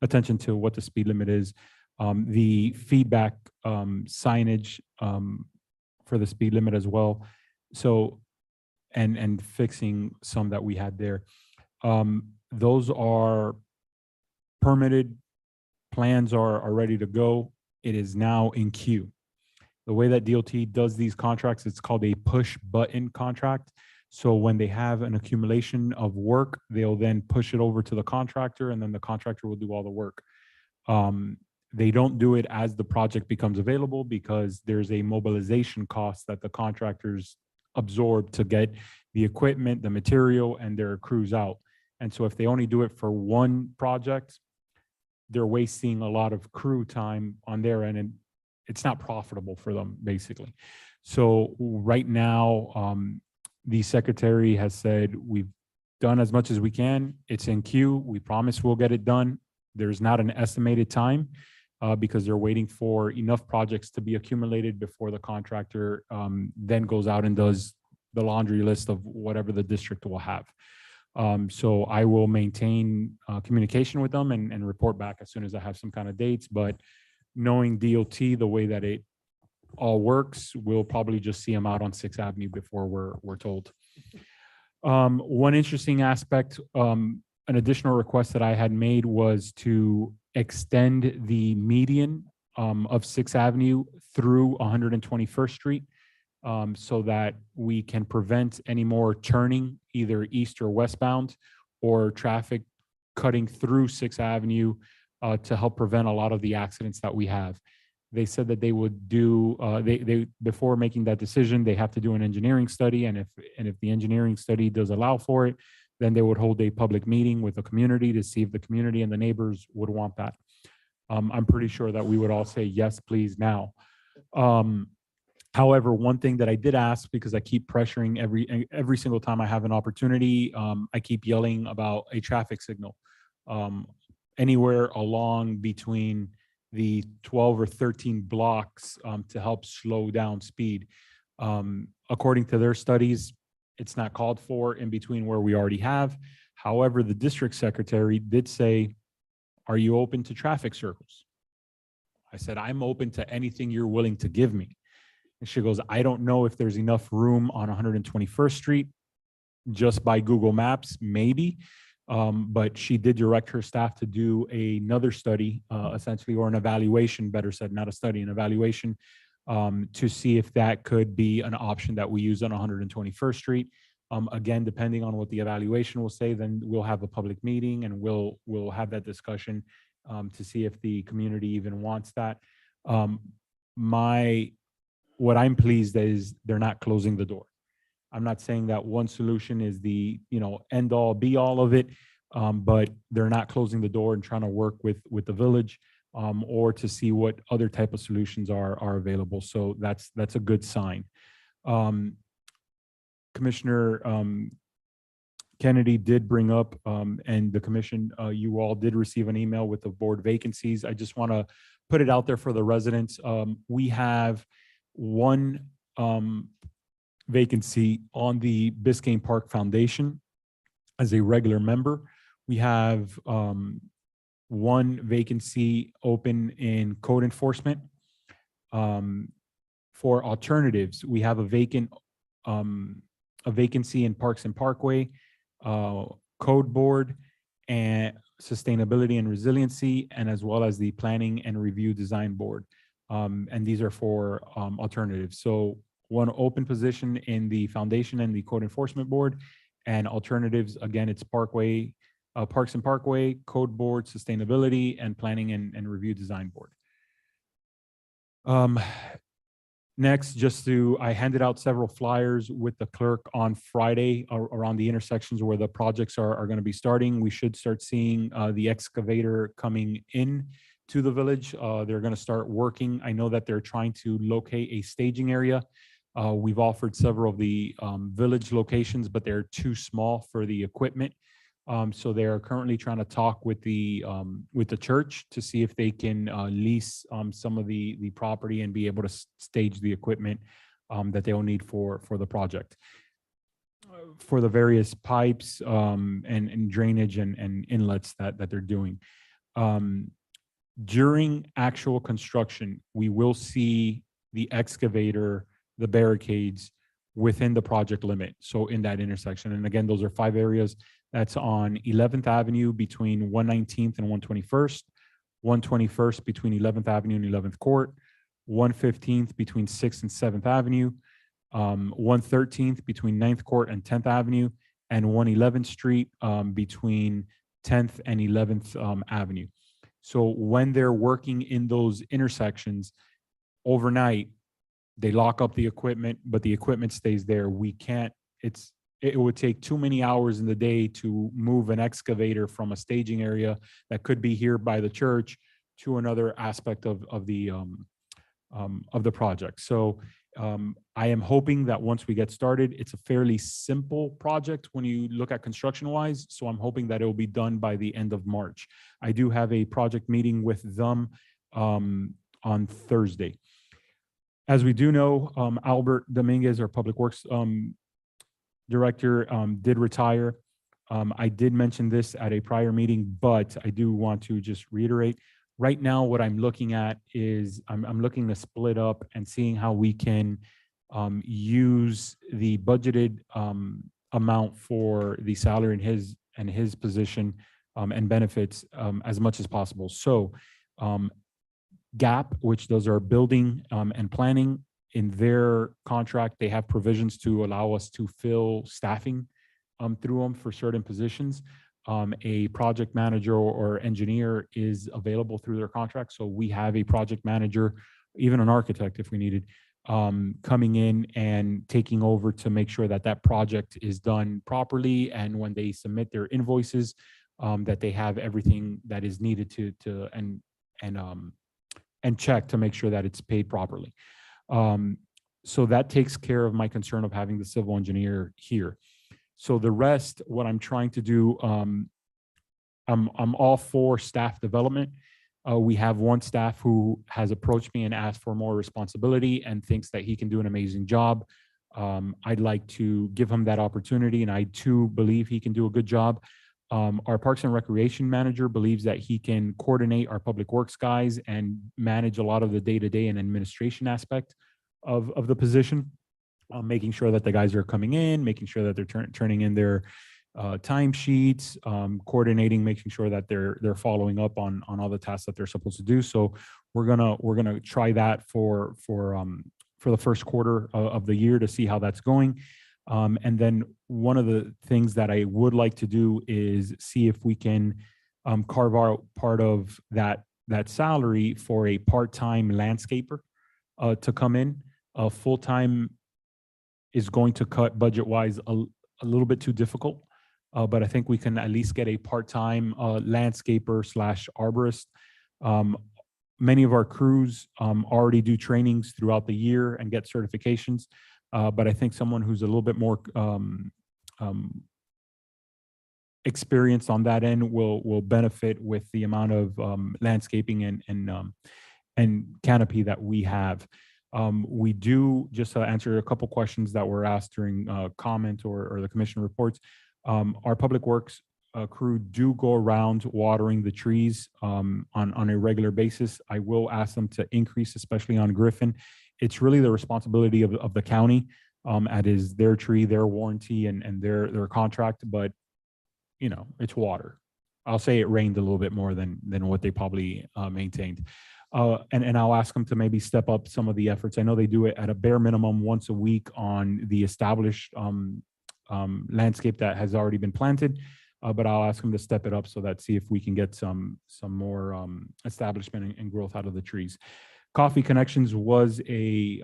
attention to what the speed limit is. The feedback signage for the speed limit as well. So, and fixing some that we had there. Those are permitted, plans are ready to go. It is now in queue. The way that DOT does these contracts, it's called a push button contract. So when they have an accumulation of work, they'll then push it over to the contractor, and then the contractor will do all the work. They don't do it as the project becomes available because there's a mobilization cost that the contractors absorb to get the equipment, the material, and their crews out. And so if they only do it for one project, they're wasting a lot of crew time on their end, and it's not profitable for them, basically. So right now, the secretary has said, we've done as much as we can. It's in queue. We promise we'll get it done. There's not an estimated time. because they're waiting for enough projects to be accumulated before the contractor then goes out and does the laundry list of whatever the district will have. So I will maintain communication with them and report back as soon as I have some kind of dates. But knowing DOT the way that it all works, we'll probably just see them out on 6th Avenue before we're told. One interesting aspect, an additional request that I had made was to extend the median of 6th Avenue through 121st Street so that we can prevent any more turning either east or westbound or traffic cutting through 6th Avenue to help prevent a lot of the accidents that we have. They said that they would do, they before making that decision, they have to do an engineering study. And if the engineering study does allow for it, then they would hold a public meeting with the community to see if the community and the neighbors would want that. I'm pretty sure that we would all say, yes, please now. However, one thing that I did ask, because I keep pressuring every single time I have an opportunity, I keep yelling about a traffic signal anywhere along between the 12 or 13 blocks to help slow down speed. According to their studies, it's not called for in between where we already have. However, the district secretary did say, are you open to traffic circles? I said, I'm open to anything you're willing to give me. And she goes, I don't know if there's enough room on 121st Street, just by Google Maps, maybe. But she did direct her staff to do another study, essentially, or an evaluation, better said, not a study, an evaluation, to see if that could be an option that we use on 121st Street. Again, depending on what the evaluation will say, then we'll have a public meeting and we'll have that discussion to see if the community even wants that. What I'm pleased is they're not closing the door. I'm not saying that one solution is the end all be all of it, but they're not closing the door and trying to work with the village or to see what other type of solutions are available. So that's a good sign. Commissioner Kennedy did bring up, and the commission, you all did receive an email with the board vacancies. I just want to put it out there for the residents. We have one vacancy on the Biscayne Park Foundation as a regular member. We have one vacancy open in code enforcement. For alternatives, we have a vacancy in Parks and Parkway, Code Board, and Sustainability and Resiliency, and as well as the Planning and Review Design Board. And these are for alternatives. So one open position in the foundation and the Code Enforcement Board, and alternatives, again, it's Parkway, Parks and Parkway, Code Board, Sustainability, and Planning and Review Design Board. Next, I handed out several flyers with the clerk on Friday around the intersections where the projects are going to be starting. We should start seeing the excavator coming in to the village. They're going to start working. I know that they're trying to locate a staging area. We've offered several of the village locations, but they're too small for the equipment. So they're currently trying to talk with the church to see if they can lease some of the property and be able to stage the equipment that they'll need for the project. For the various pipes and drainage and inlets that they're doing. During actual construction, we will see the excavator, the barricades within the project limit. So in that intersection, and again, those are 5 areas. That's on 11th Avenue between 119th and 121st, 121st between 11th Avenue and 11th Court, 115th between 6th and 7th Avenue, 113th between 9th Court and 10th Avenue, and 111th Street between 10th and 11th Avenue. So when they're working in those intersections overnight, they lock up the equipment, but the equipment stays there. We can't, it would take too many hours in the day to move an excavator from a staging area that could be here by the church to another aspect of the project. So I am hoping that once we get started, it's a fairly simple project when you look at construction wise. So I'm hoping that it will be done by the end of March. I do have a project meeting with them on Thursday. As we do know, Albert Dominguez, our Public Works Director, did retire. I did mention this at a prior meeting, but I do want to just reiterate. Right now, what I'm looking at is I'm looking to split up and seeing how we can use the budgeted amount for the salary and his position and benefits as much as possible. So GAP, which those are building and planning, in their contract, they have provisions to allow us to fill staffing through them for certain positions. A project manager or engineer is available through their contract. So we have a project manager, even an architect if we needed, coming in and taking over to make sure that that project is done properly. And when they submit their invoices, that they have everything that is needed to check to make sure that it's paid properly. So that takes care of my concern of having the civil engineer here. So the rest, what I'm trying to do, I'm all for staff development. We have one staff who has approached me and asked for more responsibility and thinks that he can do an amazing job. I'd like to give him that opportunity, and I too believe he can do a good job. Our Parks and Recreation manager believes that he can coordinate our Public Works guys and manage a lot of the day-to-day and administration aspect of the position, making sure that the guys are coming in, making sure that they're turning in their timesheets, coordinating, making sure that they're following up on all the tasks that they're supposed to do. So we're gonna try that for the first quarter of the year to see how that's going. And then one of the things that I would like to do is see if we can carve out part of that salary for a part-time landscaper to come in. Full-time is going to cut budget-wise a little bit too difficult, but I think we can at least get a part-time landscaper / arborist. Many of our crews already do trainings throughout the year and get certifications. But I think someone who's a little bit more experienced on that end will benefit with the amount of landscaping and canopy that we have. We do, just to answer a couple questions that were asked during comment or the commission reports, our Public Works crew do go around watering the trees on a regular basis. I will ask them to increase, especially on Griffin. It's really the responsibility of the county. It is their tree, their warranty, and their contract. But you know, it's water. I'll say it rained a little bit more than what they probably maintained. And I'll ask them to maybe step up some of the efforts. I know they do it at a bare minimum once a week on the established landscape that has already been planted. But I'll ask them to step it up so that see if we can get some more establishment and growth out of the trees. Coffee Connections was the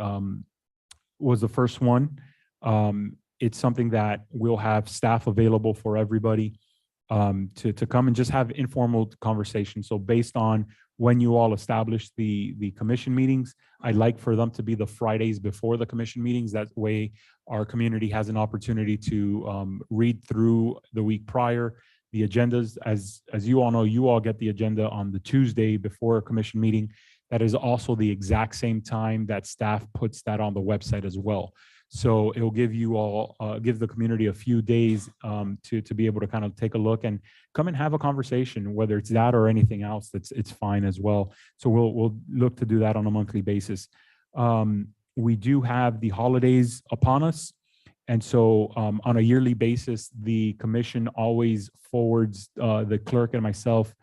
first one. It's something that we'll have staff available for everybody to come and just have informal conversations. So based on when you all establish the commission meetings, I'd like for them to be the Fridays before the commission meetings. That way our community has an opportunity to read through the week prior the agendas. As you all know, you all get the agenda on the Tuesday before a commission meeting. That is also the exact same time that staff puts that on the website as well. So it will give you all, give the community a few days to be able to kind of take a look and come and have a conversation, whether it's that or anything else, it's fine as well. So we'll look to do that on a monthly basis. We do have the holidays upon us. And so on a yearly basis, the commission always forwards the clerk and myself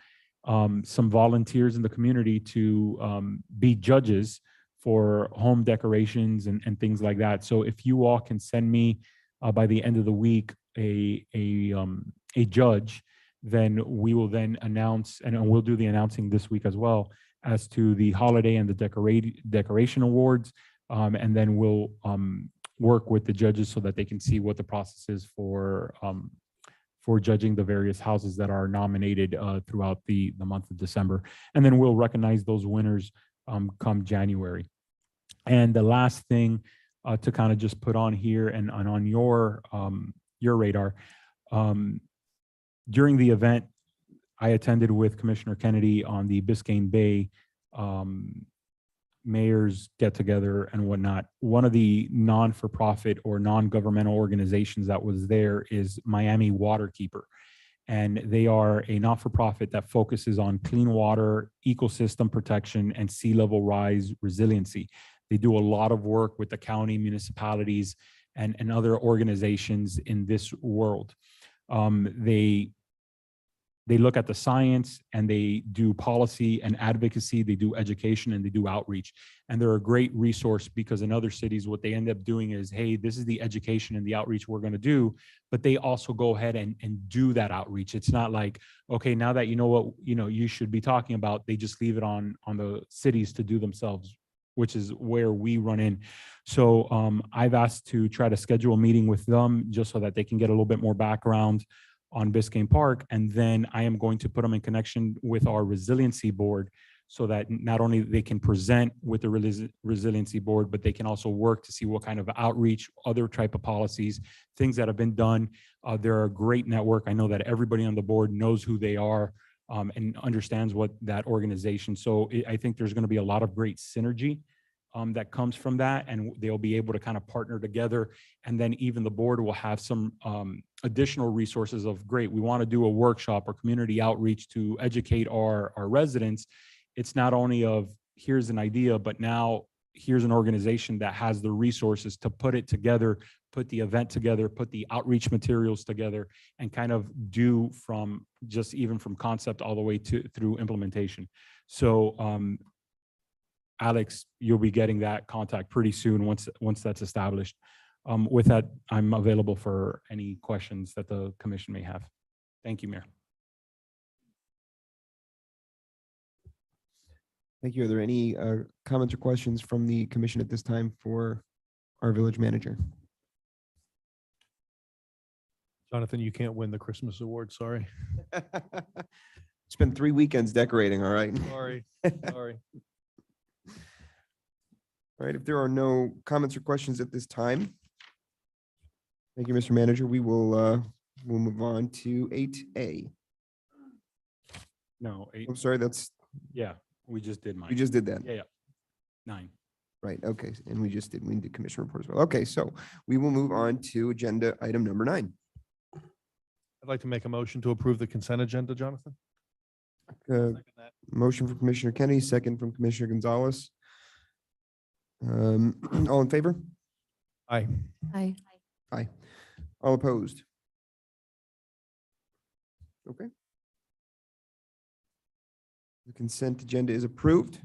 some volunteers in the community to be judges for home decorations and things like that. So if you all can send me by the end of the week a judge, then we will then announce, and we'll do the announcing this week as well, as to the holiday and the decoration awards. And then we'll work with the judges so that they can see what the process is for judging the various houses that are nominated throughout the month of December. And then we'll recognize those winners come January. And the last thing to kind of just put on here and on your radar, during the event I attended with Commissioner Kennedy on the Biscayne Bay mayors get together and whatnot. One of the non-for-profit or non-governmental organizations that was there is Miami Waterkeeper. And they are a not-for-profit that focuses on clean water, ecosystem protection, and sea level rise resiliency. They do a lot of work with the county, municipalities, and other organizations in this world. They look at the science and they do policy and advocacy, they do education and they do outreach. And they're a great resource because in other cities, what they end up doing is, hey, this is the education and the outreach we're going to do, but they also go ahead and do that outreach. It's not like, okay, now that you know what, you should be talking about, they just leave it on the cities to do themselves, which is where we run in. So I've asked to try to schedule a meeting with them just so that they can get a little bit more background on Biscayne Park. And then I am going to put them in connection with our resiliency board so that not only they can present with the resiliency board, but they can also work to see what kind of outreach, other type of policies, things that have been done. They're a great network. I know that everybody on the board knows who they are and understands what that organization. So I think there's going to be a lot of great synergy that comes from that, and they'll be able to kind of partner together. And then even the board will have some additional resources of, great, we want to do a workshop or community outreach to educate our residents. It's not only of, here's an idea, but now here's an organization that has the resources to put it together, put the event together, put the outreach materials together, and kind of do from just even from concept all the way to through implementation. So Alex, you'll be getting that contact pretty soon once that's established. With that, I'm available for any questions that the commission may have. Thank you, Mayor. Thank you. Are there any comments or questions from the commission at this time for our village manager? Jonathan, you can't win the Christmas award, sorry. Spent 3 weekends decorating, all right? Sorry, sorry. All right, if there are no comments or questions at this time, thank you, Mr. Manager. We will we'll move on to 8A. No, I'm sorry, that's, yeah, we just did mine. we just did that. Yeah. 9. Right, okay, and we did commission report as well. Okay, so we will move on to agenda item number 9. I'd like to make a motion to approve the consent agenda, Jonathan. Motion from Commissioner Kennedy, second from Commissioner Gonzalez. All in favor? Aye. Aye. Aye. All opposed? Okay. The consent agenda is approved.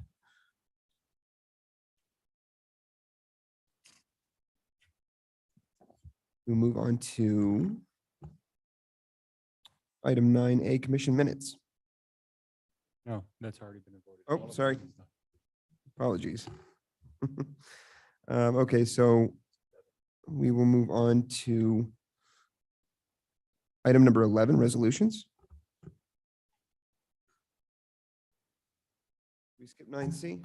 We'll move on to item 9A, commission minutes. No, that's already been voted. Oh, sorry. Apologies. Okay, so we will move on to item number 11, resolutions. We skip 9C.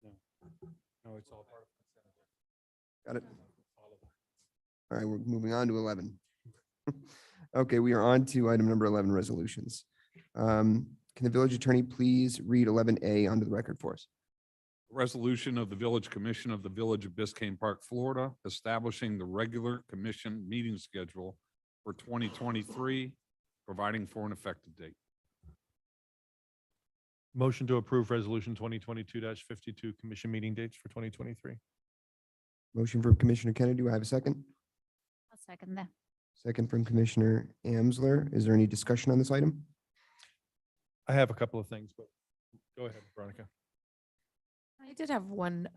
No, it's all part of consent. Got it. All right, we're moving on to 11. Okay, we are on to item number 11, resolutions. Can the village attorney please read 11A onto the record for us? Resolution of the Village Commission of the Village of Biscayne Park, Florida, establishing the regular commission meeting schedule for 2023, providing for an effective date. Motion to approve resolution 2022-52 commission meeting dates for 2023. Motion from Commissioner Kennedy. Do I have a second? I'll second that. Second from Commissioner Amsler. Is there any discussion on this item? I have a couple of things, but go ahead, Veronica. I did have one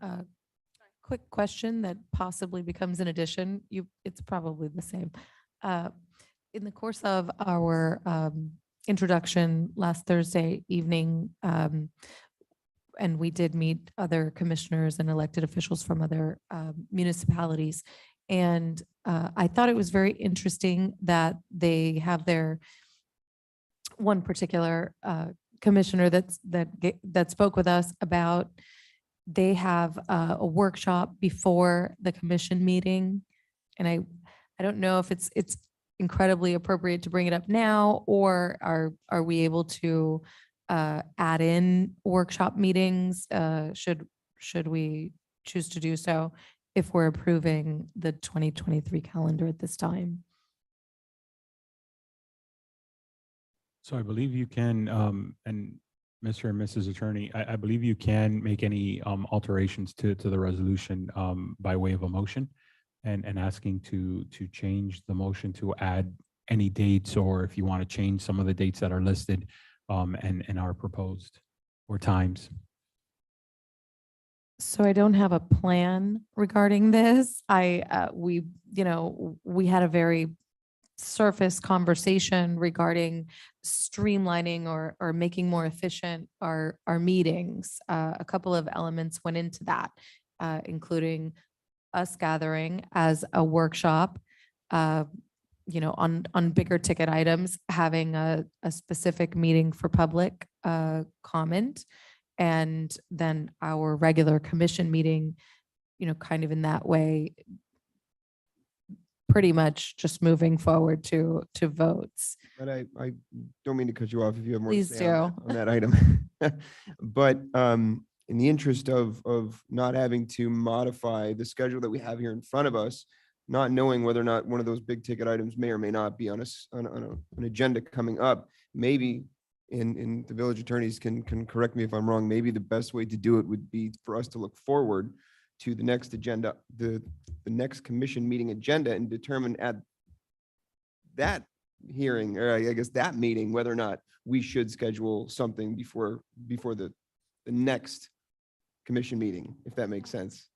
quick question that possibly becomes an addition. It's probably the same. In the course of our introduction last Thursday evening, and we did meet other commissioners and elected officials from other municipalities. And I thought it was very interesting that they have their one particular commissioner that spoke with us about they have a workshop before the commission meeting. And I don't know if it's incredibly appropriate to bring it up now, or are we able to add in workshop meetings, should we choose to do so if we're approving the 2023 calendar at this time? So I believe you can, and Mr. and Mrs. Attorney, I believe you can make any alterations to the resolution by way of a motion and asking to change the motion to add any dates, or if you want to change some of the dates that are listed and are proposed, or times. So I don't have a plan regarding this. We had a very surface conversation regarding streamlining or making more efficient our meetings. A couple of elements went into that, including us gathering as a workshop, on bigger ticket items, having a specific meeting for public comment, and then our regular commission meeting, kind of in that way, pretty much just moving forward to votes. But I don't mean to cut you off if you have more to Please say on do. on that item. But in the interest of not having to modify the schedule that we have here in front of us, not knowing whether or not one of those big ticket items may or may not be on an agenda coming up, maybe, and the village attorneys can correct me if I'm wrong, maybe the best way to do it would be for us to look forward to the next agenda, the next commission meeting agenda, and determine at that hearing, or I guess that meeting, whether or not we should schedule something before the next commission meeting, if that makes sense.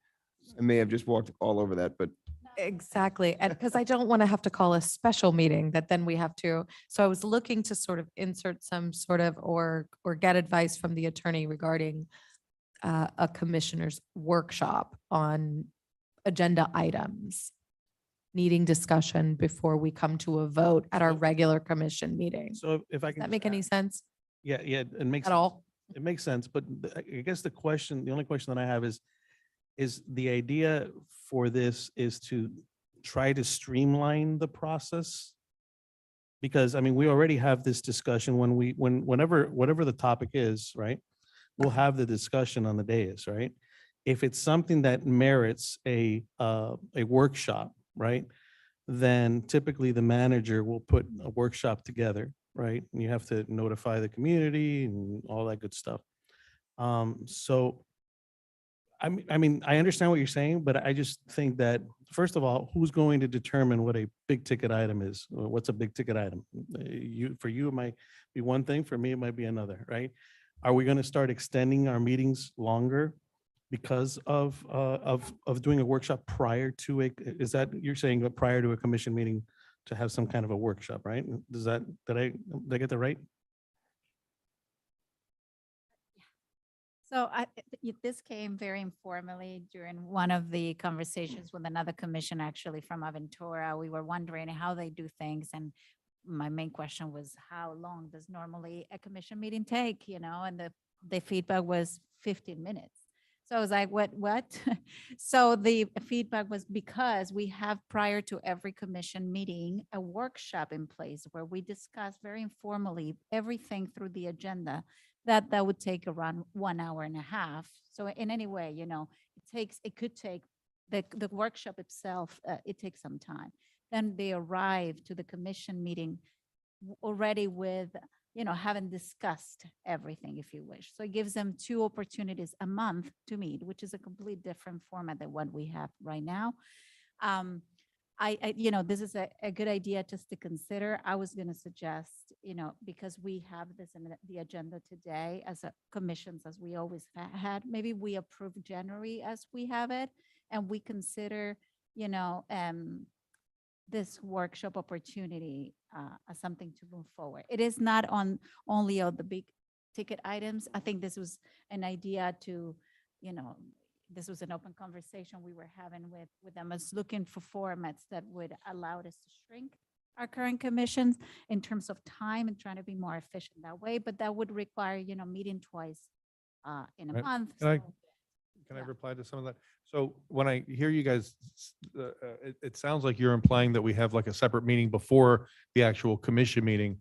I may have just walked all over that, but Exactly. And because I don't want to have to call a special meeting that then we have to. So I was looking to sort of insert some sort of, or get advice from the attorney regarding a commissioner's workshop on agenda items needing discussion before we come to a vote at our regular commission meeting. So if I Does can. that just make any add- sense Yeah, it makes. at all? It makes sense, but I guess the only question that I have is the idea for this is to try to streamline the process? Because, I mean, we already have this discussion whatever the topic is, right? We'll have the discussion on the dais, right? If it's something that merits a workshop, right? Then typically the manager will put a workshop together, right? And you have to notify the community and all that good stuff. So I mean, I understand what you're saying, but I just think that, first of all, who's going to determine what a big ticket item is? Or what's a big ticket item? For you, it might be one thing, for me, it might be another, right? Are we going to start extending our meetings longer because of doing a workshop prior to is that, you're saying that prior to a commission meeting to have some kind of a workshop, right? Did I get that right? So this came very informally during one of the conversations with another commission, actually from Aventura. We were wondering how they do things. And my main question was, how long does normally a commission meeting take, And the feedback was 15 minutes. So I was like, what? So the feedback was, because we have, prior to every commission meeting, a workshop in place where we discuss very informally everything through the agenda, that would take around 1 hour and a half. So in any way, it could take, the workshop itself, it takes some time. Then they arrive to the commission meeting already with, having discussed everything, if you wish. So it gives them 2 opportunities a month to meet, which is a complete different format than what we have right now. This is a good idea just to consider. I was going to suggest, because we have this in the agenda today as a commissions, as we always had, maybe we approve January as we have it, and we consider, this workshop opportunity as something to move forward. It is not only on the big ticket items. I think this was an idea to, this was an open conversation we were having with them, as looking for formats that would allow us to shrink our current commissions in terms of time and trying to be more efficient that way. But that would require, meeting twice in a Right. month. Can I- so- Can I reply to some of that? So when I hear you guys, it sounds like you're implying that we have like a separate meeting before the actual commission meeting.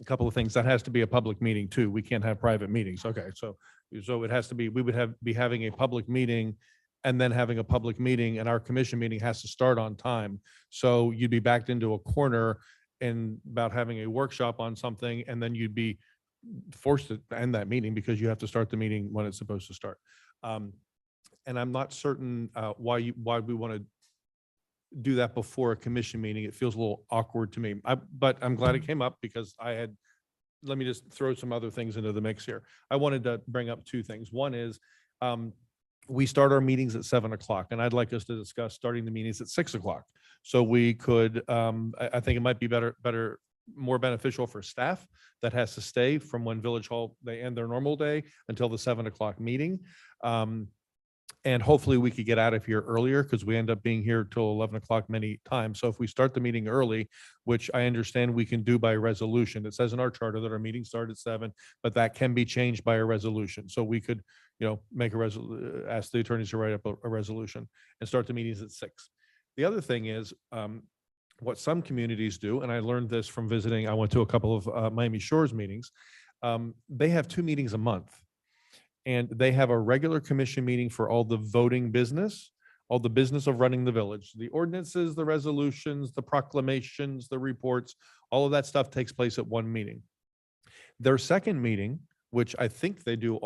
a couple of things. That has to be a public meeting too. We can't have private meetings. Okay, so it has to be, we would be having a public meeting and then having a public meeting, and our commission meeting has to start on time. So you'd be backed into a corner and about having a workshop on something, and then you'd be forced to end that meeting because you have to start the meeting when it's supposed to start. And I'm not certain why we want to do that before a commission meeting. It feels a little awkward to me. But I'm glad it came up because let me just throw some other things into the mix here. I wanted to bring up two things. One is we start our meetings at 7 o'clock, and I'd like us to discuss starting the meetings at 6 o'clock. So we could, I think it might be more beneficial for staff that has to stay from when Village Hall, they end their normal day until the 7 o'clock meeting. And hopefully we could get out of here earlier because we end up being here till 11 o'clock many times. So if we start the meeting early, which I understand we can do by resolution, it says in our charter that our meeting starts at 7, but that can be changed by a resolution. So we could, make ask the attorneys to write up a resolution and start the meetings at 6. The other thing is what some communities do, and I learned this from visiting, I went to a couple of Miami Shores meetings. They have 2 meetings a month. And they have a regular commission meeting for all the voting business, all the business of running the village, the ordinances, the resolutions, the proclamations, the reports, all of that stuff takes place at one meeting. Their second meeting, which I think they do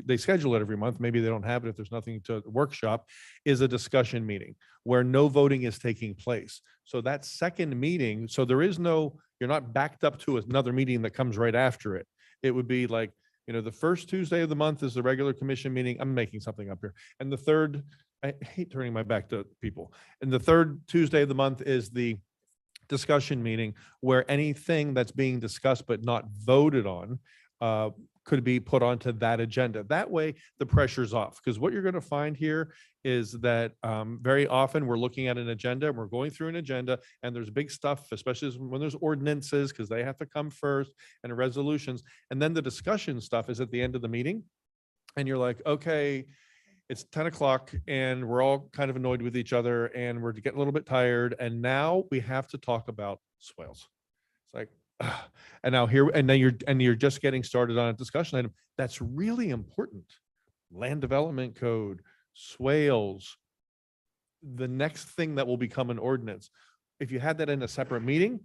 they schedule it every month, maybe they don't have it if there's nothing to workshop, is a discussion meeting where no voting is taking place. So that second meeting, so you're not backed up to another meeting that comes right after it. It would be like, the first Tuesday of the month is the regular commission meeting. I'm making something up here. And the third, I hate turning my back to people. And the third Tuesday of the month is the discussion meeting where anything that's being discussed but not voted on could be put onto that agenda. That way the pressure's off. Because what you're going to find here is that very often we're looking at an agenda and we're going through an agenda and there's big stuff, especially when there's ordinances, because they have to come first, and resolutions. And then the discussion stuff is at the end of the meeting. And you're like, okay, it's 10 o'clock and we're all kind of annoyed with each other and we're getting a little bit tired. And now we have to talk about swales. It's like, and now here, and then you're just getting started on a discussion item that's really important. Land development code, swales, the next thing that will become an ordinance. If you had that in a separate meeting,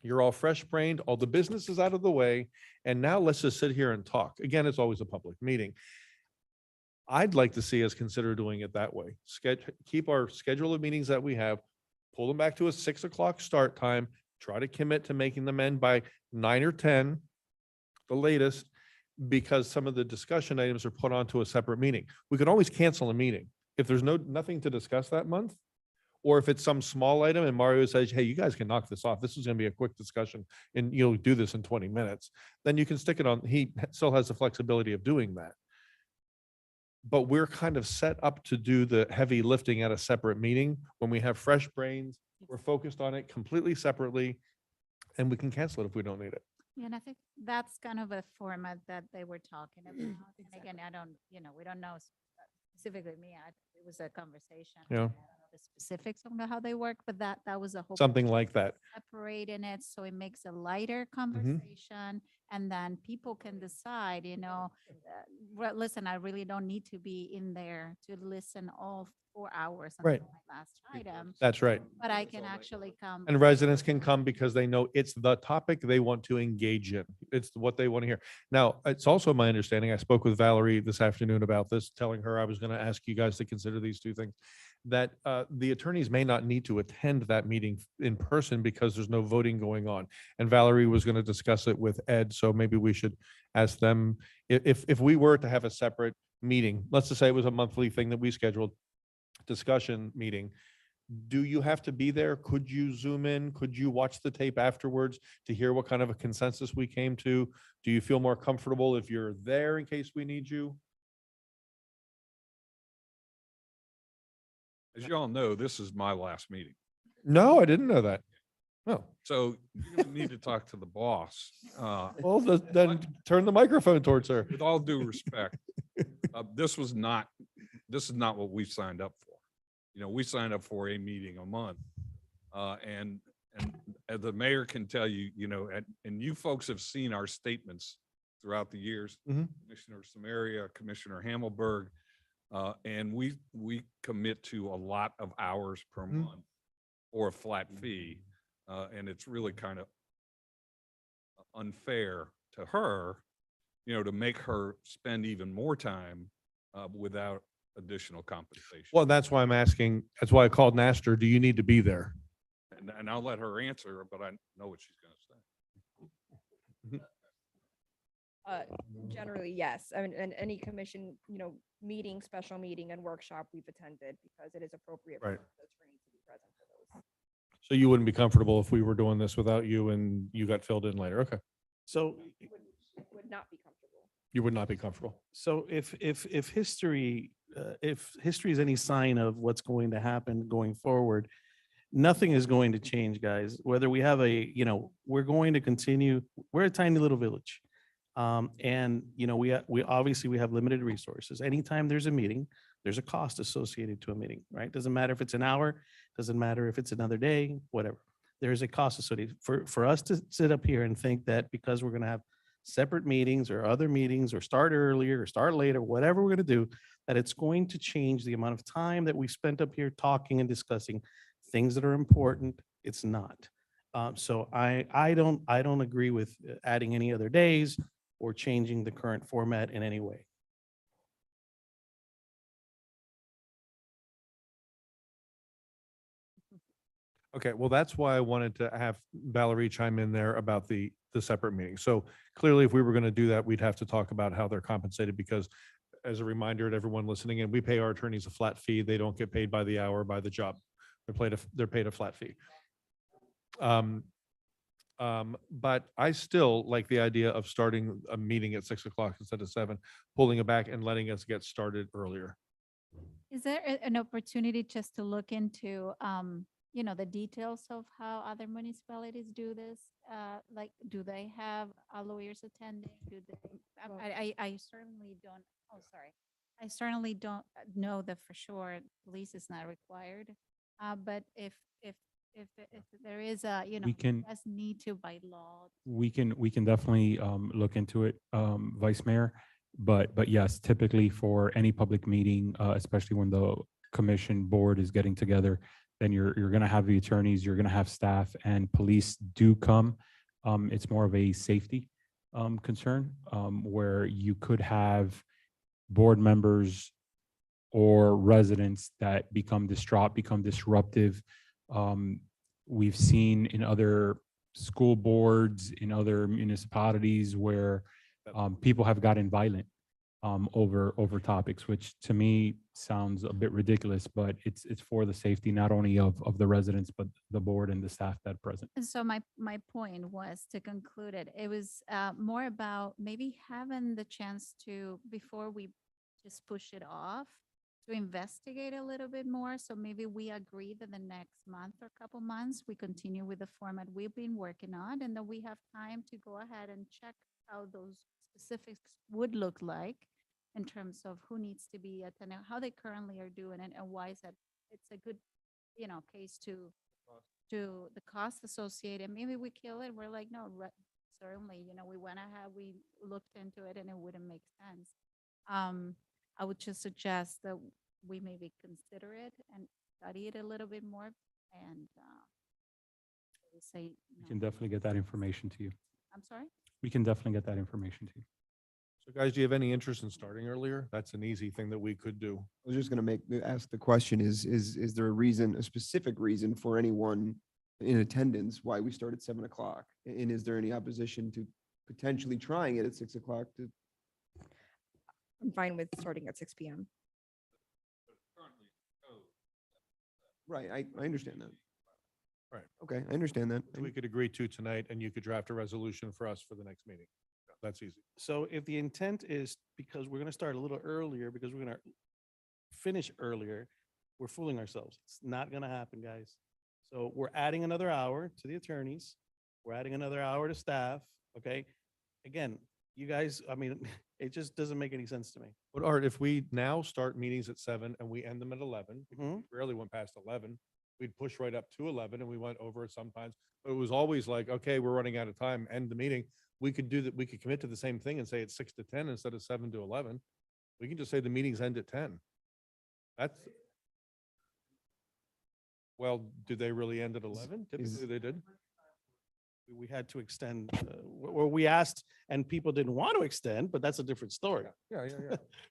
you're all fresh brained, all the business is out of the way. And now let's just sit here and talk. Again, it's always a public meeting. I'd like to see us consider doing it that way. Keep our schedule of meetings that we have, pull them back to a 6 o'clock start time, try to commit to making them end by 9 or 10, the latest, because some of the discussion items are put onto a separate meeting. We could always cancel a meeting if there's nothing to discuss that month, or if it's some small item and Mario says, hey, you guys can knock this off. This is going to be a quick discussion and you'll do this in 20 minutes. Then you can stick it on. He still has the flexibility of doing that. But we're kind of set up to do the heavy lifting at a separate meeting when we have fresh brains. We're focused on it completely separately, and we can cancel it if we don't need it. Yeah, and I think that's kind of a format that they were talking about. And again, I don't, we don't know specifically me. It was a conversation. Yeah. I don't know the specifics on how they work, but that was a whole. Something like that. Separating it so it makes a lighter conversation, and then people can decide, well, listen, I really don't need to be in there to listen all 4 hours on Right. my last item. That's right. But I can actually come. And residents can come because they know it's the topic they want to engage in. It's what they want to hear. Now, it's also my understanding, I spoke with Valerie this afternoon about this, telling her I was going to ask you guys to consider these two things, that the attorneys may not need to attend that meeting in person because there's no voting going on. And Valerie was going to discuss it with Ed, so maybe we should ask them if we were to have a separate meeting, let's just say it was a monthly thing that we scheduled, discussion meeting. Do you have to be there? Could you zoom in? Could you watch the tape afterwards to hear what kind of a consensus we came to? Do you feel more comfortable if you're there in case we need you? As you all know, this is my last meeting. No, I didn't know that. Oh, So you need to talk to the boss. well, then turn the microphone towards her. With all due respect, this is not what we signed up for. We signed up for a meeting a month. And And the mayor can tell you, you know, and you folks have seen our statements throughout the years. Mhm. Commissioner Samaria, Commissioner Hammelberg, and we commit to a lot of hours per Mhm. month or a flat fee. And it's really kind of unfair to her, you know, to make her spend even more time without additional compensation. Well, that's why I'm asking, that's why I called Naster, do you need to be there? And I'll let her answer, but I know what she's going to say. Generally, yes. I mean, and any commission, meeting, special meeting and workshop we've attended because it is appropriate for Right. the attorney to be present for those. So you wouldn't be comfortable if we were doing this without you and you got filled in later? Okay. So Would not be comfortable. You would not be comfortable. So if history is any sign of what's going to happen going forward, nothing is going to change, guys. Whether we have we're going to continue, we're a tiny little village. And we obviously we have limited resources. Anytime there's a meeting, there's a cost associated to a meeting, right? Doesn't matter if it's an hour, doesn't matter if it's another day, whatever. There's a cost associated for us to sit up here and think that because we're going to have separate meetings or other meetings or start earlier or start later, whatever we're going to do, that it's going to change the amount of time that we spent up here talking and discussing things that are important. It's not. So I don't agree with adding any other days or changing the current format in any way. Okay, well, that's why I wanted to have Valerie chime in there about the separate meeting. So clearly, if we were going to do that, we'd have to talk about how they're compensated because as a reminder to everyone listening in, we pay our attorneys a flat fee. They don't get paid by the hour, by the job. They're paid a flat fee. But I still like the idea of starting a meeting at 6 o'clock instead of 7, pulling it back and letting us get started earlier. Is there an opportunity just to look into, the details of how other municipalities do this? Like, do they have lawyers attending? Do they? I certainly don't. Oh, sorry. I certainly don't know that for sure. Police is not required. But if there is a, We can- does need to by law. We can definitely look into it, Vice Mayor. But yes, typically for any public meeting, especially when the commission board is getting together, then you're going to have the attorneys, you're going to have staff, and police do come. It's more of a safety concern where you could have board members or residents that become distraught, become disruptive. We've seen in other school boards, in other municipalities where people have gotten violent over topics, which to me sounds a bit ridiculous, but it's for the safety not only of the residents, but the board and the staff that are present. And so my point was to conclude it. It was more about maybe having the chance to, before we just push it off, to investigate a little bit more. So maybe we agree that the next month or couple months, we continue with the format we've been working on, and then we have time to go ahead and check how those specifics would look like in terms of who needs to be attending, how they currently are doing it, and why is that it's a good, case to the cost associated. Maybe we kill it. We're like, no, certainly, we went ahead, we looked into it, and it wouldn't make sense. I would just suggest that we maybe consider it and study it a little bit more and say, We can definitely get that information to you. I'm sorry? We can definitely get that information to you. So guys, do you have any interest in starting earlier? That's an easy thing that we could do. I was just going to ask the question, is there a specific reason for anyone in attendance why we start at 7 o'clock? And is there any opposition to potentially trying it at 6 o'clock? I'm fine with starting at 6 p.m. Right, I understand that. Right. Okay, I understand that. We could agree to tonight and you could draft a resolution for us for the next meeting. That's easy. So if the intent is because we're going to start a little earlier, because we're going to finish earlier, we're fooling ourselves. It's not going to happen, guys. So we're adding another hour to the attorneys. We're adding another hour to staff. Okay. Again, you guys, I mean, it just doesn't make any sense to me. But Art, if we now start meetings at 7 and we end them at 11, because Mhm. we rarely went past 11, we'd push right up to 11 and we went over it sometimes. But it was always like, okay, we're running out of time, end the meeting. We could do that. We could commit to the same thing and say it's 6 to 10 instead of 7 to 11. We can just say the meetings end at 10. That's, well, do they really end at 11? Typically they did. We had to extend, or we asked and people didn't want to extend, but that's a different story. Yeah.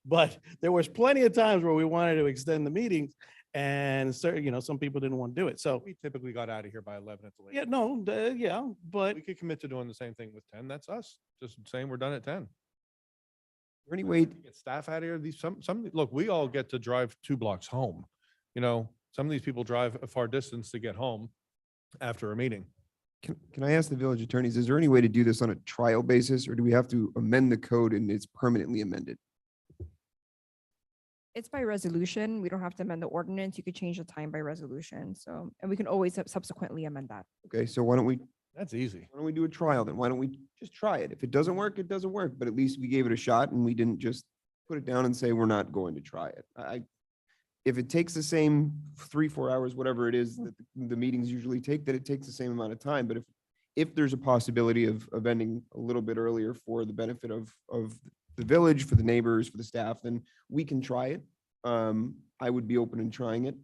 But there was plenty of times where we wanted to extend the meetings and some people didn't want to do it. So, We typically got out of here by 11 at the latest. yeah, no, but We could commit to doing the same thing with 10. That's us. Just saying we're done at 10. there any way, Get staff out of here. Look, we all get to drive 2 blocks home. Some of these people drive a far distance to get home after a meeting. can I ask the village attorneys, is there any way to do this on a trial basis, or do we have to amend the code and it's permanently amended? It's by resolution. We don't have to amend the ordinance. You could change the time by resolution. So, and we can always subsequently amend that. Okay, so why don't we That's easy. Why don't we do a trial then? Why don't we just try it? If it doesn't work, it doesn't work, but at least we gave it a shot and we didn't just put it down and say, we're not going to try it. If it takes the same 3-4 hours, whatever it is that the meetings usually take, that it takes the same amount of time. But if there's a possibility of ending a little bit earlier for the benefit of the village, for the neighbors, for the staff, then we can try it. I would be open in trying it.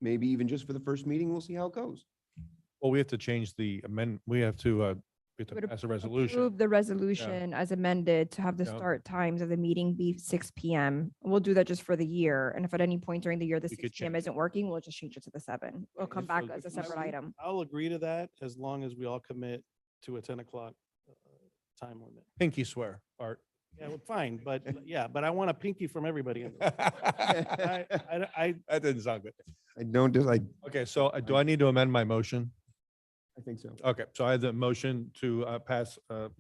Maybe even just for the first meeting, we'll see how it goes. Well, we have to change we have to Would pass a resolution. Approve the resolution as amended to have the Yeah. start times of the meeting be 6 PM. We'll do that just for the year. And if at any point during the year, the We 6 could PM change isn't working, we'll just change it to the 7. We'll come If- back if as a we- separate item. I'll agree to that as long as we all commit to a 10 o'clock time limit. Pinky swear, Art. Yeah, well, fine, but but I want a pinky from everybody. in the room. That didn't sound good. I don't, Okay, so do I need to amend my motion? I think so. Okay, so I have the motion to pass, oh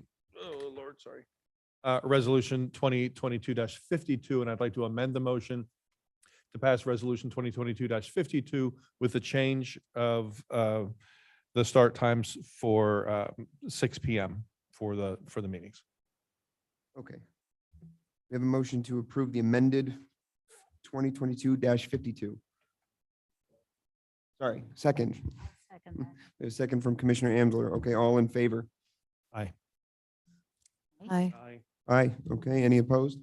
Lord, sorry. Resolution 2022-52, and I'd like to amend the motion to pass Resolution 2022-52 with the change of the start times for 6 PM for the meetings. Okay. We have a motion to approve the amended 2022-52. Sorry, second. Second that. There's a second from Commissioner Amsler. Okay, all in favor? Aye. Aye. Aye. Okay, any opposed?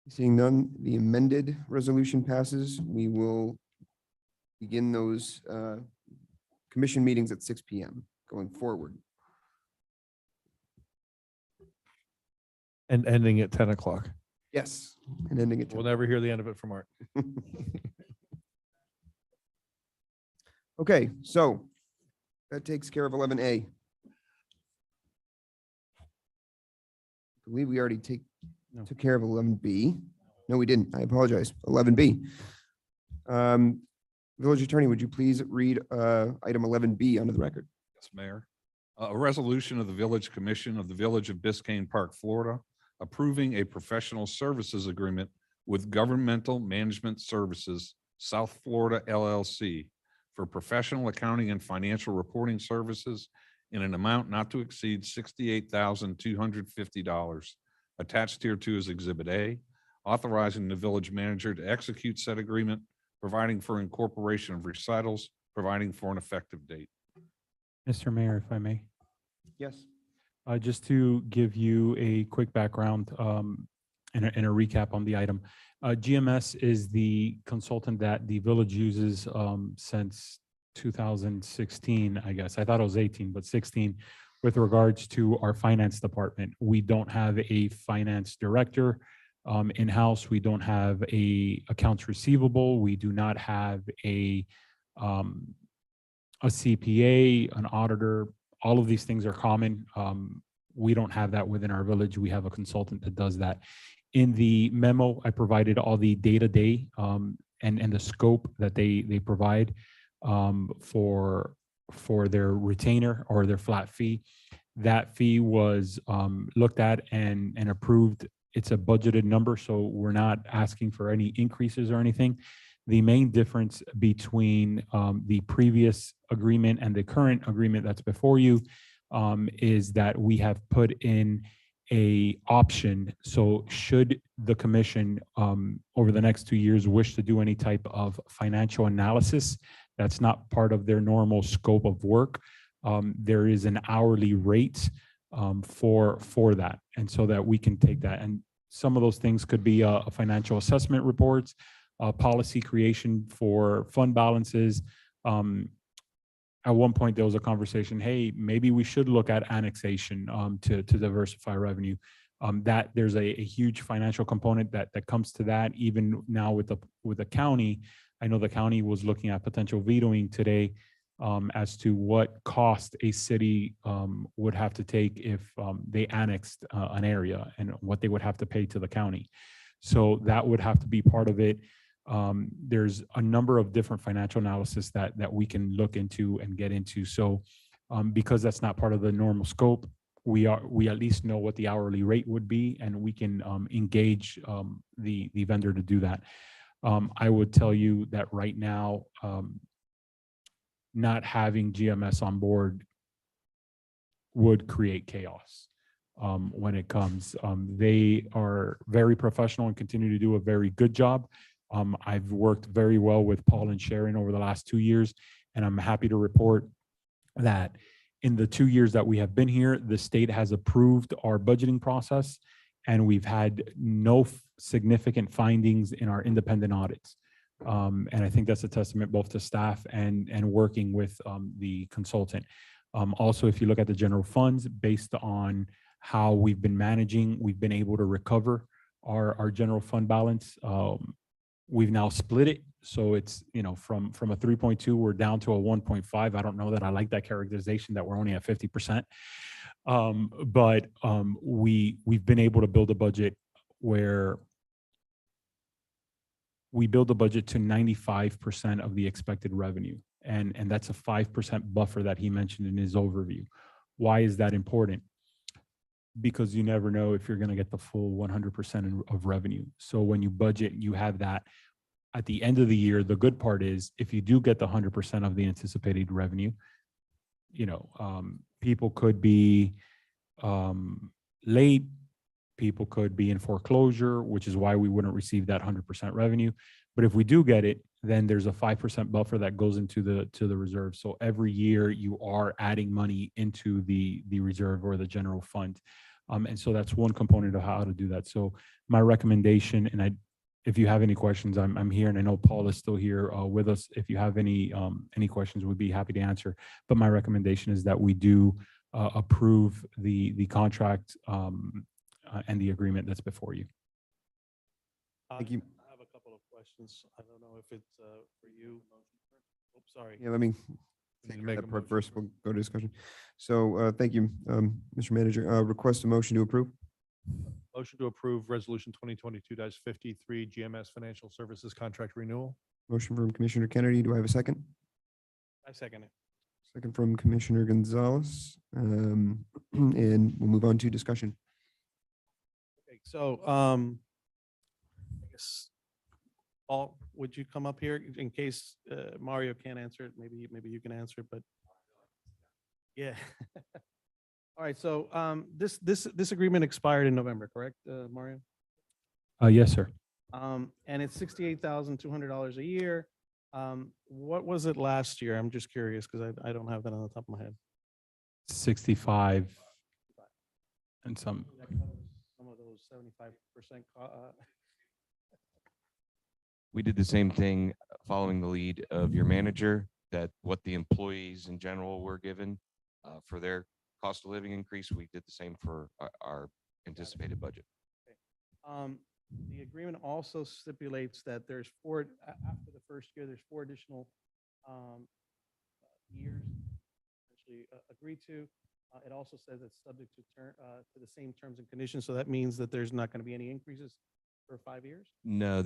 Seeing none, the amended resolution passes. We will begin those commission meetings at 6 PM going forward. And ending at 10 o'clock. Yes, and ending at We'll 10. never hear the end of it from Art. Okay, so that takes care of 11A. I believe we already No. took care of 11B. No, we didn't. I apologize. 11B. Village Attorney, would you please read item 11B onto the record? Yes, Mayor. A resolution of the Village Commission of the Village of Biscayne Park, Florida, approving a professional services agreement with Governmental Management Services, South Florida LLC, for professional accounting and financial reporting services in an amount not to exceed $68,250. Attached hereto is Exhibit A, authorizing the village manager to execute said agreement, providing for incorporation of recitals, providing for an effective date. Mr. Mayor, if I may. Yes. Just to give you a quick background and a recap on the item. GMS is the consultant that the village uses since 2016, I guess. I thought it was 18, but 16, with regards to our finance department. We don't have a finance director in-house. We don't have a accounts receivable. We do not have a CPA, an auditor. All of these things are common. We don't have that within our village. We have a consultant that does that. In the memo, I provided all the day-to-day and the scope that they provide for their retainer or their flat fee. That fee was looked at and approved. It's a budgeted number, so we're not asking for any increases or anything. The main difference between the previous agreement and the current agreement that's before you is that we have put in a option. So should the commission over the next 2 years wish to do any type of financial analysis, That's not part of their normal scope of work. There is an hourly rate for that. And so that we can take that. And some of those things could be a financial assessment reports, policy creation for fund balances. At one point, there was a conversation, hey, maybe we should look at annexation to diversify revenue. That there's a huge financial component that comes to that. Even now with the county, I know the county was looking at potential vetoing today as to what cost a city would have to take if they annexed an area and what they would have to pay to the county. So that would have to be part of it. There's a number of different financial analysis that we can look into and get into. So because that's not part of the normal scope, we at least know what the hourly rate would be, and we can engage the vendor to do that. I would tell you that right now, not having GMS on board would create chaos when it comes. They are very professional and continue to do a very good job. I've worked very well with Paul and Sharon over the last 2 years, and I'm happy to report that in the 2 years that we have been here, the state has approved our budgeting process, and we've had no significant findings in our independent audits. And I think that's a testament both to staff and working with the consultant. Also, if you look at the general funds, based on how we've been managing, we've been able to recover our general fund balance. We've now split it. So it's, from a 3.2, we're down to a 1.5. I don't know that I like that characterization that we're only at 50%. But we've been able to build a budget where we build a budget to 95% of the expected revenue. And that's a 5% buffer that he mentioned in his overview. Why is that important? Because you never know if you're going to get the full 100% of revenue. So when you budget, you have that at the end of the year. The good part is if you do get the 100% of the anticipated revenue, people could be late, people could be in foreclosure, which is why we wouldn't receive that 100% revenue. But if we do get it, then there's a 5% buffer that goes into the reserve. So every year you are adding money into the reserve or the general fund. And so that's one component of how to do that. So my recommendation, and if you have any questions, I'm here, and I know Paul is still here with us. If you have any questions, we'd be happy to answer. But my recommendation is that we do approve the contract and the agreement that's before you. Thank you. I have a couple of questions. I don't know if it's for you. Oops, sorry. Yeah, let me take that part first. We'll go to discussion. So thank you, Mr. Manager. Request a motion to approve. Motion to approve Resolution 2022-53 GMS Financial Services Contract Renewal. Motion from Commissioner Kennedy. Do I have a second? I second it. Second from Commissioner Gonzalez. And we'll move on to discussion. Okay, so I guess, Paul, would you come up here in case Mario can't answer it? Maybe you can answer it, but yeah. All right, so this agreement expired in November, correct, Mario? Yes, sir. And it's $68,200 a year. What was it last year? I'm just curious because I don't have that on the top of my head. 65 and some. Some of those 75%. We did the same thing following the lead of your manager, that what the employees in general were given for their cost of living increase, we did the same for our anticipated budget. The agreement also stipulates that there's after the first year, there's 4 additional years actually agreed to. It also says it's subject to the same terms and conditions. So that means that there's not going to be any increases for 5 years? No,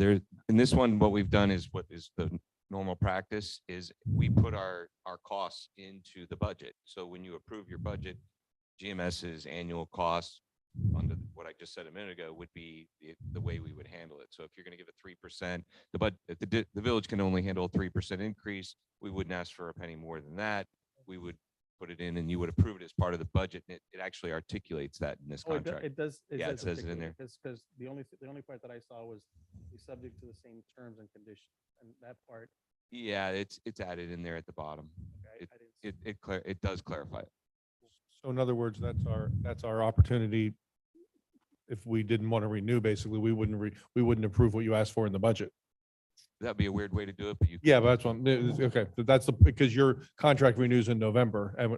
in this one, what we've done is what is the normal practice is we put our costs into the budget. So when you approve your budget, GMS's annual costs under what I just said a minute ago would be the way we would handle it. So if you're going to give a 3%, the village can only handle a 3% increase. We wouldn't ask for a penny more than that. We would put it in and you would approve it as part of the budget. And it actually articulates that in this contract. It does. Yeah, it says it in there. Because the only part that I saw was the subject to the same terms and conditions, and that part Yeah, it's added in there at the bottom. It does clarify it. So in other words, that's our opportunity. If we didn't want to renew, basically, we wouldn't approve what you asked for in the budget. That'd be a weird way to do it, but you. Yeah, but that's one, okay, but that's because your contract renews in November and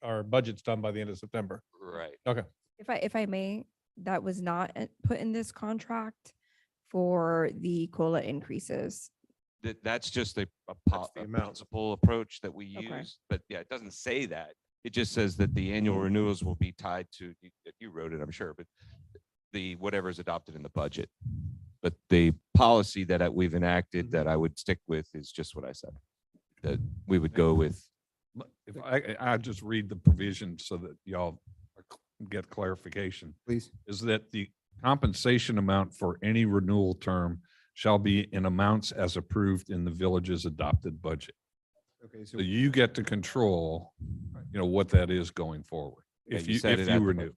our budget's done by the end of September. Right. Okay. If I may, that was not put in this contract for the COLA increases. That's just a the amount. principal approach that we Okay. use, but yeah, it doesn't say that. It just says that the annual renewals will be tied to, you wrote it, I'm sure, but the whatever is adopted in the budget. But the policy that we've enacted that I would stick with is just what I said. That we would go with. If I just read the provision so that y'all get clarification. Please. Is that the compensation amount for any renewal term shall be in amounts as approved in the village's adopted budget. Okay, So you get to control, what that is going forward. Yeah, If you you, set if it at you the renew, budget.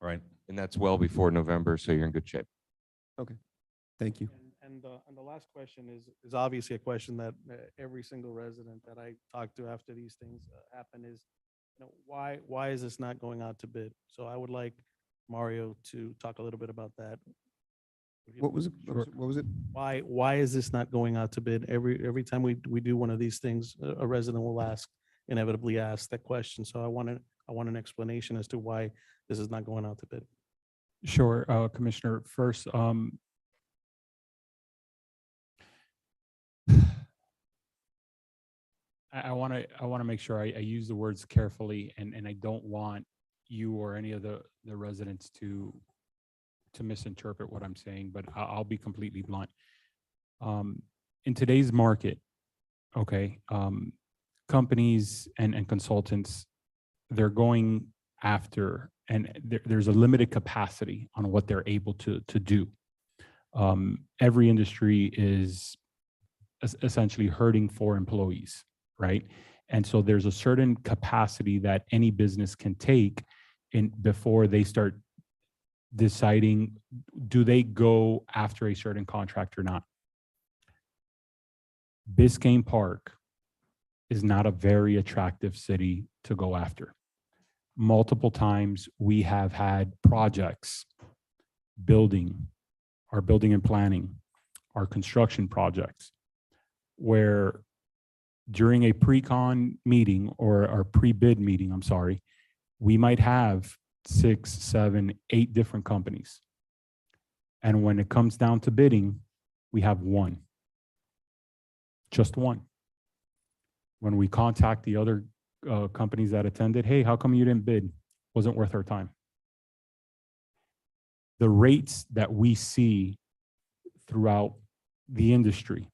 right? And that's well before November, so you're in good shape. Okay, thank you. And the last question is obviously a question that every single resident that I talk to after these things happen is, why is this not going out to bid? So I would like Mario to talk a little bit about that. What was it? What was it? Why is this not going out to bid? Every time we do one of these things, a resident will inevitably ask that question. So I want an explanation as to why this is not going out to bid. Sure, Commissioner. First, I want to make sure I use the words carefully, and I don't want you or any of the residents to misinterpret what I'm saying, but I'll be completely blunt. In today's market, okay, companies and consultants, they're going after, and there's a limited capacity on what they're able to do. Every industry is essentially hurting for employees, right? And so there's a certain capacity that any business can take in before they start deciding, do they go after a certain contract or not? Biscayne Park is not a very attractive city to go after. Multiple times we have had projects, our building and planning, our construction projects, where during a pre-con meeting or our pre-bid meeting, I'm sorry, we might have 6, 7, 8 different companies. And when it comes down to bidding, we have one, just one. When we contact the other companies that attended, hey, how come you didn't bid? Wasn't worth our time. The rates that we see throughout the industry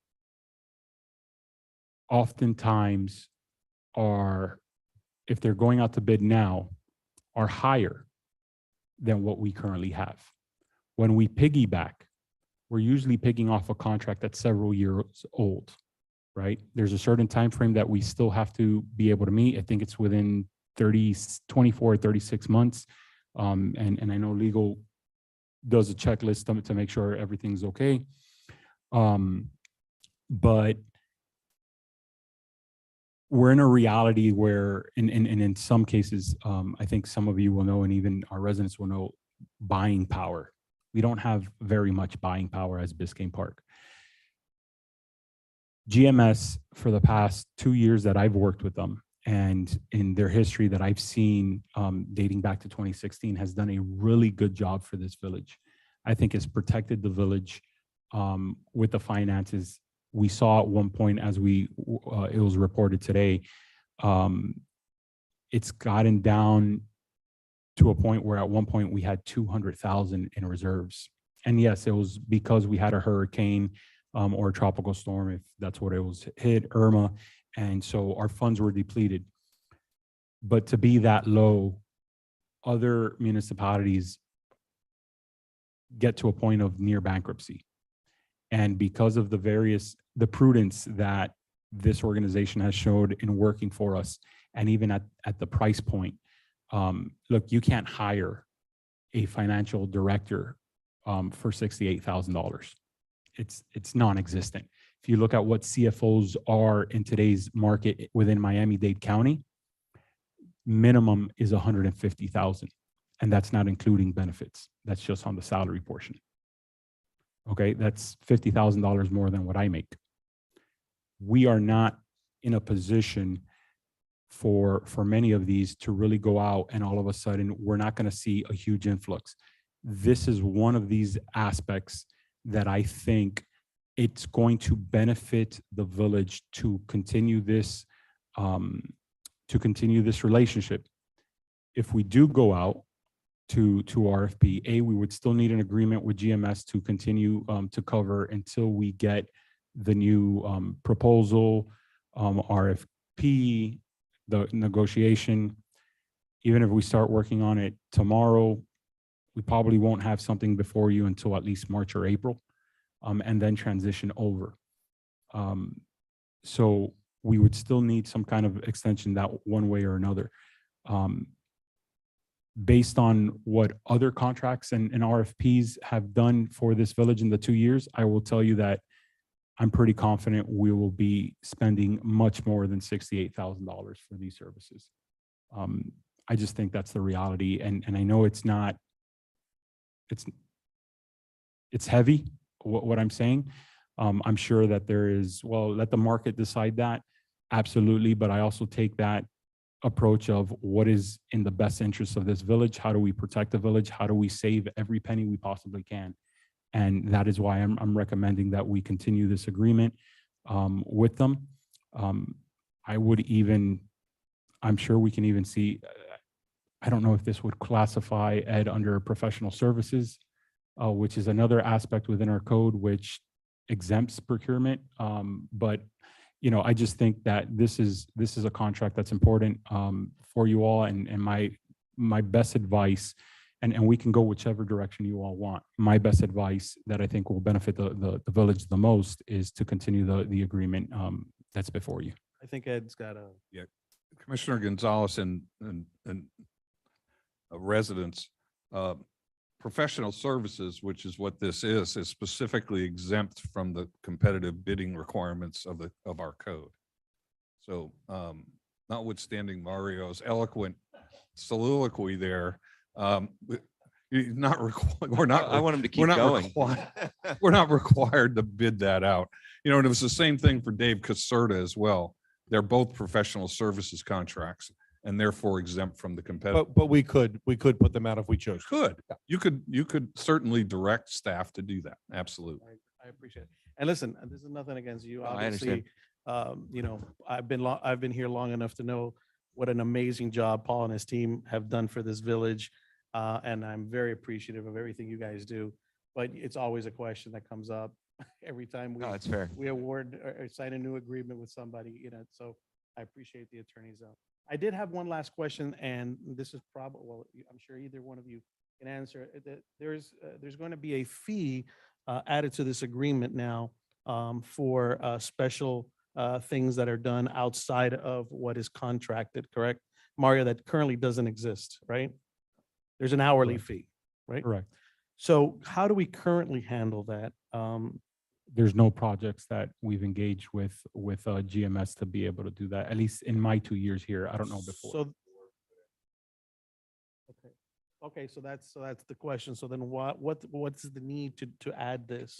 oftentimes are, if they're going out to bid now, are higher than what we currently have. When we piggyback, we're usually picking off a contract that's several years old, right? There's a certain time frame that we still have to be able to meet. I think it's within 24 or 36 months. And I know legal does a checklist to make sure everything's okay. But we're in a reality where, in some cases, I think some of you will know, and even our residents will know, buying power. We don't have very much buying power as Biscayne Park. GMS, for the past 2 years that I've worked with them, and in their history that I've seen dating back to 2016, has done a really good job for this village. I think it's protected the village with the finances. We saw at one point, as it was reported today, it's gotten down to a point where at one point we had 200,000 in reserves. And yes, it was because we had a hurricane or a tropical storm, if that's what it was, hit Irma. And so our funds were depleted. But to be that low, other municipalities get to a point of near bankruptcy. And because of the prudence that this organization has showed in working for us, and even at the price point, look, you can't hire a financial director for $68,000. It's non-existent. if you look at what CFOs are in today's market within Miami-Dade County, minimum is 150,000. And that's not including benefits. That's just on the salary portion. Okay, that's $50,000 more than what I make. We are not in a position for many of these to really go out and all of a sudden we're not going to see a huge influx. This is one of these aspects that I think it's going to benefit the village to continue this relationship. If we do go out to RFP, we would still need an agreement with GMS to continue to cover until we get the new proposal, RFP, the negotiation. Even if we start working on it tomorrow, we probably won't have something before you until at least March or April, and then transition over. So we would still need some kind of extension that one way or another. Based on what other contracts and RFPs have done for this village in the 2 years, I will tell you that I'm pretty confident we will be spending much more than $68,000 for these services. I just think that's the reality. And I know it's not, it's heavy, what I'm saying. I'm sure that there is, well, let the market decide that. Absolutely. But I also take that approach of what is in the best interest of this village. How do we protect the village? How do we save every penny we possibly can? And that is why I'm recommending that we continue this agreement with them. I would even, I'm sure we can even see, I don't know if this would classify Ed under professional services, which is another aspect within our code which exempts procurement. But you know, I just think that this is a contract that's important for you all, and my best advice, and we can go whichever direction you all want. My best advice that I think will benefit the village the most is to continue the agreement that's before you. I think Ed's got a. Yeah, Commissioner Gonzalez and residents, professional services, which is what this is specifically exempt from the competitive bidding requirements of our code. So notwithstanding Mario's eloquent soliloquy there, not required. We're not. I want him to keep we're not going. We're not required to bid that out. You know, and it was the same thing for Dave Caserta as well. They're both professional services contracts and therefore exempt from the competitive. But we could put them out if we chose. You could certainly direct staff to do that. Absolutely. I appreciate it. And listen, this is nothing against you. I understand. Obviously, you know, I've been here long enough to know what an amazing job Paul and his team have done for this village. And I'm very appreciative of everything you guys do. But it's always a question that comes up every time That's fair. we award or sign a new agreement with somebody, you know, so I appreciate the attorneys. I did have one last question, and this is probably, well, I'm sure either one of you can answer. There's going to be a fee added to this agreement now for special things that are done outside of what is contracted, correct? Mario, that currently doesn't exist, right? There's an hourly fee, right? Correct. So how do we currently handle that? There's no projects that we've engaged with GMS to be able to do that, at least in my 2 years here. I don't know before. So, okay, so that's the question. So then what's the need to add this?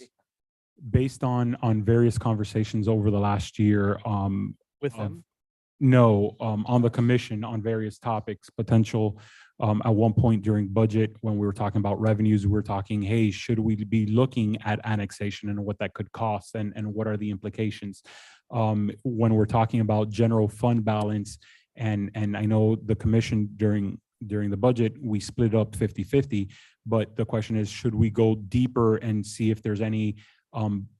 Based on various conversations over the last year, With them? No, on the commission on various topics, potential. At one point during budget, when we were talking about revenues, we were talking, hey, should we be looking at annexation and what that could cost and what are the implications? When we're talking about general fund balance, and I know the commission during the budget, we split up 50-50, but the question is, should we go deeper and see if there's any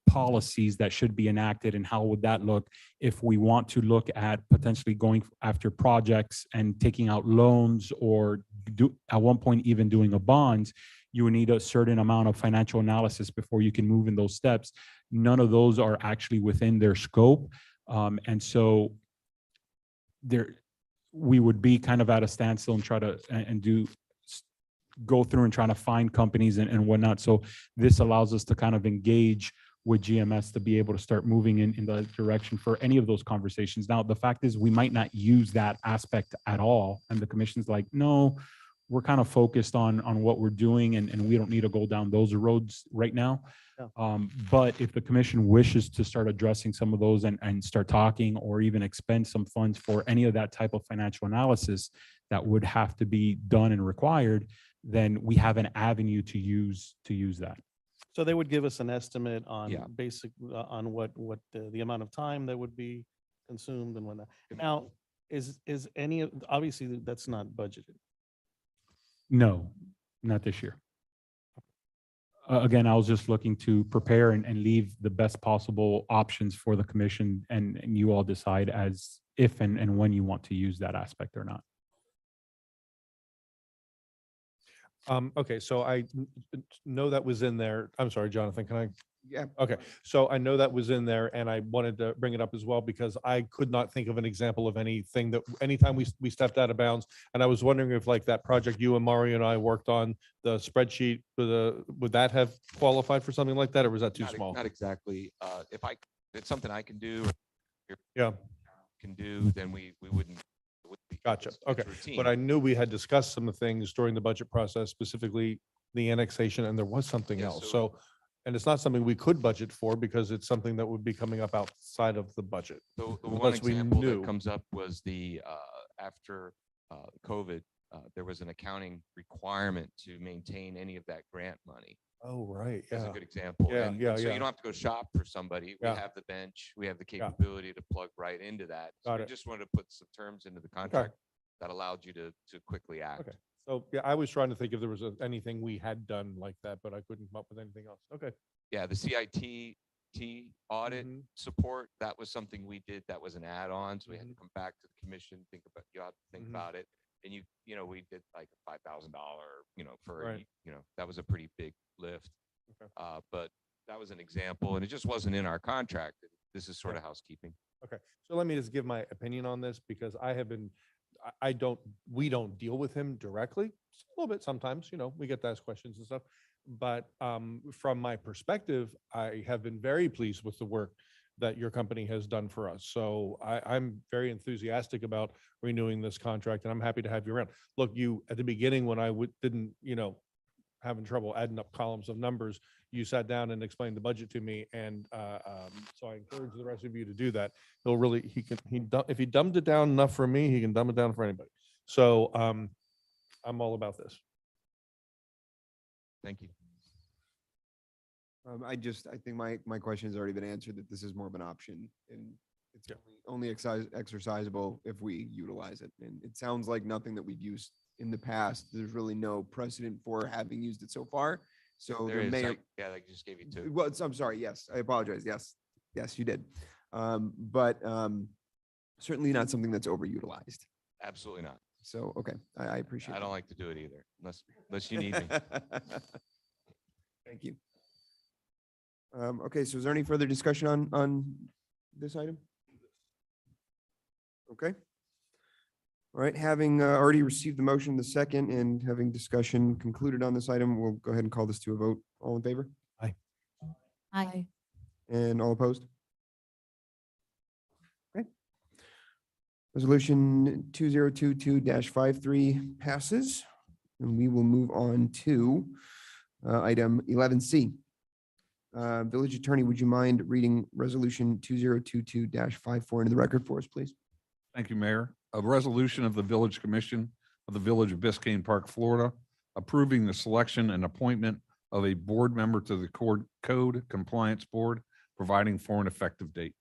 policies that should be enacted, and how would that look if we want to look at potentially going after projects and taking out loans, or at one point even doing a bond? You would need a certain amount of financial analysis before you can move in those steps. None of those are actually within their scope, and so we would be kind of at a standstill and try to go through and trying to find companies and whatnot. So this allows us to kind of engage with GMS to be able to start moving in the direction for any of those conversations. Now, the fact is, we might not use that aspect at all. And the commission's like, no, we're kind of focused on what we're doing, and we don't need to go down those roads right now. Yeah. But if the commission wishes to start addressing some of those and start talking, or even expend some funds for any of that type of financial analysis that would have to be done and required, then we have an avenue to use that. So they would give us an estimate on Yeah. basic, on what the amount of time that would be consumed and whatnot. Now, is any, obviously that's not budgeted. No, not this year. Again, I was just looking to prepare and leave the best possible options for the commission, and you all decide as if and when you want to use that aspect or not. Okay, so I know that was in there. I'm sorry, Jonathan, can I? Yeah. Okay, so I know that was in there, and I wanted to bring it up as well because I could not think of an example of anything that, anytime we stepped out of bounds. And I was wondering if, like, that project you and Mario and I worked on, the spreadsheet, would that have qualified for something like that, or was that too small? Not exactly. If it's something I can do, Yeah. can do, then we wouldn't. it wouldn't be- Gotcha. it's Okay. routine. But I knew we had discussed some of the things during the budget process, specifically the annexation, and there was something Yeah, else. so- So, and it's not something we could budget for because it's something that would be coming up outside of the budget. The one unless we example knew. that comes up was after COVID, there was an accounting requirement to maintain any of that grant money. Oh, right. As a Yeah. good example. Yeah, And yeah, so yeah. you don't have to go shop for somebody. We Yeah. have the bench, we have the Yeah. capability to plug right into that. So Got we it. just wanted to put some terms into the contract that allowed you to quickly act. Okay. So, yeah, I was trying to think if there was anything we had done like that, but I couldn't come up with anything else. Okay. Yeah, the CIT audit Mhm. support, that was something we did. That was an add-on. So we had to come back to the commission, you have to think Mhm. about it. And we did like a $5,000, for, Right. that was a pretty big lift. Okay. But that was an example, and it just wasn't in our contract. This is sort of housekeeping. Okay, so let me just give my opinion on this because I have been, we don't deal with him directly. A little bit sometimes, we get to ask questions and stuff. But from my perspective, I have been very pleased with the work that your company has done for us. So I'm very enthusiastic about renewing this contract, and I'm happy to have you around. Look, at the beginning, when I didn't, having trouble adding up columns of numbers, you sat down and explained the budget to me, and so I encourage the rest of you to do that. If he dumbed it down enough for me, he can dumb it down for anybody. So I'm all about this. Thank you. I think my question has already been answered, that this is more of an option, and it's only exercisable if we utilize it. And it sounds like nothing that we've used in the past. There's really no precedent for having used it so far. So There there is, may, I just gave you two. well, I'm sorry. Yes, I apologize. Yes, you did. But certainly not something that's overutilized. Absolutely not. So, okay, I appreciate I it. don't like to do it either, unless you need me. Thank you. Okay, so is there any further discussion on this item? Okay. All right, having already received the motion, the second, and having discussion concluded on this item, we'll go ahead and call this to a vote. All in favor? Aye. And all opposed? Okay. Resolution 2022-53 passes, and we will move on to item 11C. Village Attorney, would you mind reading Resolution 2022-54 into the record for us, please? Thank you, Mayor. A resolution of the Village Commission of the Village of Biscayne Park, Florida, approving the selection and appointment of a board member to the Code Compliance Board, providing for an effective date.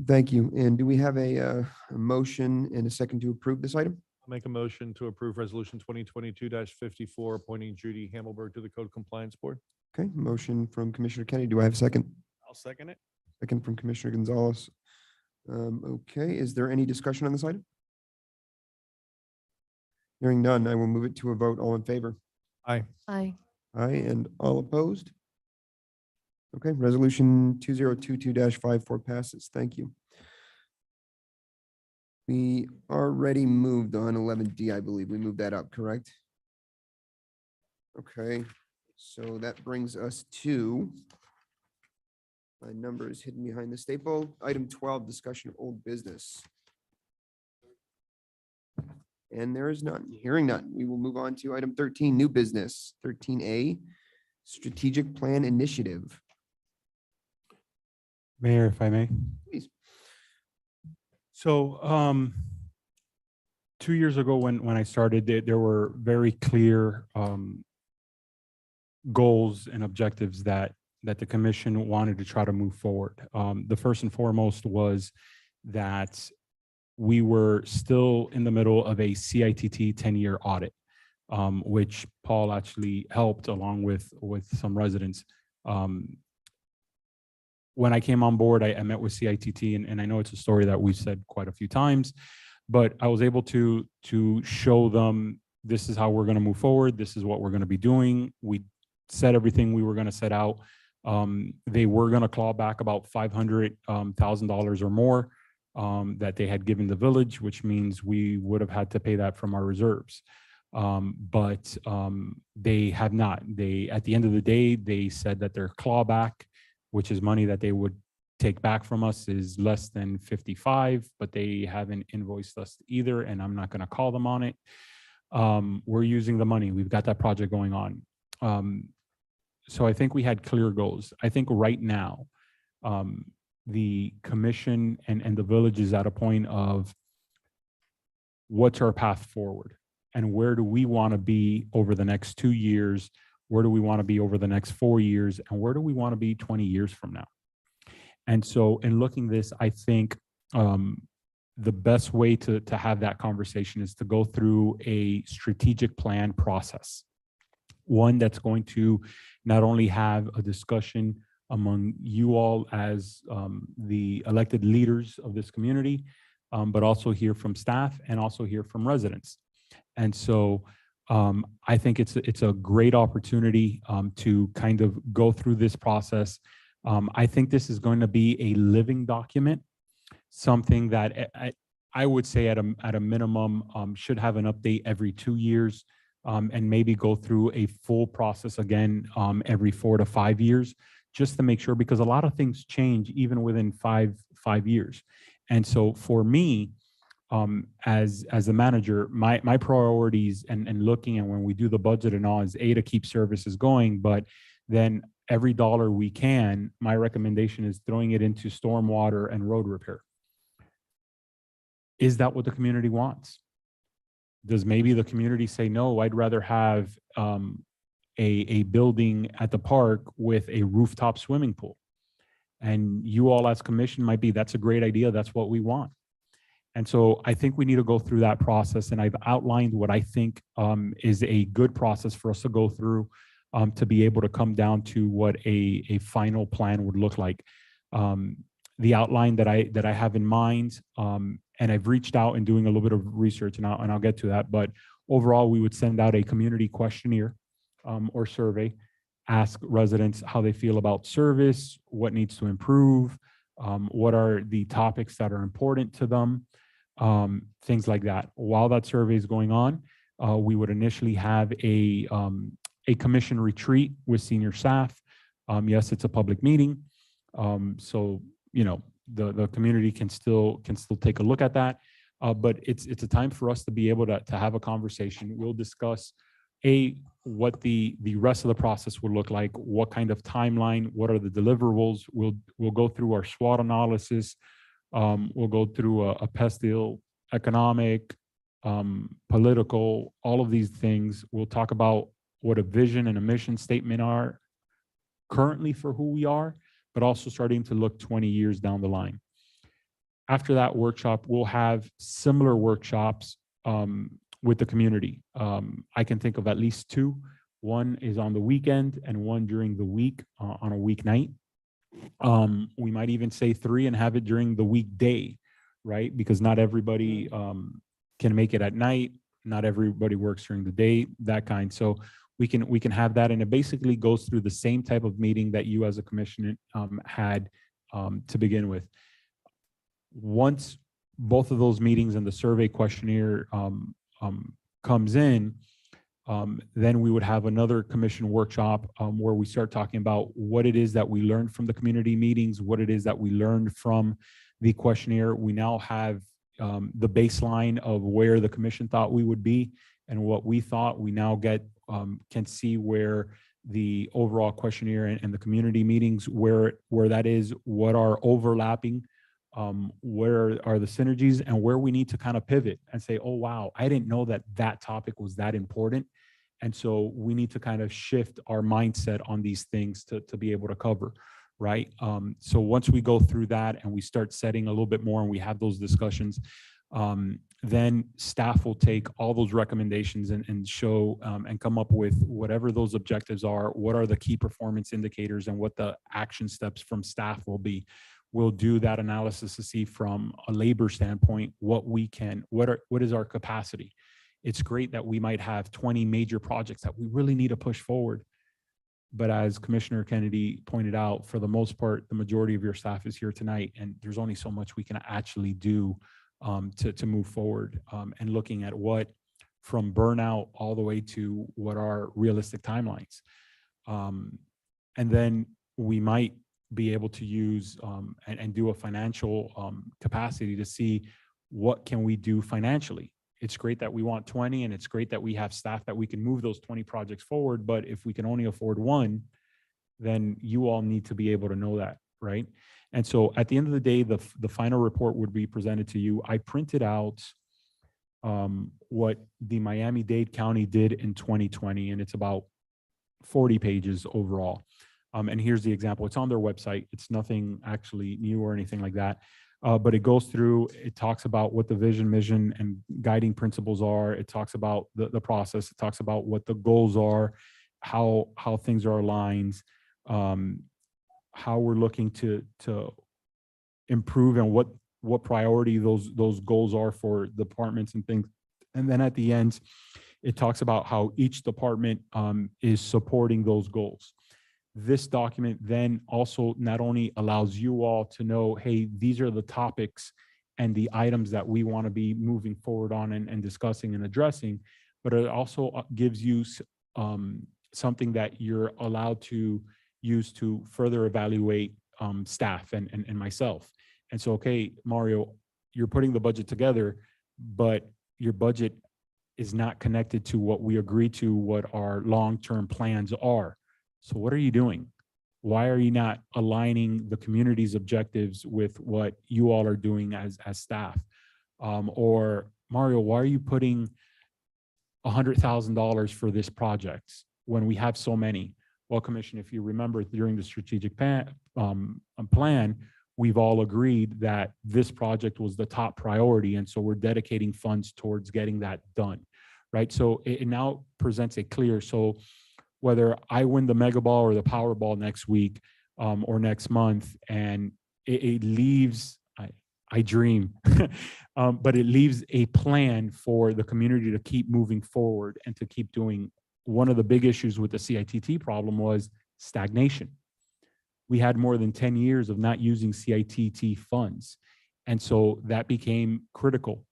Thank you. And do we have a motion and a second to approve this item? I'll make a motion to approve Resolution 2022-54, appointing Judy Hamelberg to the Code Compliance Board. Okay, motion from Commissioner Kennedy. Do I have a second? I'll second it. Second from Commissioner Gonzalez. Okay, is there any discussion on this item? Hearing none, I will move it to a vote. All in favor? Aye. Aye. Aye, and all opposed? Okay, Resolution 2022-54 passes. Thank you. We already moved on 11D, I believe. We moved that up, correct? Okay. so that brings us to my number is hidden behind the staple. Item 12, discussion of old business. And there is none. Hearing none, we will move on to item 13, new business. 13A, strategic plan initiative. Mayor, if I may. Please. So 2 years ago, when I started, there were very clear goals and objectives that the commission wanted to try to move forward. The first and foremost was that we were still in the middle of a CITT 10-year audit, which Paul actually helped along with some residents. When I came on board, I met with CITT, and I know it's a story that we've said quite a few times, but I was able to show them this is how we're going to move forward. This is what we're going to be doing. We said everything we were going to set out. They were going to claw back about $500,000 or more that they had given the village, which means we would have had to pay that from our reserves. But they have not. At the end of the day, they said that their clawback, which is money that they would take back from us, is less than 55, but they haven't invoiced us either, and I'm not going to call them on it. We're using the money. We've got that project going on. So I think we had clear goals. I think right now, the commission and the village is at a point of what's our path forward and where do we want to be over the next 2 years? Where do we want to be over the next 4 years? And where do we want to be 20 years from now? And so in looking this, I think the best way to have that conversation is to go through a strategic plan process. One that's going to not only have a discussion among you all as the elected leaders of this community, but also hear from staff and also hear from residents. And so I think it's a great opportunity to kind of go through this process. I think this is going to be a living document, something that I would say at a minimum should have an update every 2 years, and maybe go through a full process again every 4 to 5 years, just to make sure, because a lot of things change even within five years. And so for me, as a manager, my priorities and looking at when we do the budget and all is to keep services going, but then every dollar we can, my recommendation is throwing it into stormwater and road repair. Is that what the community wants? Does maybe the community say, no, I'd rather have a building at the park with a rooftop swimming pool? And you all as commission might be, that's a great idea. That's what we want. And so I think we need to go through that process. And I've outlined what I think is a good process for us to go through to be able to come down to what a final plan would look like. The outline that I have in mind, and I've reached out and doing a little bit of research, and I'll get to that. But overall, we would send out a community questionnaire or survey, ask residents how they feel about service, what needs to improve, what are the topics that are important to them, things like that. While that survey is going on, we would initially have a commission retreat with senior staff. Yes, it's a public meeting, so you know the community can still take a look at that. But it's a time for us to be able to have a conversation. We'll discuss what the rest of the process would look like, what kind of timeline, what are the deliverables. We'll go through our SWOT analysis. We'll go through a PESTEL, economic, political, all of these things. We'll talk about what a vision and a mission statement are currently for who we are, but also starting to look 20 years down the line. After that workshop, we'll have similar workshops with the community. I can think of at least 2. One is on the weekend and one during the week on a weeknight. We might even say 3 and have it during the weekday, right? Because not everybody can make it at night. Not everybody works during the day, that kind. So we can have that, and it basically goes through the same type of meeting that you as a commission had to begin with. Once both of those meetings and the survey questionnaire comes in, Then we would have another commission workshop where we start talking about what it is that we learned from the community meetings, what it is that we learned from the questionnaire. We now have the baseline of where the commission thought we would be and what we thought. We now can see where the overall questionnaire and the community meetings, where that is, what are overlapping, where are the synergies, and where we need to kind of pivot and say, oh, wow, I didn't know that that topic was that important. And so we need to kind of shift our mindset on these things to be able to cover, right? So once we go through that and we start setting a little bit more and we have those discussions, then staff will take all those recommendations and show and come up with whatever those objectives are, what are the key performance indicators, and what the action steps from staff will be. We'll do that analysis to see from a labor standpoint what is our capacity. It's great that we might have 20 major projects that we really need to push forward. But as Commissioner Kennedy pointed out, for the most part, the majority of your staff is here tonight, and there's only so much we can actually do to move forward, and looking at what, from burnout all the way to what are realistic timelines. And then we might be able to use and do a financial capacity to see what can we do financially. It's great that we want 20, and it's great that we have staff that we can move those 20 projects forward, but if we can only afford one, then you all need to be able to know that, right? And so at the end of the day, the final report would be presented to you. I printed out what the Miami-Dade County did in 2020, and it's about 40 pages overall. And here's the example. It's on their website. It's nothing actually new or anything like that. But it goes through, it talks about what the vision, mission, and guiding principles are. It talks about the process. It talks about what the goals are, how things are aligned, how we're looking to improve, and what priority those goals are for departments and things. And then at the end, it talks about how each department is supporting those goals. This document then also not only allows you all to know, hey, these are the topics and the items that we want to be moving forward on and discussing and addressing, but it also gives you something that you're allowed to use to further evaluate staff and myself. And so, okay, Mario, you're putting the budget together, but your budget is not connected to what we agreed to, what our long-term plans are. So what are you doing? Why are you not aligning the community's objectives with what you all are doing as staff? Or Mario, why are you putting $100,000 for this project when we have so many? Well, Commission, if you remember during the strategic plan, we've all agreed that this project was the top priority. And so we're dedicating funds towards getting that done, right? So it now presents a clear, so whether I win the Mega Ball or the Powerball next week or next month, and it leaves, I dream, but it leaves a plan for the community to keep moving forward and to keep doing. One of the big issues with the CITT problem was stagnation. We had more than 10 years of not using CITT funds. And so that became critical.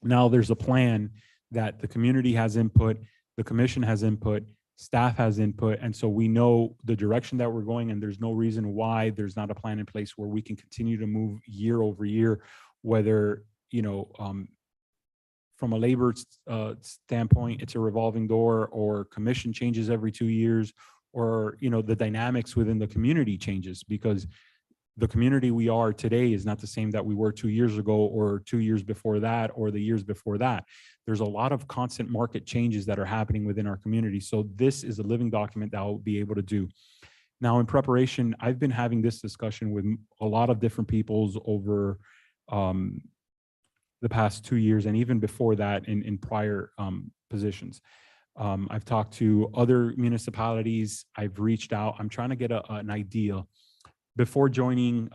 Now there's a plan that the community has input, the commission has input, staff has input, and so we know the direction that we're going, and there's no reason why there's not a plan in place where we can continue to move year over year, whether, from a labor standpoint, it's a revolving door, or commission changes every 2 years, or, the dynamics within the community changes, because the community we are today is not the same that we were 2 years ago, or 2 years before that, or the years before that. There's a lot of constant market changes that are happening within our community. So this is a living document that I'll be able to do. Now, in preparation, I've been having this discussion with a lot of different peoples over the past 2 years, and even before that in prior positions. I've talked to other municipalities. I've reached out. I'm trying to get an idea before joining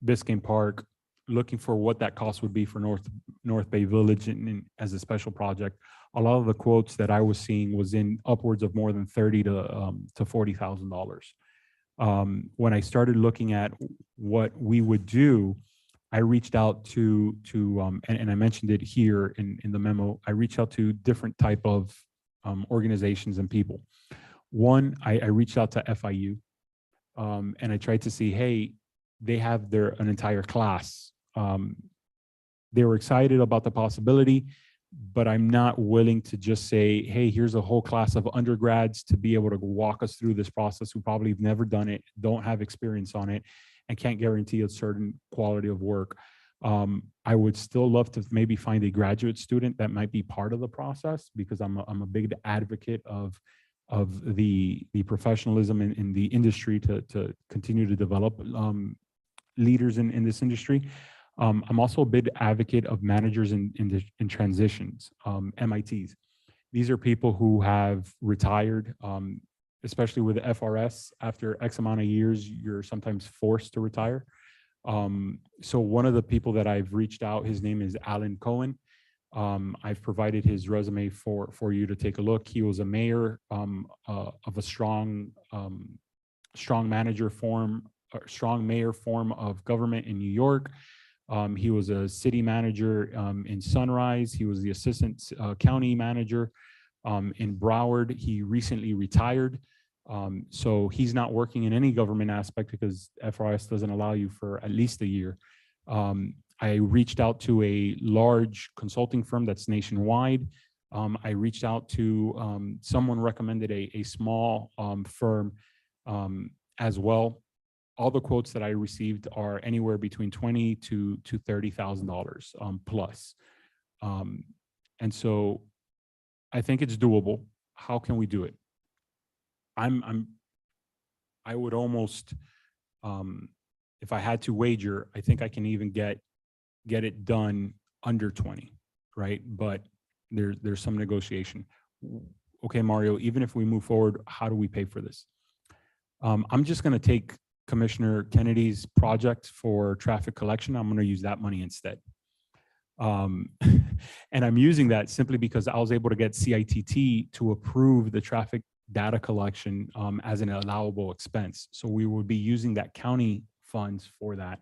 Biscayne Park, looking for what that cost would be for North Bay Village and as a special project. A lot of the quotes that I was seeing was in upwards of more than $30,000 to $40,000. When I started looking at what we would do, I reached out to and I mentioned it here in the memo. I reached out to different type of organizations and people. One, I reached out to FIU, and I tried to see, hey, they have an entire class. They were excited about the possibility, but I'm not willing to just say, hey, here's a whole class of undergrads to be able to walk us through this process who probably have never done it, don't have experience on it, and can't guarantee a certain quality of work. I would still love to maybe find a graduate student that might be part of the process, because I'm a big advocate of the professionalism in the industry to continue to develop leaders in this industry. I'm also a big advocate of managers in transitions, MITs. These are people who have retired, especially with the FRS. After X amount of years, you're sometimes forced to retire. So one of the people that I've reached out, his name is Alan Cohen. I've provided his resume for you to take a look. He was a mayor of a strong mayor form of government in New York. He was a city manager in Sunrise. He was the assistant county manager in Broward. He recently retired. So he's not working in any government aspect because FRS doesn't allow you for at least a year. I reached out to a large consulting firm that's nationwide. I reached out to someone recommended a small firm as well. All the quotes that I received are anywhere between $20,000 to $30,000 plus. And so I think it's doable. How can we do it? I would almost, if I had to wager, I think I can even get it done under 20, right? But there's some negotiation. Okay, Mario, even if we move forward, how do we pay for this? I'm just gonna take Commissioner Kennedy's project for traffic collection. I'm gonna use that money instead. And I'm using that simply because I was able to get CITT to approve the traffic data collection as an allowable expense. So we would be using that county funds for that.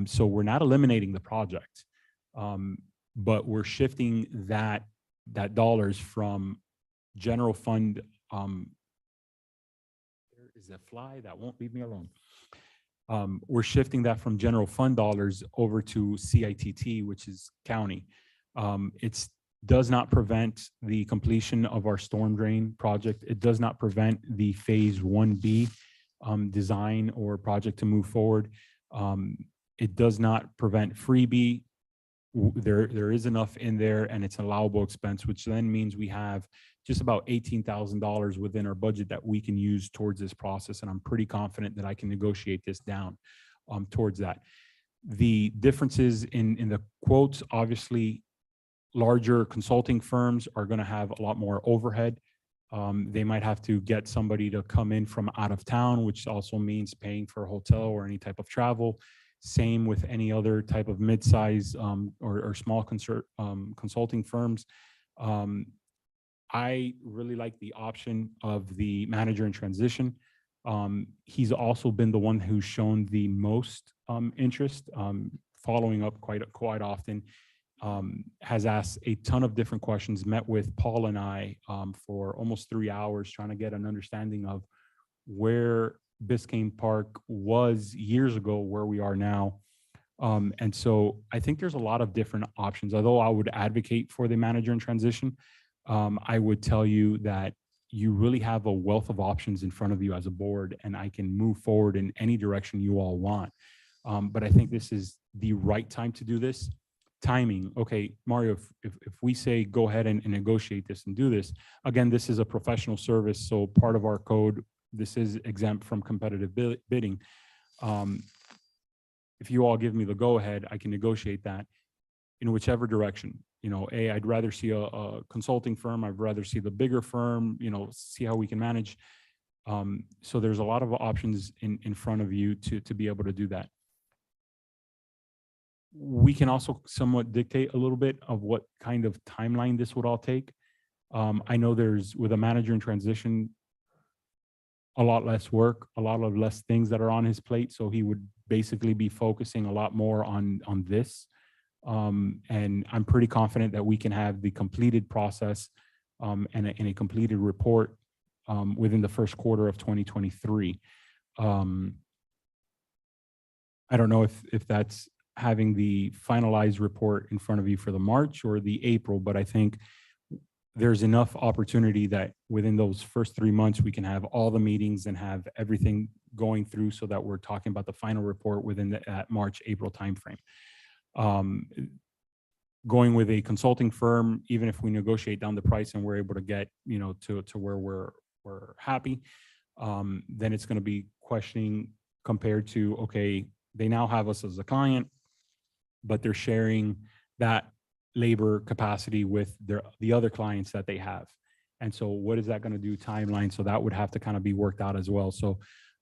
So we're not eliminating the project, but we're shifting that dollars from general fund. There is a fly that won't leave me alone. We're shifting that from general fund dollars over to CITT, which is county. It does not prevent the completion of our storm drain project. It does not prevent the phase 1B design or project to move forward. It does not prevent freebie. There is enough in there, and it's an allowable expense, which then means we have just about $18,000 within our budget that we can use towards this process. And I'm pretty confident that I can negotiate this down towards that. The differences in the quotes, obviously, larger consulting firms are going to have a lot more overhead. They might have to get somebody to come in from out of town, which also means paying for a hotel or any type of travel. Same with any other type of mid-size or small consulting firms. I really like the option of the manager in transition. He's also been the one who's shown the most interest, following up quite often. Has asked a ton of different questions, met with Paul and I for almost 3 hours trying to get an understanding of where Biscayne Park was years ago, where we are now. And so I think there's a lot of different options. Although I would advocate for the manager in transition, I would tell you that you really have a wealth of options in front of you as a board, and I can move forward in any direction you all want. But I think this is the right time to do this. Timing. Okay, Mario, if we say go ahead and negotiate this and do this, again, this is a professional service, so part of our code, this is exempt from competitive bidding. If you all give me the go ahead, I can negotiate that in whichever direction. You know, I'd rather see a consulting firm. I'd rather see the bigger firm, you know, see how we can manage. So there's a lot of options in front of you to be able to do that. We can also somewhat dictate a little bit of what kind of timeline this would all take. I know there's, with a manager in transition, a lot less work, a lot of less things that are on his plate. So he would basically be focusing a lot more on this. And I'm pretty confident that we can have the completed process and a completed report within the first quarter of 2023. I don't know if that's having the finalized report in front of you for the March or the April, but I think there's enough opportunity that within those first 3 months, we can have all the meetings and have everything going through so that we're talking about the final report within that March, April timeframe. Going with a consulting firm, even if we negotiate down the price and we're able to get, to where we're happy, then it's going to be questioning compared to, okay, they now have us as a client, but they're sharing that labor capacity with the other clients that they have. And so what is that going to do timeline? So that would have to kind of be worked out as well. So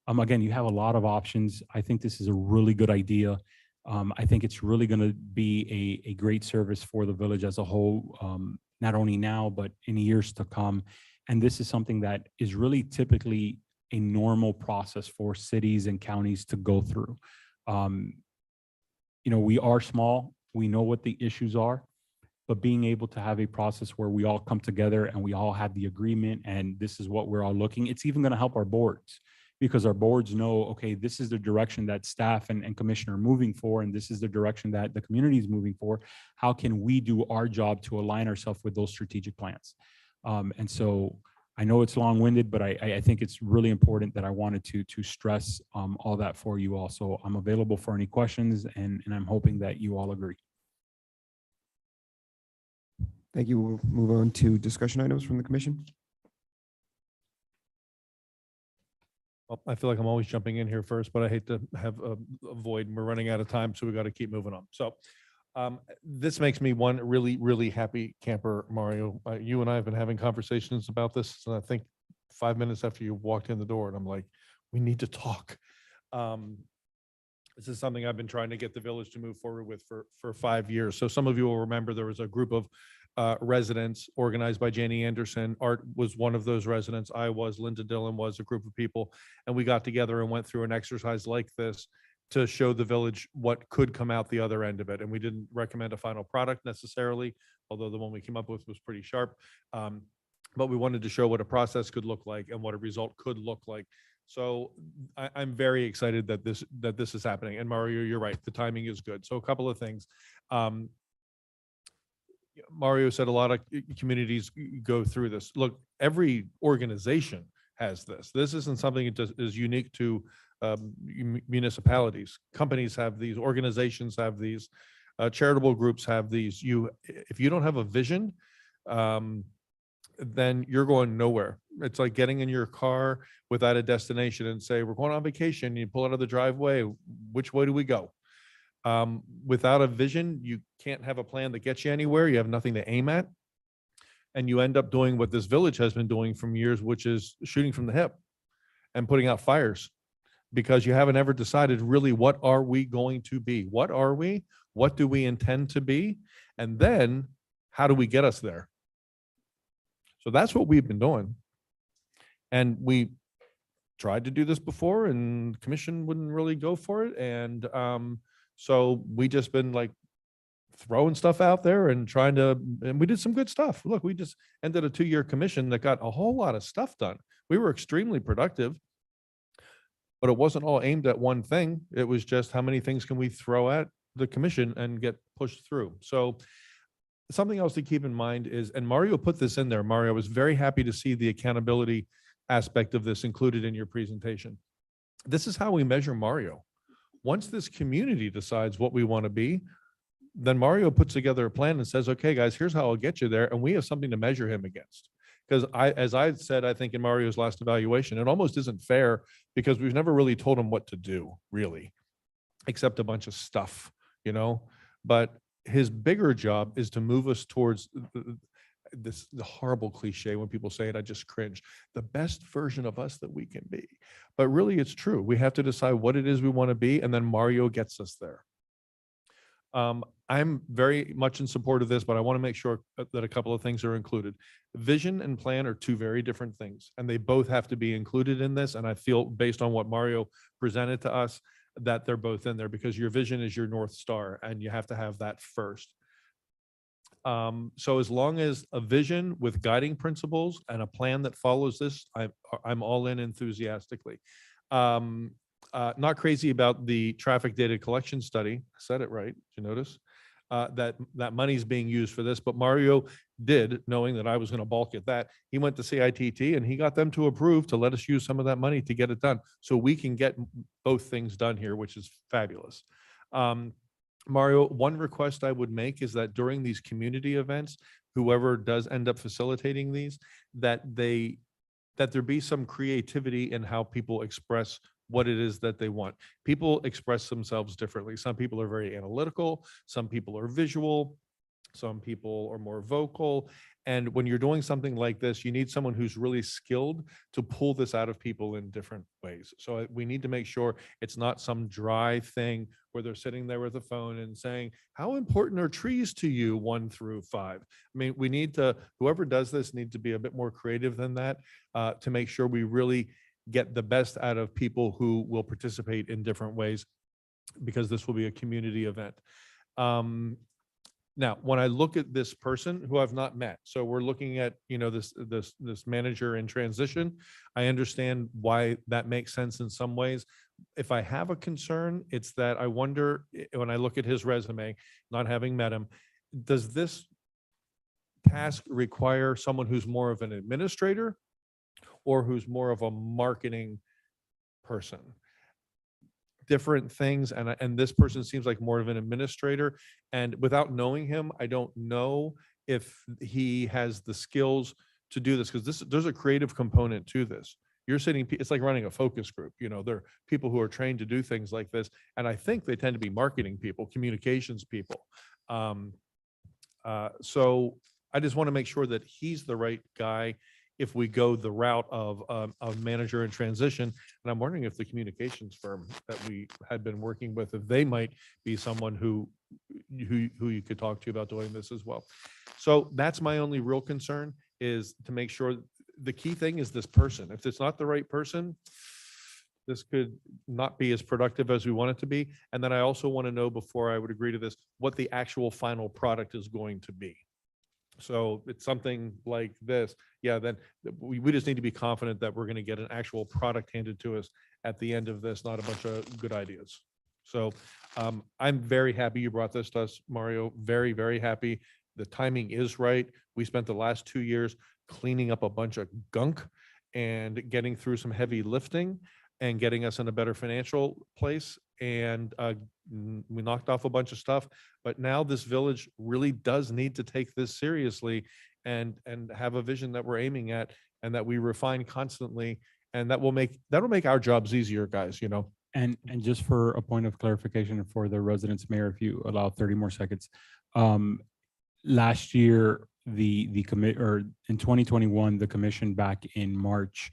again, you have a lot of options. I think this is a really good idea. I think it's really going to be a great service for the village as a whole, not only now, but in years to come. And this is something that is really typically a normal process for cities and counties to go through. We are small, we know what the issues are, but being able to have a process where we all come together and we all have the agreement and this is what we're all looking, it's even going to help our boards, because our boards know, okay, this is the direction that staff and commission are moving for, and this is the direction that the community is moving for. How can we do our job to align ourselves with those strategic plans? And so I know it's long-winded, but I think it's really important that I wanted to stress all that for you all. So I'm available for any questions, and I'm hoping that you all agree. Thank you. We'll move on to discussion items from the commission. Well, I feel like I'm always jumping in here first, but I hate to have a void. We're running out of time, so we got to keep moving on. So this makes me one really, really happy camper, Mario. You and I have been having conversations about this, and I think 5 minutes after you walked in the door, and I'm like, we need to talk. This is something I've been trying to get the village to move forward with for 5 years. So some of you will remember there was a group of residents organized by Janie Anderson. Art was one of those residents. I was, Linda Dillon was, a group of people. And we got together and went through an exercise like this to show the village what could come out the other end of it. And we didn't recommend a final product necessarily, although the one we came up with was pretty sharp. But we wanted to show what a process could look like and what a result could look like. So I'm very excited that this is happening. And Mario, you're right, the timing is good. So a couple of things. Mario said a lot of communities go through this. Look, every organization has this. This isn't something that is unique to municipalities. Companies have these, organizations have these, charitable groups have these. If you don't have a vision, then you're going nowhere. It's like getting in your car without a destination and say, we're going on vacation. You pull out of the driveway. Which way do we go? Without a vision, you can't have a plan that gets you anywhere. You have nothing to aim at. And you end up doing what this village has been doing for years, which is shooting from the hip and putting out fires, because you haven't ever decided really, what are we going to be? What are we? What do we intend to be? And then how do we get us there? So that's what we've been doing. And we tried to do this before and the commission wouldn't really go for it. And so we just been like throwing stuff out there and and we did some good stuff. Look, we just ended a 2-year commission that got a whole lot of stuff done. We were extremely productive, but it wasn't all aimed at one thing. It was just how many things can we throw at the commission and get pushed through. So something else to keep in mind is, and Mario put this in there, Mario, I was very happy to see the accountability aspect of this included in your presentation. This is how we measure Mario. Once this community decides what we want to be, then Mario puts together a plan and says, okay, guys, here's how I'll get you there. And we have something to measure him against. Because as I said, I think in Mario's last evaluation, it almost isn't fair because we've never really told him what to do, really, except a bunch of stuff, but his bigger job is to move us towards the horrible cliche. When people say it, I just cringe. The best version of us that we can be. But really, it's true. We have to decide what it is we want to be, and then Mario gets us there. I'm very much in support of this, but I want to make sure that a couple of things are included. Vision and plan are two very different things, and they both have to be included in this. And I feel, based on what Mario presented to us, that they're both in there, because your vision is your North Star and you have to have that first. So as long as a vision with guiding principles and a plan that follows this, I'm all in enthusiastically. Not crazy about the traffic data collection study. I said it right. Did you notice? That money's being used for this, but Mario did, knowing that I was going to balk at that. He went to CITT and he got them to approve to let us use some of that money to get it done. So we can get both things done here, which is fabulous. Mario, one request I would make is that during these community events, whoever does end up facilitating these, that there be some creativity in how people express what it is that they want. People express themselves differently. Some people are very analytical, some people are visual, some people are more vocal. And when you're doing something like this, you need someone who's really skilled to pull this out of people in different ways. So we need to make sure it's not some dry thing where they're sitting there with a phone and saying, how important are trees to you, 1 through 5? I mean, we need to, whoever does this needs to be a bit more creative than that to make sure we really get the best out of people who will participate in different ways, because this will be a community event. Now, when I look at this person who I've not met, so we're looking at, you know, this manager in transition. I understand why that makes sense in some ways. If I have a concern, it's that I wonder, when I look at his resume, not having met him, does this task require someone who's more of an administrator or who's more of a marketing person? Different things, and this person seems like more of an administrator, and without knowing him, I don't know if he has the skills to do this, because there's a creative component to this. You're sitting, it's like running a focus group, you know, there are people who are trained to do things like this, and I think they tend to be marketing people, communications people. So I just want to make sure that he's the right guy if we go the route of a manager in transition. And I'm wondering if the communications firm that we had been working with, if they might be someone who you could talk to about doing this as well. So that's my only real concern, is to make sure the key thing is this person. If it's not the right person, this could not be as productive as we want it to be. And then I also want to know, before I would agree to this, what the actual final product is going to be. So it's something like this. Yeah, then we just need to be confident that we're going to get an actual product handed to us at the end of this, not a bunch of good ideas. So I'm very happy you brought this to us, Mario. Very, very happy. The timing is right. We spent the last 2 years cleaning up a bunch of gunk and getting through some heavy lifting and getting us in a better financial place. And we knocked off a bunch of stuff, but now this village really does need to take this seriously and have a vision that we're aiming at and that we refine constantly, and that'll make our jobs easier, guys, you know. And just for a point of clarification for the residents, Mayor, if you allow 30 more seconds. Last year, the commit, or in 2021, the commission back in March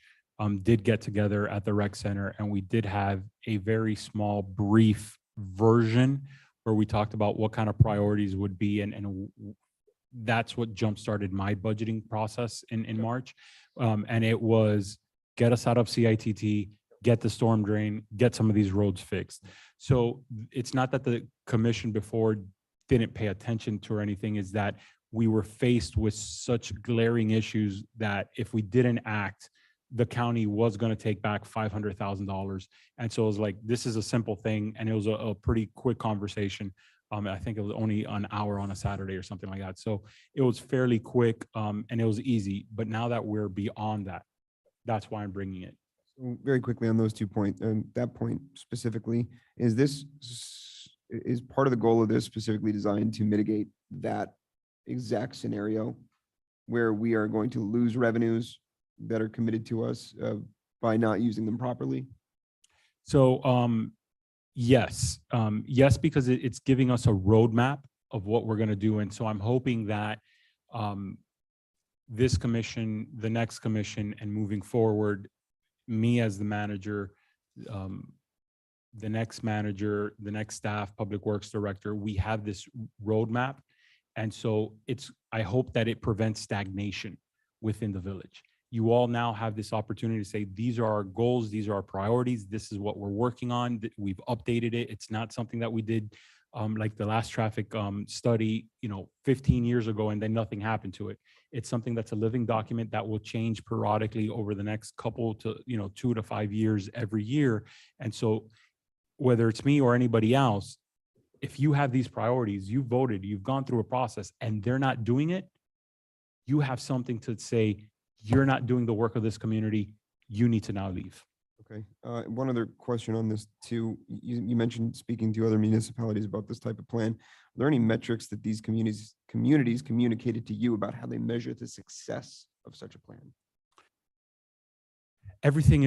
did get together at the rec center, and we did have a very small, brief version where we talked about what kind of priorities would be, and that's what jump-started my budgeting process in March. And it was get us out of CITT, get the storm drain, get some of these roads fixed. So it's not that the commission before didn't pay attention to or anything, is that we were faced with such glaring issues that if we didn't act, the county was going to take back $500,000. And so it was like, this is a simple thing. And it was a pretty quick conversation. I think it was only an hour on a Saturday or something like that. So it was fairly quick and it was easy. But now that we're beyond that, that's why I'm bringing it. Very quickly on those 2 points, and that point specifically, is part of the goal of this specifically designed to mitigate that exact scenario where we are going to lose revenues that are committed to us by not using them properly? So yes, yes, because it's giving us a roadmap of what we're going to do. And so I'm hoping that this commission, the next commission, and moving forward, me as the manager, the next manager, the next staff, public works director, we have this roadmap. And so I hope that it prevents stagnation within the village. You all now have this opportunity to say, these are our goals, these are our priorities, this is what we're working on. We've updated it. It's not something that we did like the last traffic study, 15 years ago, and then nothing happened to it. It's something that's a living document that will change periodically over the next couple to, 2 to 5 years every year. And so whether it's me or anybody else, if you have these priorities, you voted, you've gone through a process and they're not doing it, you have something to say, you're not doing the work of this community. You need to now leave. Okay, one other question on this too. You mentioned speaking to other municipalities about this type of plan. Are there any metrics that these communities communicated to you about how they measure the success of such a plan? Everything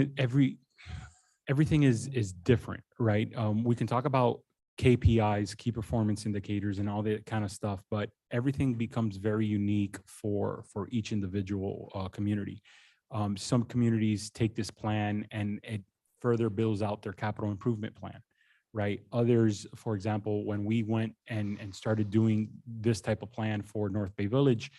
is different, right? We can talk about KPIs, key performance indicators, and all that kind of stuff, but everything becomes very unique for each individual community. Some communities take this plan and it further builds out their capital improvement plan, right? Others, for example, when we went and started doing this type of plan for North Bay Village,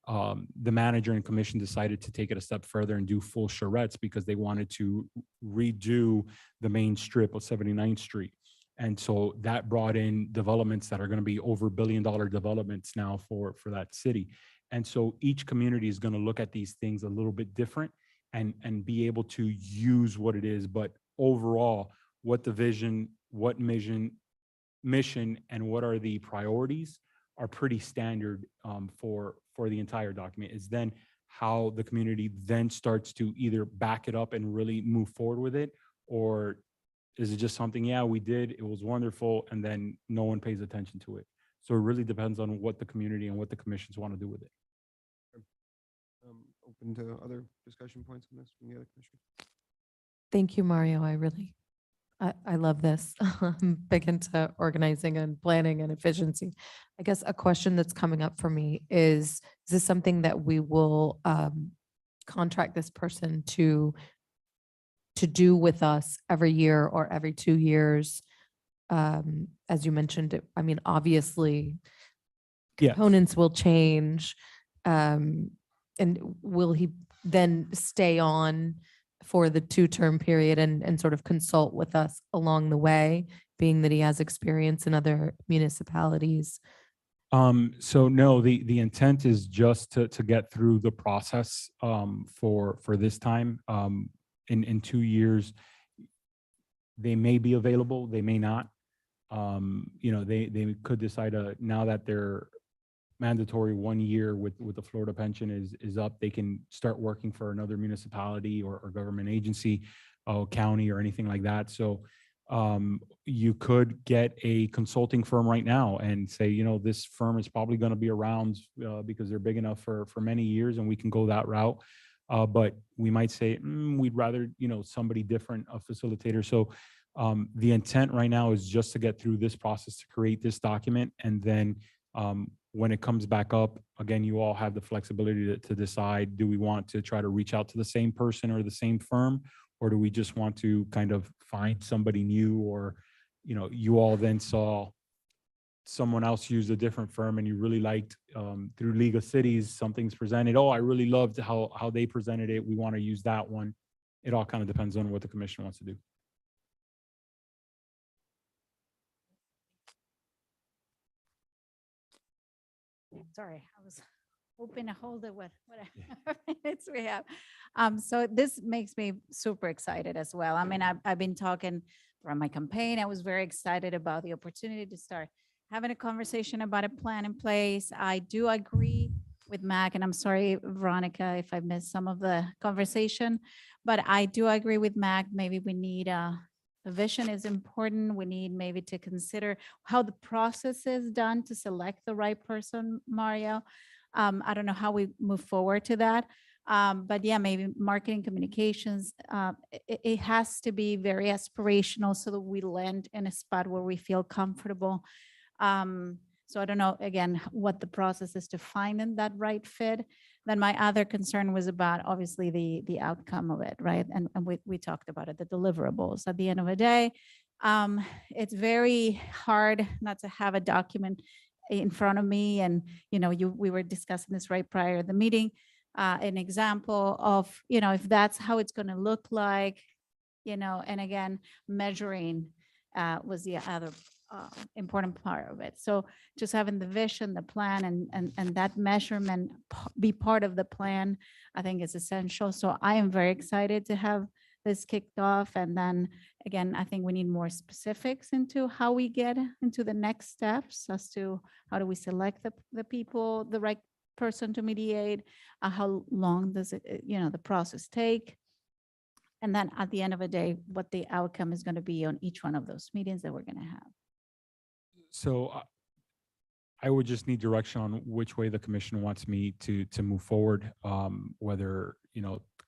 the manager and commission decided to take it a step further and do full charrettes because they wanted to redo the main strip of 79th Street. And so that brought in developments that are going to be over $1 billion developments now for that city. And so each community is going to look at these things a little bit different and be able to use what it is. But overall, what the vision, what mission, and what are the priorities are pretty standard for the entire document. Is then how the community then starts to either back it up and really move forward with it, or is it just something, yeah, we did, it was wonderful, and then no one pays attention to it. So it really depends on what the community and what the commissions want to do with it. Open to other discussion points on this from the other commissioners. Thank you, Mario. I love this. I'm big into organizing and planning and efficiency. I guess a question that's coming up for me is this something that we will contract this person to do with us every year or every 2 years? As you mentioned, I mean, obviously, Yes. components will change. And will he then stay on for the 2-term period and sort of consult with us along the way, being that he has experience in other municipalities? So no, the intent is just to get through the process for this time. In 2 years, they may be available, they may not. They could decide now that they're mandatory 1 year with the Florida pension is up, they can start working for another municipality or government agency, county or anything like that. So you could get a consulting firm right now and say, this firm is probably going to be around because they're big enough for many years, and we can go that route. But we might say, we'd rather, somebody different, a facilitator. So the intent right now is just to get through this process to create this document. And then when it comes back up, again, you all have the flexibility to decide, do we want to try to reach out to the same person or the same firm? Or do we just want to kind of find somebody new? Or, you all then saw someone else use a different firm and you really liked through League of Cities, something's presented. Oh, I really loved how they presented it. We want to use that one. It all kind of depends on what the commission wants to do. Sorry, I was hoping to hold it with whatever minutes we have. So this makes me super excited as well. I mean, I've been talking throughout my campaign. I was very excited about the opportunity to start having a conversation about a plan in place. I do agree with Mac, and I'm sorry, Veronica, if I missed some of the conversation, but I do agree with Mac. Maybe we need the vision is important. We need maybe to consider how the process is done to select the right person, Mario. I don't know how we move forward to that. But yeah, maybe marketing communications, it has to be very aspirational so that we land in a spot where we feel comfortable. So I don't know, again, what the process is to finding that right fit. Then my other concern was about obviously the outcome of it, right? And we talked about it, the deliverables. At the end of the day, it's very hard not to have a document in front of me. And, we were discussing this right prior to the meeting, an example of, if that's how it's going to look like, and again, measuring was the other important part of it. So just having the vision, the plan, and that measurement be part of the plan, I think is essential. So I am very excited to have this kicked off. And then again, I think we need more specifics into how we get into the next steps as to how do we select the people, the right person to mediate, how long does it, the process take? And then at the end of the day, what the outcome is going to be on each one of those meetings that we're going to have. So I would just need direction on which way the commission wants me to move forward. Whether,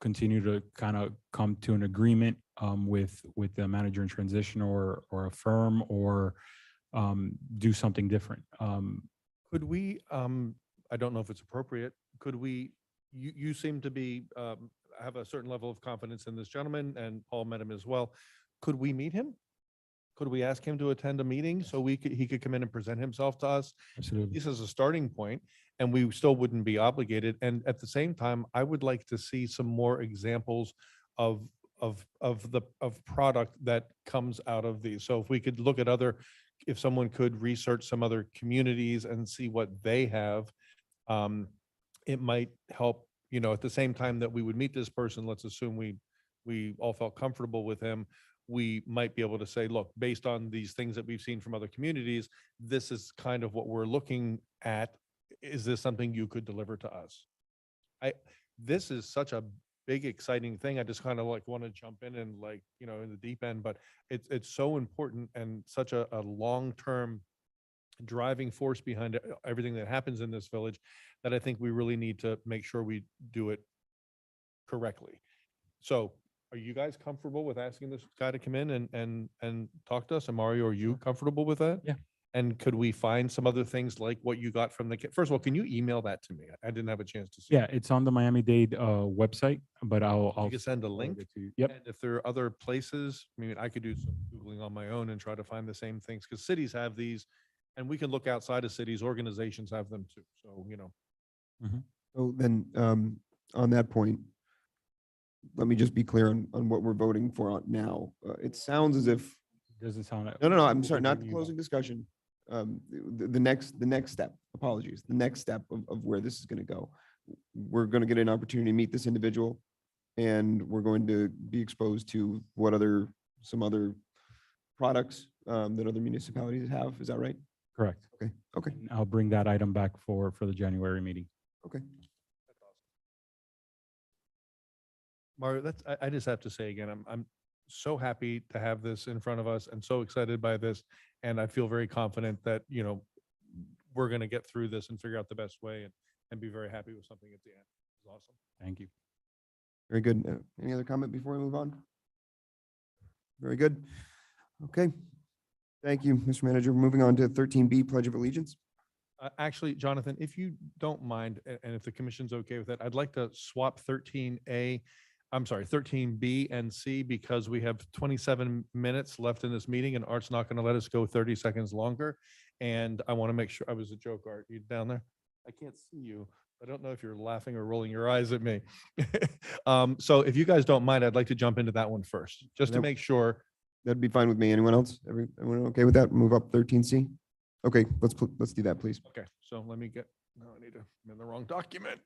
continue to kind of come to an agreement with the manager in transition or a firm, or do something different. Could we, I don't know if it's appropriate, could we, you seem to be, have a certain level of confidence in this gentleman, and Paul met him as well. Could we meet him? Could we ask him to attend a meeting so he could come in and present himself to us? Absolutely. This is a starting point, and we still wouldn't be obligated. And at the same time, I would like to see some more examples of product that comes out of these. So if we could look at if someone could research some other communities and see what they have, it might help, at the same time that we would meet this person, let's assume we all felt comfortable with him, we might be able to say, look, based on these things that we've seen from other communities, this is kind of what we're looking at. Is this something you could deliver to us? This is such a big, exciting thing. I just kind of want to jump in and in the deep end, but it's so important and such a long-term driving force behind everything that happens in this village that I think we really need to make sure we do it correctly. So are you guys comfortable with asking this guy to come in and talk to us? And Mario, are you comfortable with that? Yeah. And could we find some other things like what you got from first of all, can you email that to me? I didn't have a chance to see. Yeah, it's on the Miami-Dade website, but I'll You can send a forward link. it to you. Yep. And if there are other places, I could do some Googling on my own and try to find the same things, because cities have these, and we can look outside of cities, organizations have them too. So, So then, on that point, let me just be clear on what we're voting for now. It sounds as if, Doesn't sound. no, I'm sorry, not the closing discussion. The next step, apologies, the next step of where this is going to go. We're going to get an opportunity to meet this individual, and we're going to be exposed to some other products that other municipalities have. Is that right? Correct. Okay. And I'll bring that item back for the January meeting. Okay. Mario, I just have to say again, I'm so happy to have this in front of us and so excited by this. And I feel very confident that, we're going to get through this and figure out the best way and be very happy with something at the end. It's awesome. Thank you. Very good. Any other comment before we move on? Very good. Okay. Thank you, Mr. Manager. Moving on to 13B, Pledge of Allegiance. Actually, Jonathan, if you don't mind, and if the commission's okay with that, I'd like to swap 13B and C, because we have 27 minutes left in this meeting and Art's not going to let us go 30 seconds longer. And I want to make sure, I was a joke, Art, you down there? I can't see you. I don't know if you're laughing or rolling your eyes at me. So if you guys don't mind, I'd like to jump into that one first, just to make sure. That'd be fine with me. Anyone else? Everyone okay with that? Move up 13C? Okay, let's do that, please. Okay, so let me get, no, I'm in the wrong document.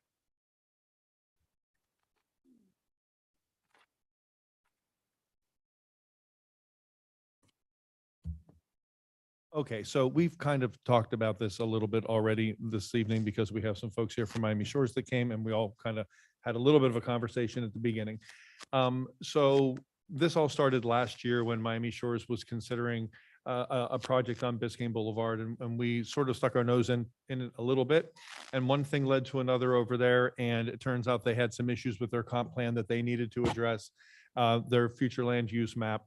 Okay, so we've kind of talked about this a little bit already this evening, because we have some folks here from Miami Shores that came, and we all kind of had a little bit of a conversation at the beginning. So this all started last year when Miami Shores was considering a project on Biscayne Boulevard, and we sort of stuck our nose in it a little bit. And one thing led to another over there, and it turns out they had some issues with their comp plan that they needed to address, their future land use map,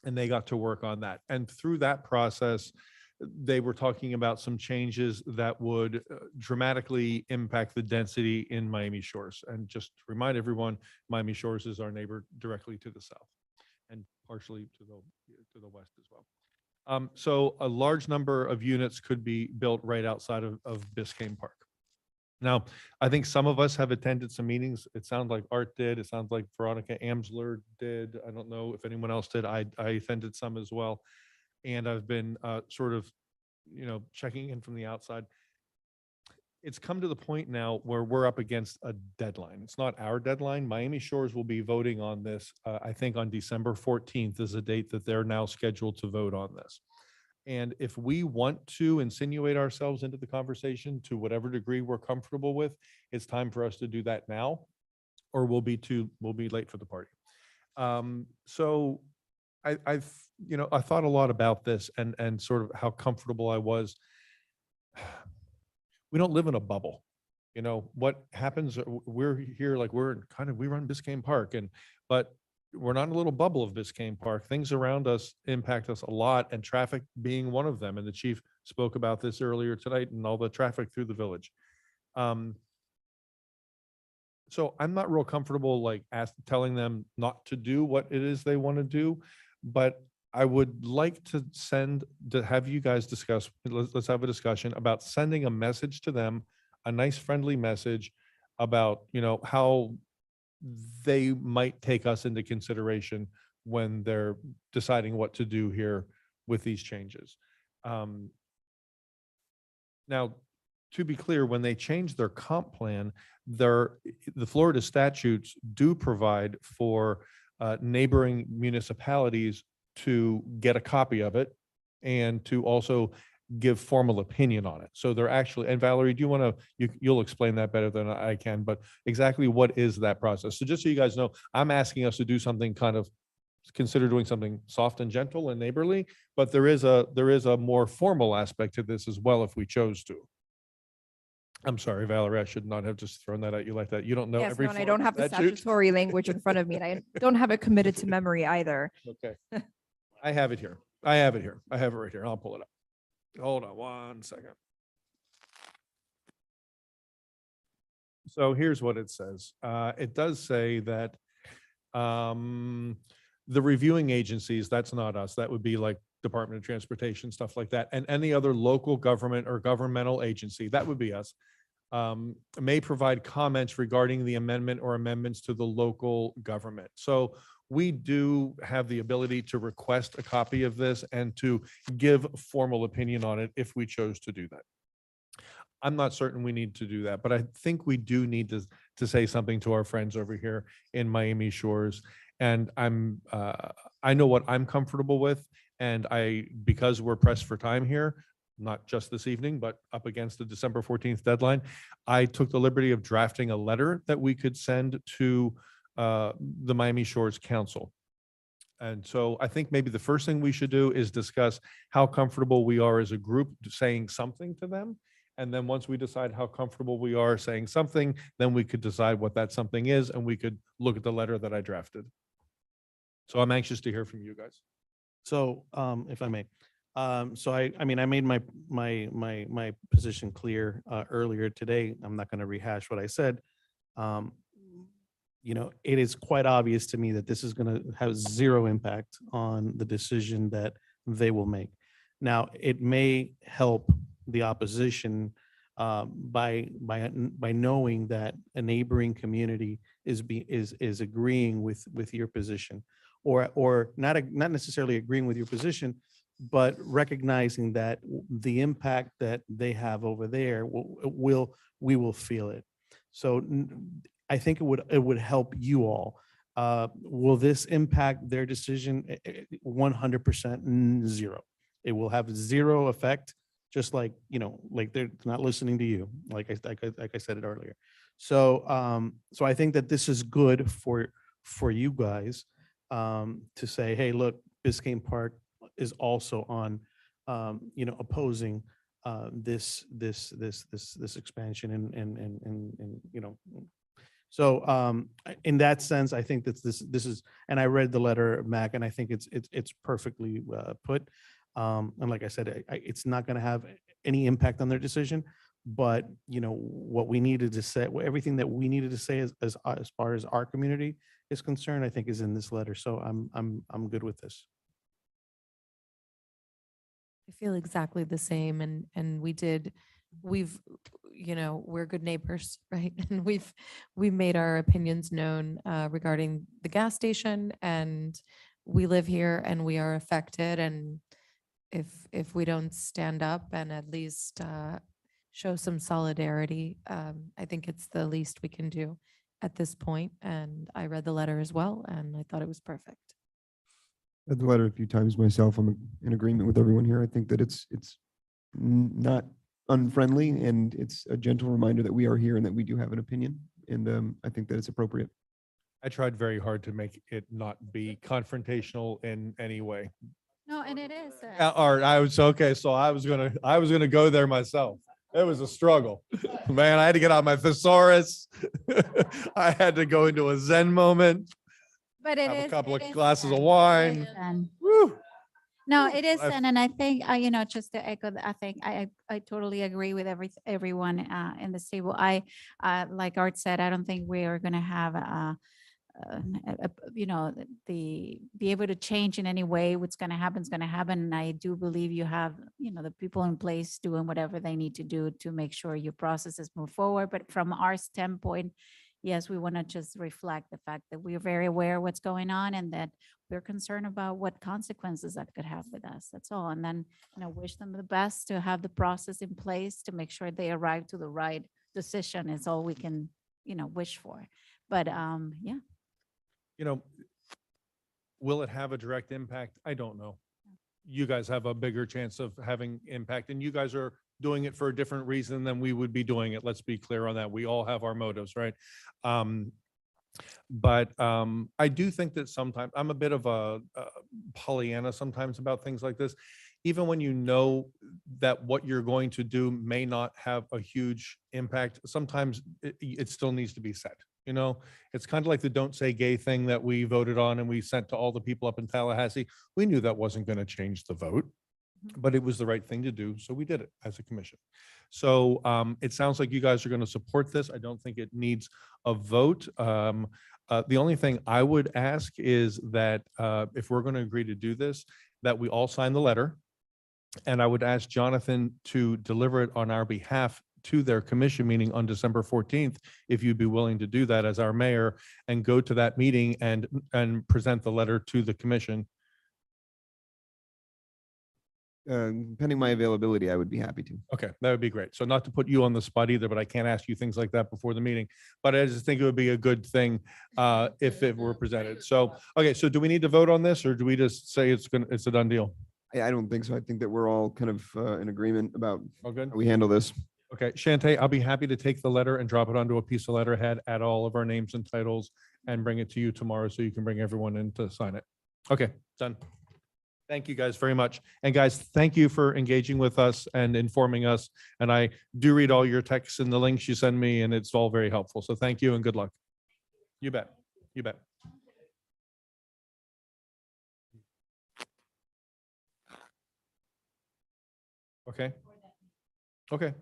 and they got to work on that. And through that process, they were talking about some changes that would dramatically impact the density in Miami Shores. And just to remind everyone, Miami Shores is our neighbor directly to the south and partially to the west as well. So a large number of units could be built right outside of Biscayne Park. Now, I think some of us have attended some meetings. It sounds like Art did. It sounds like Veronica Amsler did. I don't know if anyone else did. I attended some as well. and I've been sort of, checking in from the outside. It's come to the point now where we're up against a deadline. It's not our deadline. Miami Shores will be voting on this, I think on December 14th is a date that they're now scheduled to vote on this. And if we want to insinuate ourselves into the conversation to whatever degree we're comfortable with, it's time for us to do that now, or we'll be late for the party. So I thought a lot about this and sort of how comfortable I was. We don't live in a bubble. What happens, we're here, like we run Biscayne Park, but we're not in a little bubble of Biscayne Park. Things around us impact us a lot, and traffic being one of them. And the chief spoke about this earlier tonight and all the traffic through the village. So I'm not real comfortable telling them not to do what it is they want to do, but I would like to have you guys discuss, let's have a discussion about sending a message to them, a nice friendly message about, how they might take us into consideration when they're deciding what to do here with these changes. Now, to be clear, when they change their comp plan, the Florida statutes do provide for neighboring municipalities to get a copy of it and to also give formal opinion on it. So they're actually, and Valerie, do you want to, you'll explain that better than I can, but exactly what is that process? So just so you guys know, I'm asking us to do something consider doing something soft and gentle and neighborly, but there is a more formal aspect to this as well if we chose to. I'm sorry, Valerie, I should not have just thrown that at you like that. You don't know Yes, every. no, and I don't have the statute? statutory language in front of me, and I don't have it committed to memory either. Okay. I have it here. I have it right here. I'll pull it up. Hold on one second. So here's what it says. It does say that the reviewing agencies, that's not us. That would be like Department of Transportation, stuff like that. And any other local government or governmental agency, that would be us, may provide comments regarding the amendment or amendments to the local government. So we do have the ability to request a copy of this and to give formal opinion on it if we chose to do that. I'm not certain we need to do that, but I think we do need to say something to our friends over here in Miami Shores. And I know what I'm comfortable with. And because we're pressed for time here, not just this evening, but up against the December 14th deadline, I took the liberty of drafting a letter that we could send to the Miami Shores Council. And so I think maybe the first thing we should do is discuss how comfortable we are as a group saying something to them. And then once we decide how comfortable we are saying something, then we could decide what that something is, and we could look at the letter that I drafted. So I'm anxious to hear from you guys. So, if I may, so I mean, I made my position clear earlier today. I'm not going to rehash what I said. It is quite obvious to me that this is going to have zero impact on the decision that they will make. Now, it may help the opposition by knowing that a neighboring community is agreeing with your position, or not necessarily agreeing with your position, but recognizing that the impact that they have over there we will feel it. So I think it would help you all. Will this impact their decision? 100% zero. It will have zero effect, just like they're not listening to you, like I said it earlier. So so I think that this is good for you guys to say, hey, look, Biscayne Park is also on opposing this expansion and so in that sense, I think that this is, and I read the letter, Mac, and I think it's perfectly put. And like I said, it's not going to have any impact on their decision, but what we needed to say, everything that we needed to say as far as our community is concerned, I think is in this letter. So I'm good with this. I feel exactly the same, and we're good neighbors, right? And we made our opinions known regarding the gas station, and we live here and we are affected, and if we don't stand up and at least show some solidarity, I think it's the least we can do at this point. And I read the letter as well, and I thought it was perfect. Read the letter a few times myself. I'm in agreement with everyone here. I think that it's not unfriendly, and it's a gentle reminder that we are here and that we do have an opinion. And I think that it's appropriate. I tried very hard to make it not be confrontational in any way. No, and it is. Art, I was, okay, so I was gonna go there myself. It was a struggle. Man, I had to get out my thesaurus. I had to go into a Zen moment, But it have a is. couple it of is glasses of Zen. It is wine. Zen. Woo. No, it is, I've- Zen, and I think, just to echo, I think I totally agree with everyone in this table. Like Art said, I don't think we are going to have be able to change in any way. What's going to happen is going to happen. And I do believe you have, the people in place doing whatever they need to do to make sure your processes move forward. But from our standpoint, yes, we want to just reflect the fact that we're very aware of what's going on and that we're concerned about what consequences that could have with us. That's all. And then, wish them the best to have the process in place to make sure they arrive to the right decision is all we can, wish for. But yeah. Will it have a direct impact? I don't know. You guys have a bigger chance of having impact, and you guys are doing it for a different reason than we would be doing it. Let's be clear on that. We all have our motives, right? But I do think that sometimes I'm a bit of a Pollyanna sometimes about things like this. Even when you know that what you're going to do may not have a huge impact, sometimes it still needs to be said. It's kind of like the don't say gay thing that we voted on and we sent to all the people up in Tallahassee. We knew that wasn't going to change the vote, but it was the right thing to do. So we did it as a commission. So it sounds like you guys are going to support this. I don't think it needs a vote. The only thing I would ask is that if we're going to agree to do this, that we all sign the letter. And I would ask Jonathan to deliver it on our behalf to their commission meeting on December 14th, if you'd be willing to do that as our mayor and go to that meeting and present the letter to the commission. Pending my availability, I would be happy to. Okay, that would be great. So not to put you on the spot either, but I can't ask you things like that before the meeting. But I just think it would be a good thing if it were presented. So, okay, so do we need to vote on this or do we just say it's a done deal? I don't think so. I think that we're all kind of in agreement about All good? how we handle this. Okay, Shantae, I'll be happy to take the letter and drop it onto a piece of letterhead, add all of our names and titles, and bring it to you tomorrow so you can bring everyone in to sign it. Okay, done. Thank you guys very much. And guys, thank you for engaging with us and informing us. And I do read all your texts and the links you send me, and it's all very helpful. So thank you and good luck. You bet. You bet. Okay. Okay.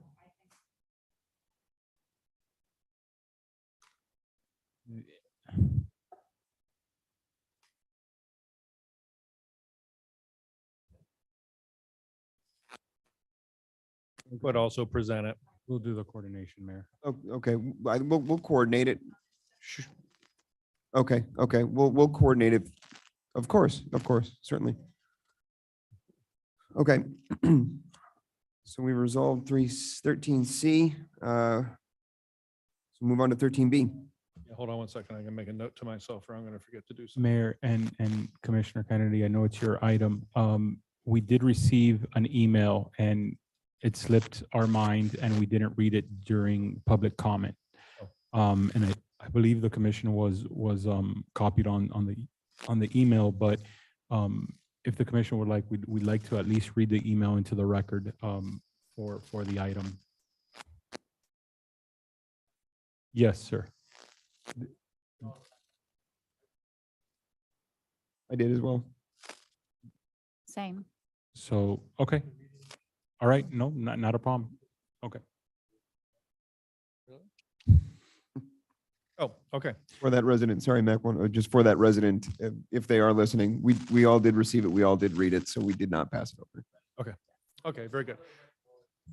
But also present it. We'll do the coordination, Mayor. Okay, we'll coordinate it. Okay, we'll coordinate it. Of course, certainly. Okay. So we resolved 13C. So move on to 13B. Yeah, hold on one second. I'm gonna make a note to myself or I'm gonna forget to do something. Mayor and Commissioner Kennedy, I know it's your item. We did receive an email and it slipped our mind and we didn't read it during public comment. And I believe the commission was copied on the email, but if the commission would like, we'd like to at least read the email into the record for the item. Yes, sir. I did as well. Same. So, okay. All right. No, not a problem. Okay. Oh, okay. For that resident, sorry, Mac, just for that resident, if they are listening, we all did receive it. We all did read it, so we did not pass it over. Okay. Okay, very good.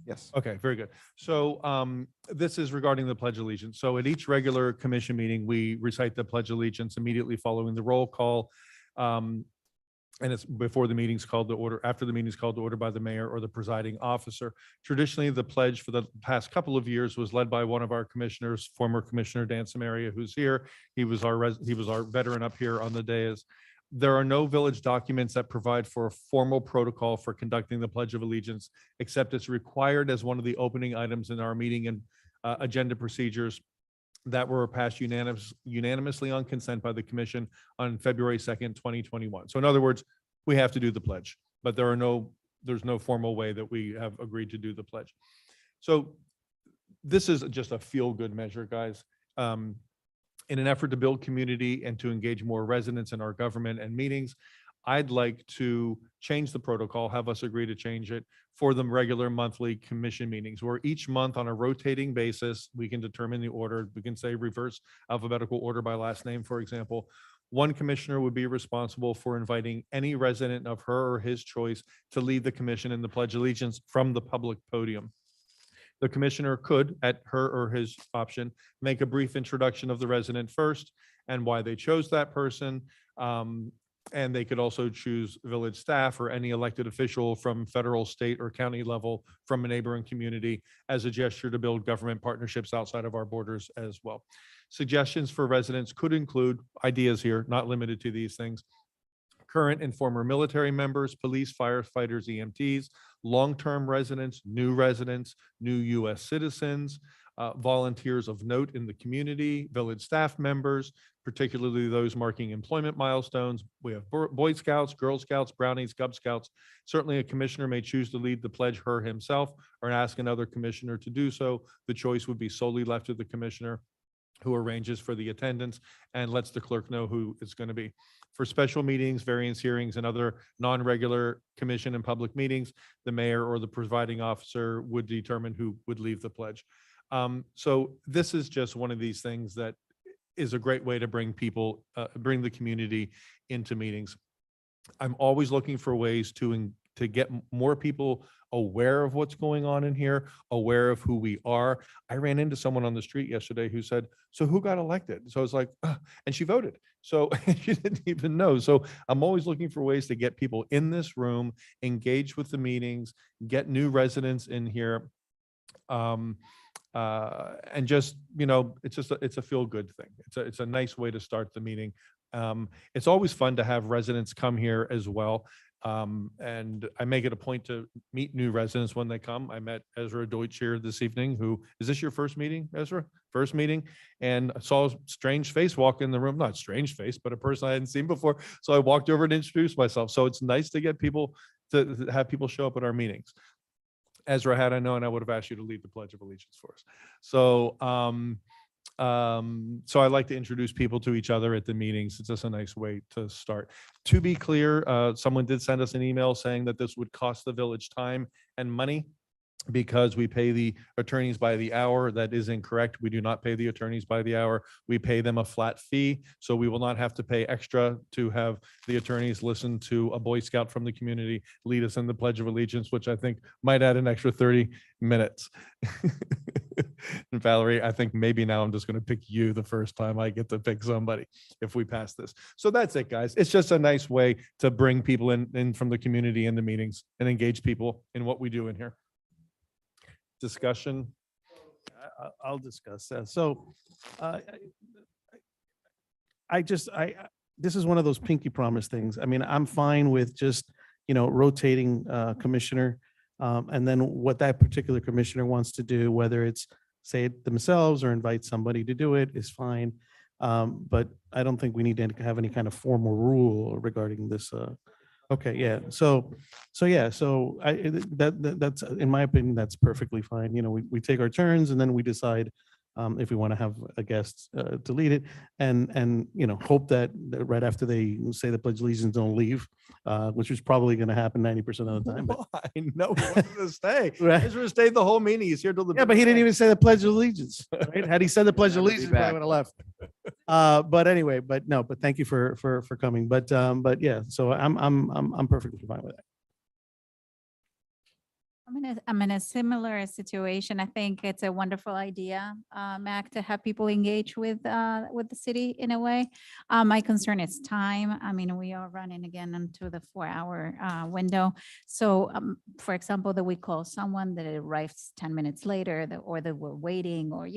Yes. Okay, very good. So this is regarding the Pledge of Allegiance. So at each regular commission meeting, we recite the Pledge of Allegiance immediately following the roll call. And it's before the meeting's called to order, after the meeting's called to order by the mayor or the presiding officer. Traditionally, the pledge for the past couple of years was led by one of our commissioners, former Commissioner Dan Samaria, who's here. He was our veteran up here on the dais. There are no village documents that provide for a formal protocol for conducting the Pledge of Allegiance, except it's required as one of the opening items in our meeting and agenda procedures that were passed unanimously on consent by the commission on February 2nd, 2021. So in other words, we have to do the pledge, but there's no formal way that we have agreed to do the pledge. So this is just a feel-good measure, guys. In an effort to build community and to engage more residents in our government and meetings, I'd like to change the protocol, have us agree to change it for the regular monthly commission meetings, where each month on a rotating basis, we can determine the order. We can say reverse alphabetical order by last name, for example. One commissioner would be responsible for inviting any resident of her or his choice to lead the commission in the Pledge of Allegiance from the public podium. The commissioner could, at her or his option, make a brief introduction of the resident first and why they chose that person. And they could also choose village staff or any elected official from federal, state, or county level from a neighboring community as a gesture to build government partnerships outside of our borders as well. Suggestions for residents could include ideas here, not limited to these things: current and former military members, police, firefighters, EMTs, long-term residents, new U.S. citizens, volunteers of note in the community, village staff members, particularly those marking employment milestones. We have Boy Scouts, Girl Scouts, Brownies, Cub Scouts. Certainly a commissioner may choose to lead the pledge her himself or ask another commissioner to do so. The choice would be solely left to the commissioner, who arranges for the attendance and lets the clerk know who it's going to be. For special meetings, variance hearings, and other non-regular commission and public meetings, the mayor or the presiding officer would determine who would lead the pledge. So this is just one of these things that is a great way to bring people, bring the community into meetings. I'm always looking for ways to get more people aware of what's going on in here, aware of who we are. I ran into someone on the street yesterday who said, "So who got elected?" So I was like, and she voted. So she didn't even know. So I'm always looking for ways to get people in this room, engage with the meetings, get new residents in here. And just, it's a feel-good thing. It's a nice way to start the meeting. It's always fun to have residents come here as well. And I make it a point to meet new residents when they come. I met Ezra Deutsch here this evening, is this your first meeting, Ezra? First meeting? And I saw a strange face walk in the room, not strange face, but a person I hadn't seen before. So I walked over and introduced myself. So it's nice to get people, to have people show up at our meetings. Ezra, had I known, I would have asked you to lead the Pledge of Allegiance for us. So, so I like to introduce people to each other at the meetings. It's just a nice way to start. To be clear, someone did send us an email saying that this would cost the village time and money because we pay the attorneys by the hour. That is incorrect. We do not pay the attorneys by the hour. We pay them a flat fee. So we will not have to pay extra to have the attorneys listen to a Boy Scout from the community lead us in the Pledge of Allegiance, which I think might add an extra 30 minutes. And Valerie, I think maybe now I'm just going to pick you the first time I get to pick somebody if we pass this. So that's it, guys. It's just a nice way to bring people in from the community into meetings and engage people in what we do in here. Discussion. I'll discuss that. So this is one of those pinky promise things. I mean, I'm fine with just, rotating commissioner. And then what that particular commissioner wants to do, whether it's say it themselves or invite somebody to do it, is fine. But I don't think we need to have any kind of formal rule regarding this. Okay, yeah. So that's in my opinion, that's perfectly fine. We take our turns and then we decide if we want to have a guest to lead it, and hope that right after they say the Pledge of Allegiance, don't leave, which is probably going to happen 90% of the time. But I know he wanted to stay. Right. Ezra stayed the whole meeting. He's here till the yeah, but he didn't even say the Pledge of Allegiance. Right? Had he said the Pledge of Never be Allegiance, he probably would have left. But anyway, but thank you for coming. But yeah, so I'm perfectly fine with that. I'm in a similar situation. I think it's a wonderful idea, Mac, to have people engage with the city in a way. My concern is time. I mean, we are running again into the 4-hour window. So, for example, that we call someone that it arrives 10 minutes later, or that we're waiting, or,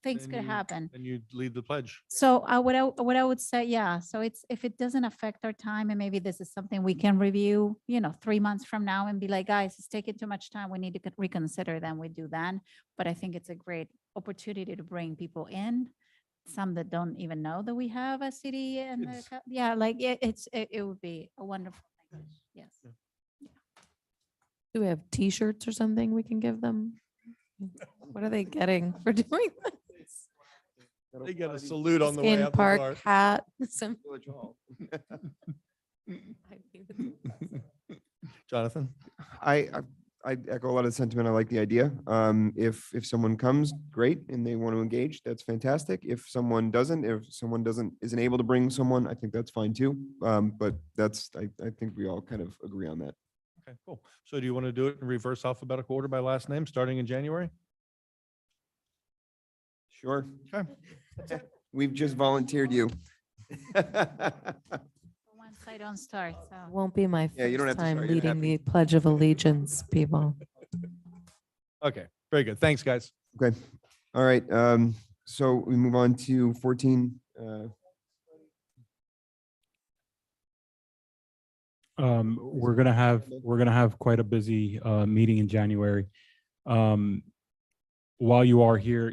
things Then could you- happen. Then you lead the pledge. So what I would say, yeah, so if it doesn't affect our time, and maybe this is something we can review, 3 months from now and be like, guys, it's taking too much time, we need to reconsider, then we do then. But I think it's a great opportunity to bring people in, some that don't even know that we have a city and, yeah, like it would be a wonderful thing. Yes. Do we have T-shirts or something we can give them? What are they getting for doing this? They get a salute on the way Skin out the Park door. hat. some- Jonathan? I echo a lot of the sentiment. I like the idea. If someone comes, great, and they want to engage, that's fantastic. If someone isn't able to bring someone, I think that's fine too. But I think we all kind of agree on that. Okay, cool. So do you want to do it in reverse alphabetical order by last name, starting in January? Sure. Okay. We've just volunteered you. Once I don't start, so. Won't be my Yeah, you don't first have to time start. You don't have leading the Pledge of Allegiance, people. Okay, very good. Thanks, guys. Okay. All right. So we move on to 14. We're gonna have quite a busy meeting in January. While you are here,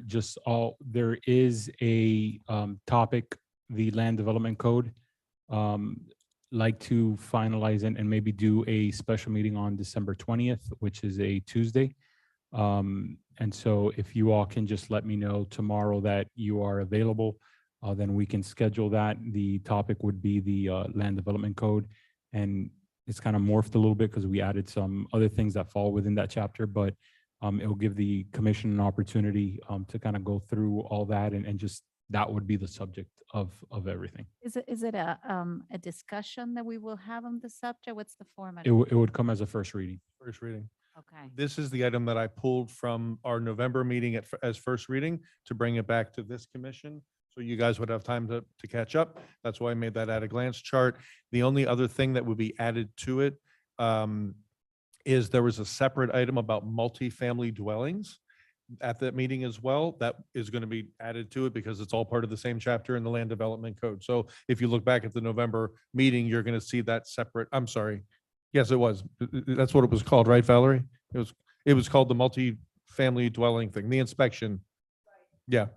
there is a topic, the Land Development Code. Like to finalize and maybe do a special meeting on December 20th, which is a Tuesday. And so if you all can just let me know tomorrow that you are available, then we can schedule that. The topic would be the Land Development Code. And it's kind of morphed a little bit because we added some other things that fall within that chapter, but it'll give the commission an opportunity to kind of go through all that and just that would be the subject of everything. Is it a discussion that we will have on the subject? What's the format? It would come as a first reading. First reading. Okay. This is the item that I pulled from our November meeting as first reading to bring it back to this commission. So you guys would have time to catch up. That's why I made that at a glance chart. The only other thing that would be added to it is there was a separate item about multifamily dwellings at that meeting as well. That is going to be added to it because it's all part of the same chapter in the Land Development Code. So if you look back at the November meeting, you're going to see that separate, I'm sorry. Yes, it was. That's what it was called, right, Valerie? It was called the multifamily dwelling thing, the inspection. Yeah.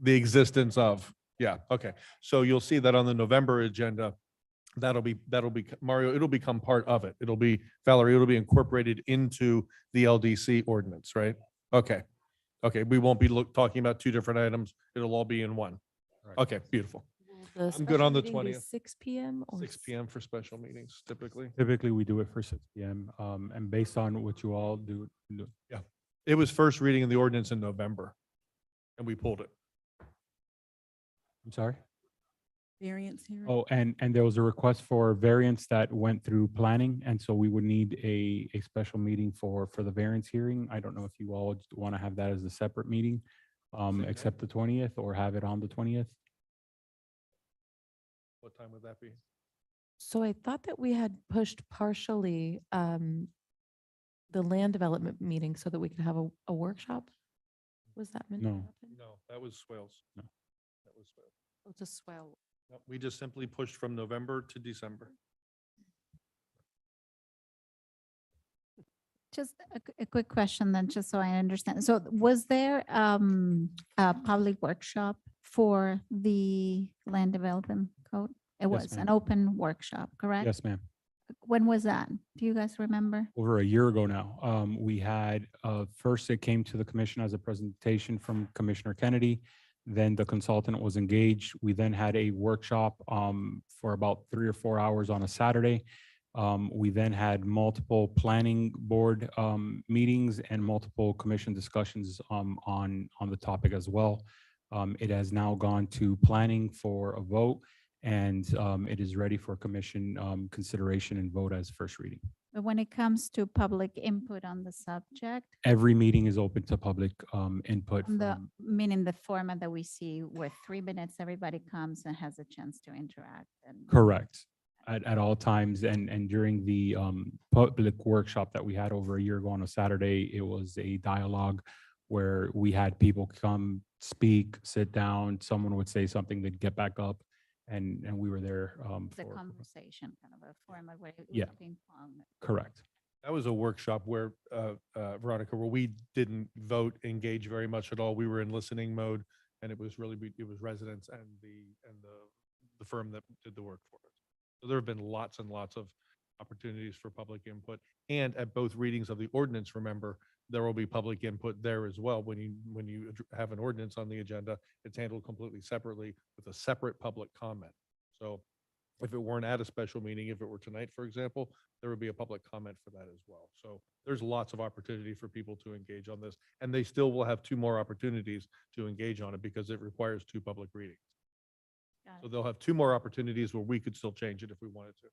The existence of, yeah, okay. So you'll see that on the November agenda. That'll be Mario, it'll become part of it. It'll be, Valerie, it'll be incorporated into the LDC ordinance, right? Okay. Okay, we won't be talking about two different items. It'll all be in one. Okay, beautiful. I'm good on the 20th. 6 p.m. or 6 p.m. for special meetings typically. Typically, we do it for 6 p.m. And based on what you all do. Yeah, it was first reading in the ordinance in November and we pulled it. I'm sorry? Variance hearing. Oh, and there was a request for variance that went through planning, and so we would need a special meeting for the variance hearing. I don't know if you all want to have that as a separate meeting, except the 20th, or have it on the 20th. What time would that be? So I thought that we had pushed partially the land development meeting so that we could have a workshop. Was that meant to No. happen? No, that was Swales. No. That was Swales. Oh, to swell. No, we just simply pushed from November to December. Just a quick question then, just so I understand. So was there a public workshop for the land development code? It Yes, was ma'am. an open workshop, correct? Yes, ma'am. When was that? Do you guys remember? Over a year ago now. We had, first it came to the commission as a presentation from Commissioner Kennedy. Then the consultant was engaged. We then had a workshop for about 3 or 4 hours on a Saturday. We then had multiple planning board meetings and multiple commission discussions on the topic as well. It has now gone to planning for a vote. and it is ready for commission consideration and vote as first reading. But when it comes to public input on the subject, Every meeting is open to public input. meaning the format that we see where 3 minutes, everybody comes and has a chance to interact and. Correct. At all times, and during the public workshop that we had over a year ago on a Saturday, it was a dialogue where we had people come, speak, sit down, someone would say something, they'd get back up, and we were there It's a for, conversation, kind of a format where. it Yeah. was ping pong. correct. That was a workshop where, Veronica, where we didn't vote, engage very much at all. We were in listening mode, and it was really, it was residents and the firm that did the work for us. So there have been lots and lots of opportunities for public input. And at both readings of the ordinance, remember, there will be public input there as well. When you have an ordinance on the agenda, it's handled completely separately with a separate public comment. So if it weren't at a special meeting, if it were tonight, for example, there would be a public comment for that as well. So there's lots of opportunity for people to engage on this, and they still will have 2 more opportunities to engage on it because it requires 2 public readings. Got So it. they'll have 2 more opportunities where we could still change it if we wanted to.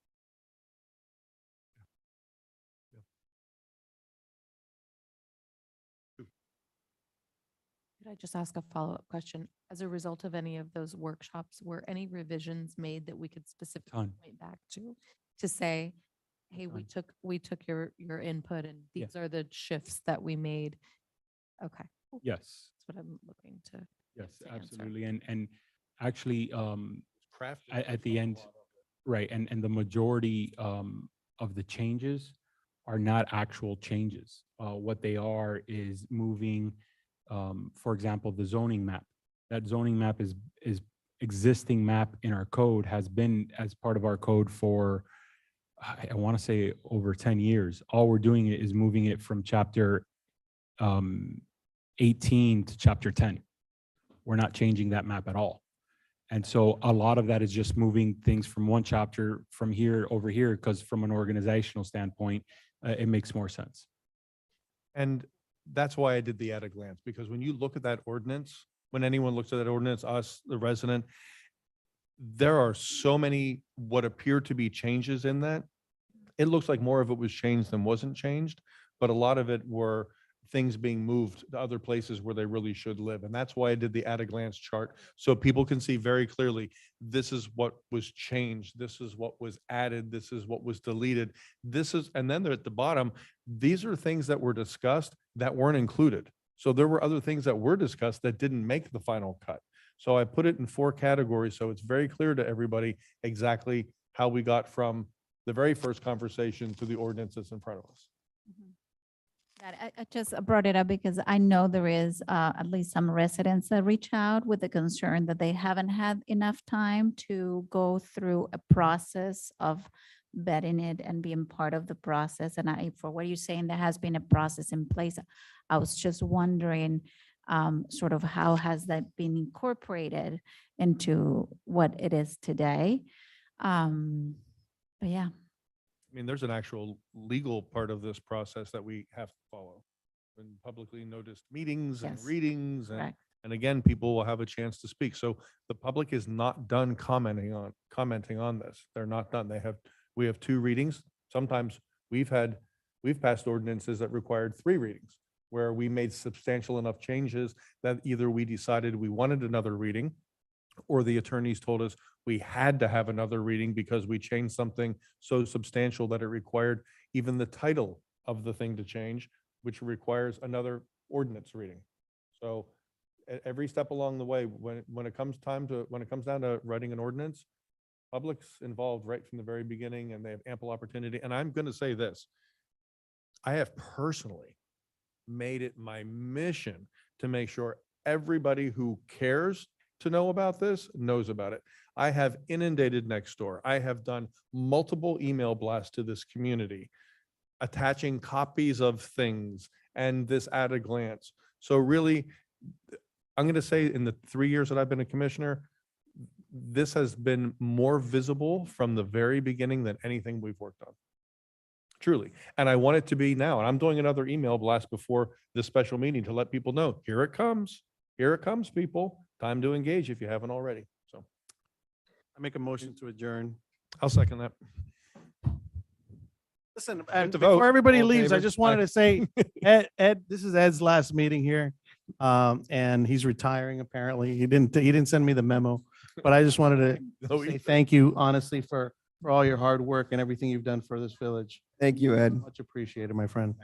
Could I just ask a follow-up question? As a result of any of those workshops, were any revisions made that we could specifically Ton. point back to say, hey, we took your input and Yeah. these are the shifts that we made? Okay. cool. Yes, That's what I'm looking to. yes, to answer. absolutely. And actually, Crafted at the end, right, and the majority of the changes are not actual changes. What they are is moving, for example, the zoning map. That zoning map is existing map in our code, has been as part of our code for, I want to say over 10 years. All we're doing is moving it from chapter 18 to chapter 10. We're not changing that map at all. And so a lot of that is just moving things from one chapter from here over here, because from an organizational standpoint, it makes more sense. And that's why I did the at a glance, because when you look at that ordinance, when anyone looks at that ordinance, us, the resident, there are so many what appear to be changes in that. It looks like more of it was changed than wasn't changed, but a lot of it were things being moved to other places where they really should live. And that's why I did the at a glance chart, so people can see very clearly, this is what was changed, this is what was added, this is what was deleted, this is, and then they're at the bottom, these are things that were discussed that weren't included. So there were other things that were discussed that didn't make the final cut. So I put it in 4 categories, so it's very clear to everybody exactly how we got from the very first conversation to the ordinance that's in front of us. Got it. I just brought it up because I know there is at least some residents that reach out with the concern that they haven't had enough time to go through a process of vetting it and being part of the process. And for what you're saying, there has been a process in place. I was just wondering sort of how has that been incorporated into what it is today? But yeah. I mean, there's an actual legal part of this process that we have to follow. And publicly noticed meetings and Yes, readings, correct. and again, people will have a chance to speak. So the public is not done commenting on this. They're not done. We have 2 readings. Sometimes we've passed ordinances that required 3 readings, where we made substantial enough changes that either we decided we wanted another reading, or the attorneys told us we had to have another reading because we changed something so substantial that it required even the title of the thing to change, which requires another ordinance reading. So every step along the way, when it comes down to writing an ordinance, public's involved right from the very beginning, and they have ample opportunity. And I'm going to say this, I have personally made it my mission to make sure everybody who cares to know about this knows about it. I have inundated Nextdoor. I have done multiple email blasts to this community, attaching copies of things and this at a glance. So really, I'm going to say in the 3 years that I've been a commissioner, this has been more visible from the very beginning than anything we've worked on. Truly. And I want it to be now. And I'm doing another email blast before this special meeting to let people know, here it comes. Here it comes, people. Time to engage if you haven't already. So I make a motion to adjourn. I'll second that. Listen, have and to vote. before everybody All in leaves, I favor? just wanted to say, Ed, this is Ed's last meeting here. And he's retiring apparently. He didn't send me the memo, but I just wanted No, to he- say thank you honestly for all your hard work and everything you've done for this village. Thank you, Ed. Much appreciated, my friend.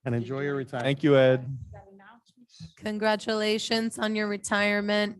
And enjoy your retirement. Thank you, Ed. Congratulations on your retirement.